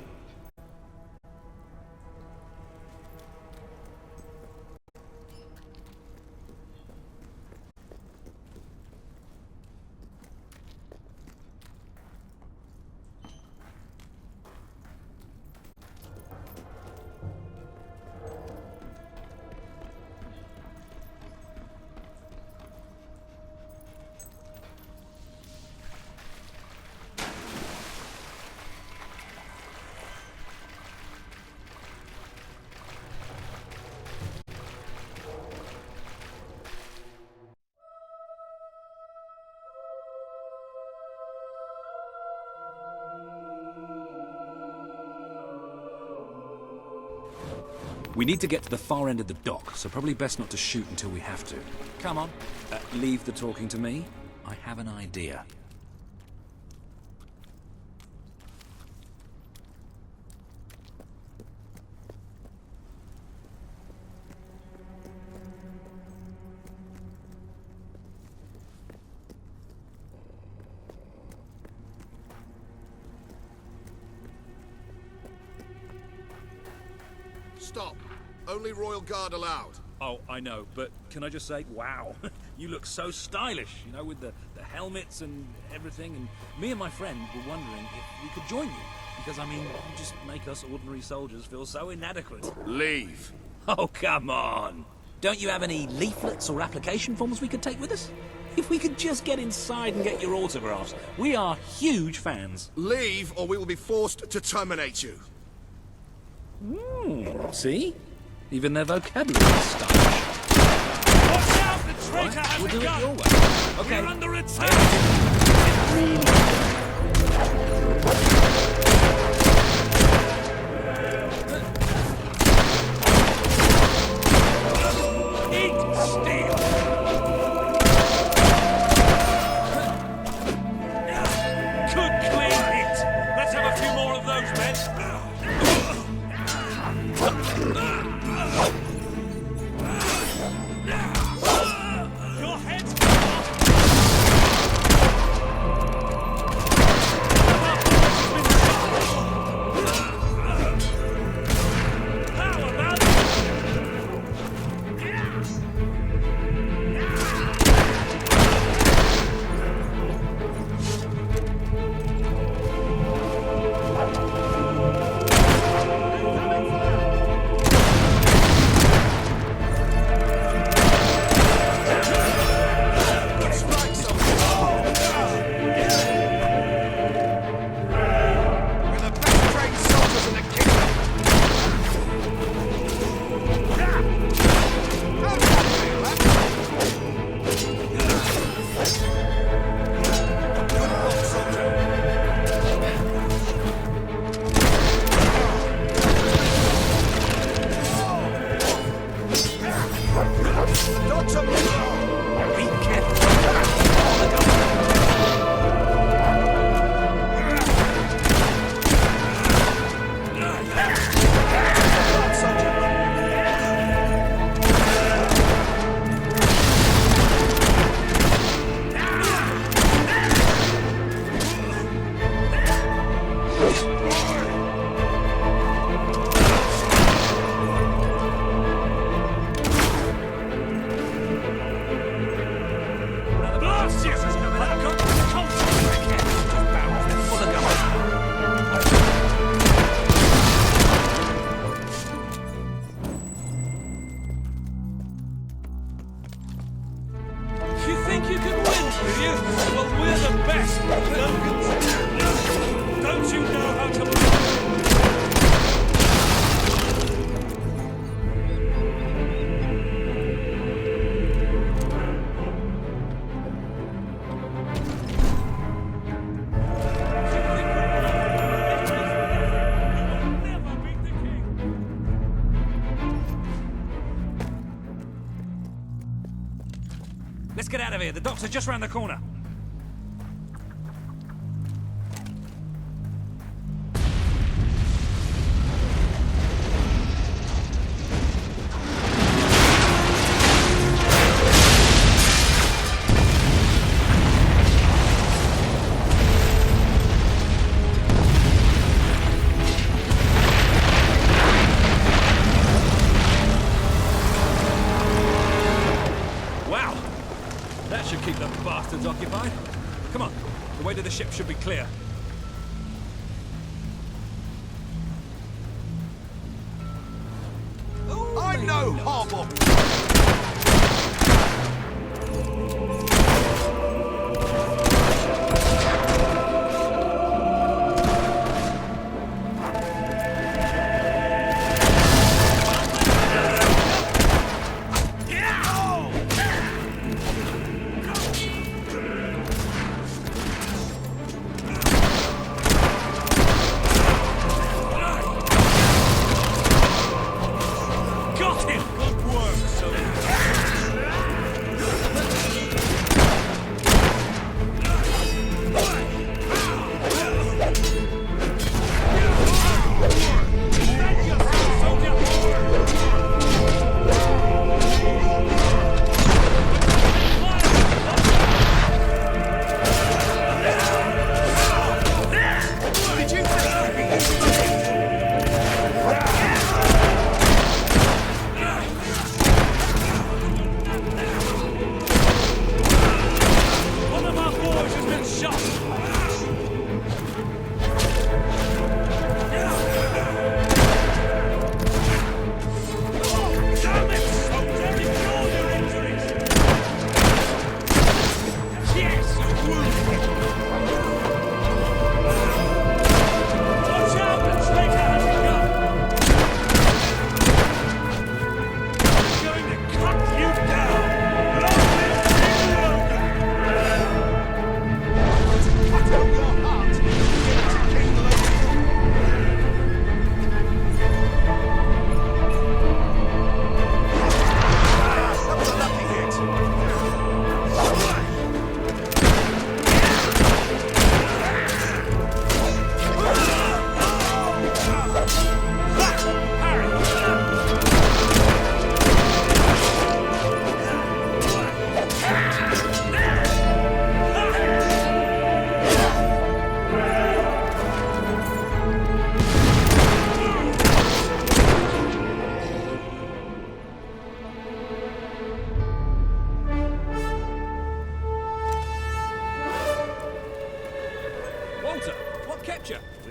We need to get to the far end of the dock, so probably best not to shoot until we have to. Come on, leave the talking to me. I have an idea. Stop. Only Royal Guard allowed. Oh, I know, but can I just say, wow, you look so stylish, you know, with the helmets and everything, and me and my friend were wondering if we could join you, because, I mean, you just make us ordinary soldiers feel so inadequate. Leave. Oh, come on. Don't you have any leaflets or application forms we could take with us? If we could just get inside and get your autographs. We are huge fans. Leave, or we will be forced to terminate you. See? Even their vocabulary is stylish. Watch out! The traitor has We'll a do it gun! your way. Okay. We're under attack! Let's get out of here. The docks are just round the corner. Keep the bastards occupied. Come on, the way to the ship should be clear. I'm no hobble.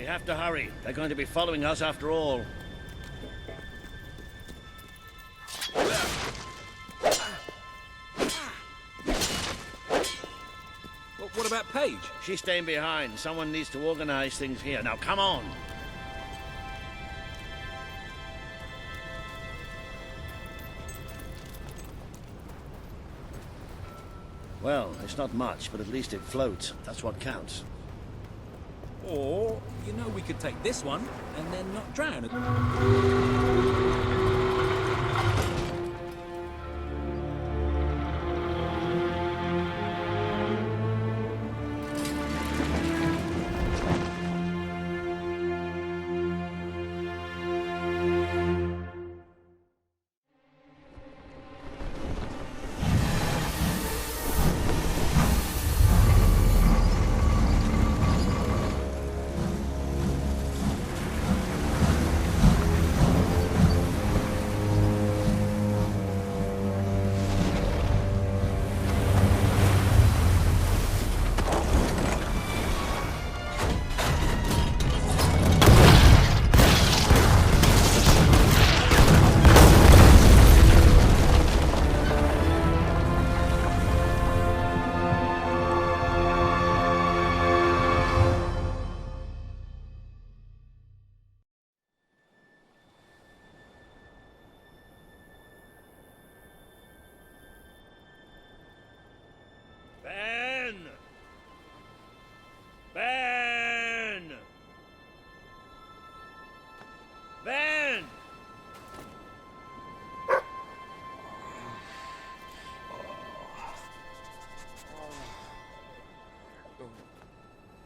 We have to hurry. They're going to be following us after all. What about Paige? She's staying behind. Someone needs to organize things here. Now, come on! Well, it's not much, but at least it floats. That's what counts. Or, you know, we could take this one and then not drown.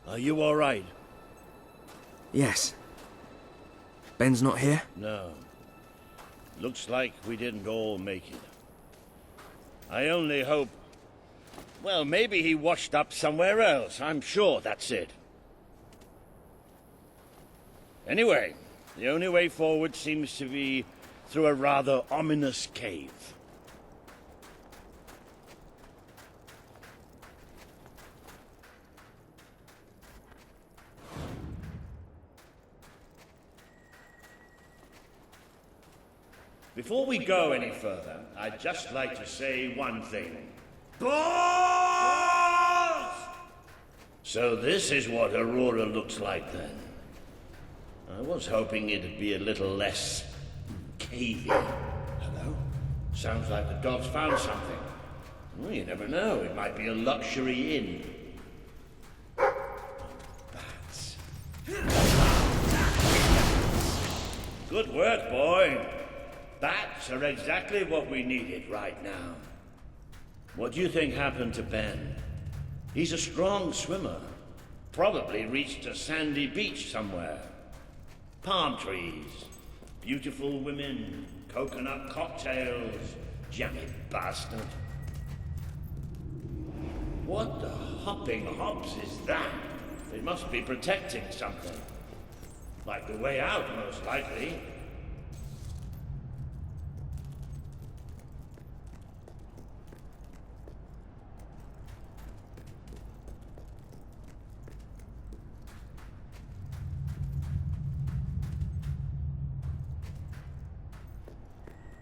Are you all right? Yes. Ben's not here? No. Looks like we didn't all make it. I only hope... Well, maybe he washed up somewhere else. I'm sure that's it. Anyway, the only way forward seems to be through a rather ominous cave. Before we go any further, I'd just like to say one thing. Balls! So this is what Aurora looks like then. I was hoping it'd be a little less cavey. Hello? Sounds like the dog's found something. Well, you never know. It might be a luxury inn. Bats. Good work, boy. Bats are exactly what we needed right now. What do you think happened to Ben? He's a strong swimmer. Probably reached a sandy beach somewhere. Palm trees, beautiful women, coconut cocktails, jammy bastard. What the hopping hops is that? It must be protecting something. Like the way out, most likely.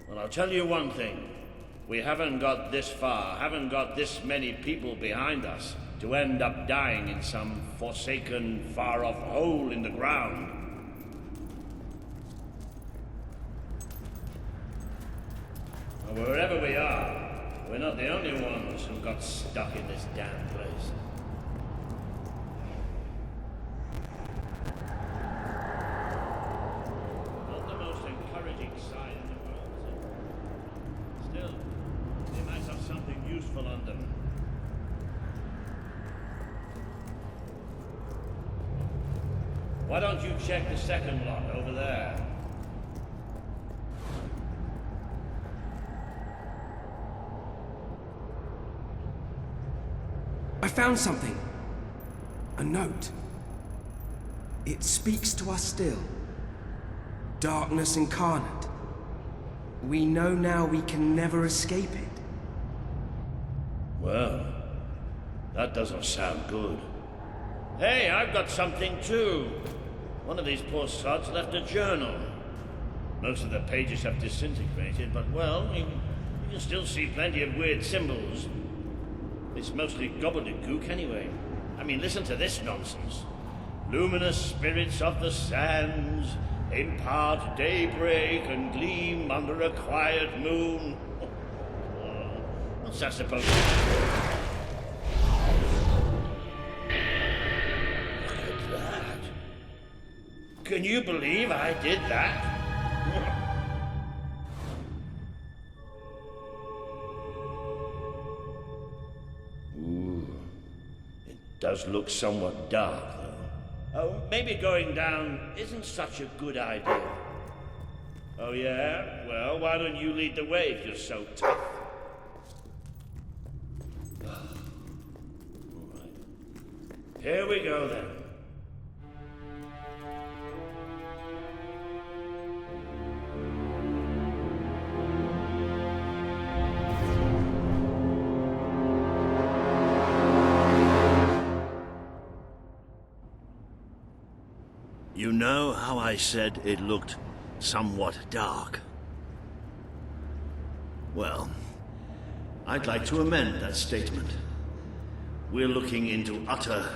Well, I'll tell you one thing. We haven't got this far, haven't got this many people behind us to end up dying in some forsaken, far-off hole in the ground. Well, wherever we are, we're not the only ones who got stuck in this damn place. Not the most encouraging sight in the world, is it? Still, they might have something useful on them. Why don't you check the second lot over there? I found something. A note. It speaks to us still. Darkness incarnate. We know now we can never escape it. Well, that doesn't sound good. Hey, I've got something too. One of these poor sods left a journal. Most of the pages have disintegrated, but well, you can still see plenty of weird symbols. It's mostly gobbledygook anyway. I mean, listen to this nonsense. Luminous spirits of the sands impart daybreak and gleam under a quiet moon. What's that supposed to be? Look at that. Can you believe I did that? Ooh. It does look somewhat dark, though. Oh, maybe going down isn't such a good idea. Oh, yeah? Well, why don't you lead the way if you're so tough? Here we go, then. You know how I said it looked somewhat dark? Well, I'd like to amend that statement. We're looking into utter,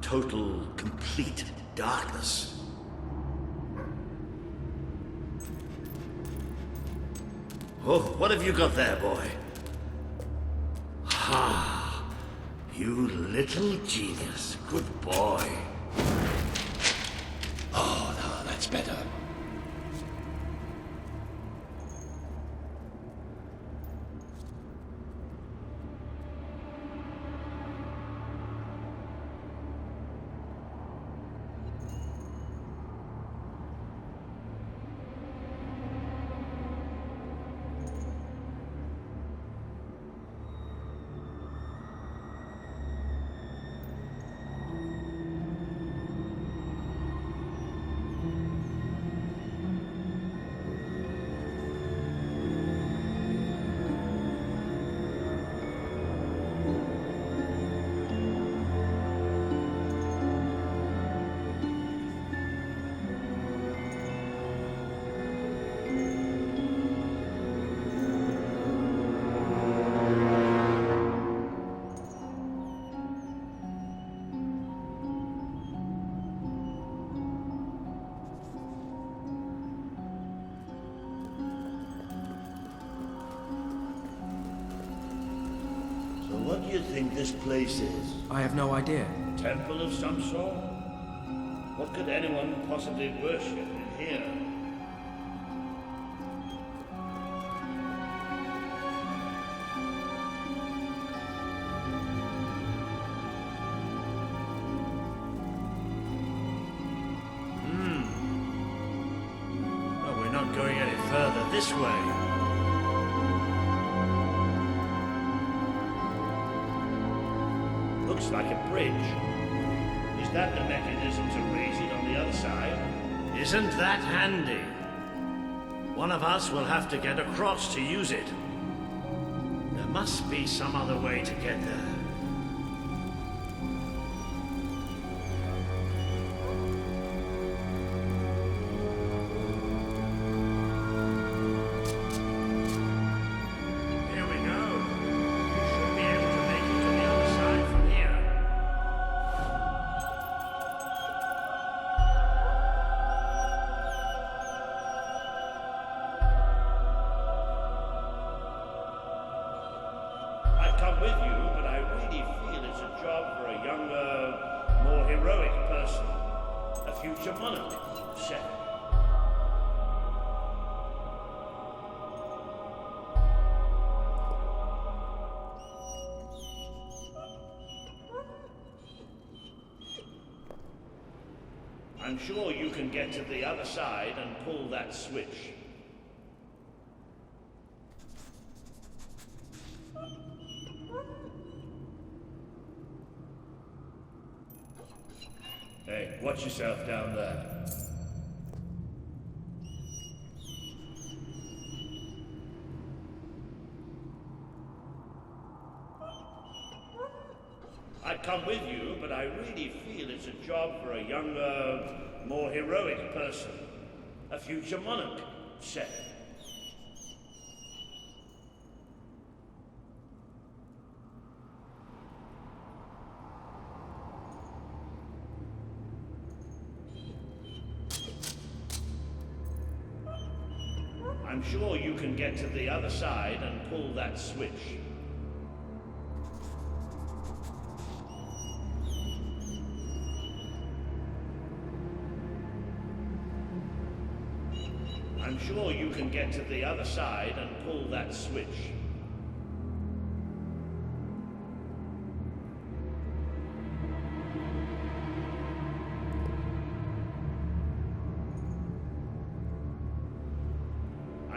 total, complete darkness. Oh, what have you got there, boy? Ha! You little genius. Good boy. Oh, no, that's better. What do you think this place is? I have no idea. Temple of some sort? What could anyone possibly worship in here? Well, we're not going any further this way. Looks like a bridge. Is that the mechanism to raise it on the other side? Isn't that handy? One of us will have to get across to use it. There must be some other way to get there. Come with you, but I really feel it's a job for a younger, more heroic person. A future monarch, say. I'm sure you can get to the other side and pull that switch. Hey, watch yourself down there. I'd come with you, but I really feel it's a job for a younger, more heroic person. A future monarch, say. I'm sure you can get to the other side and pull that switch. I'm sure you can get to the other side and pull that switch.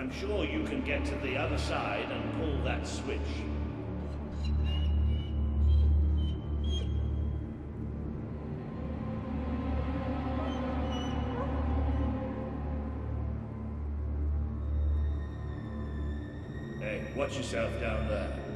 I'm sure you can get to the other side and pull that switch. Hey, watch yourself down there.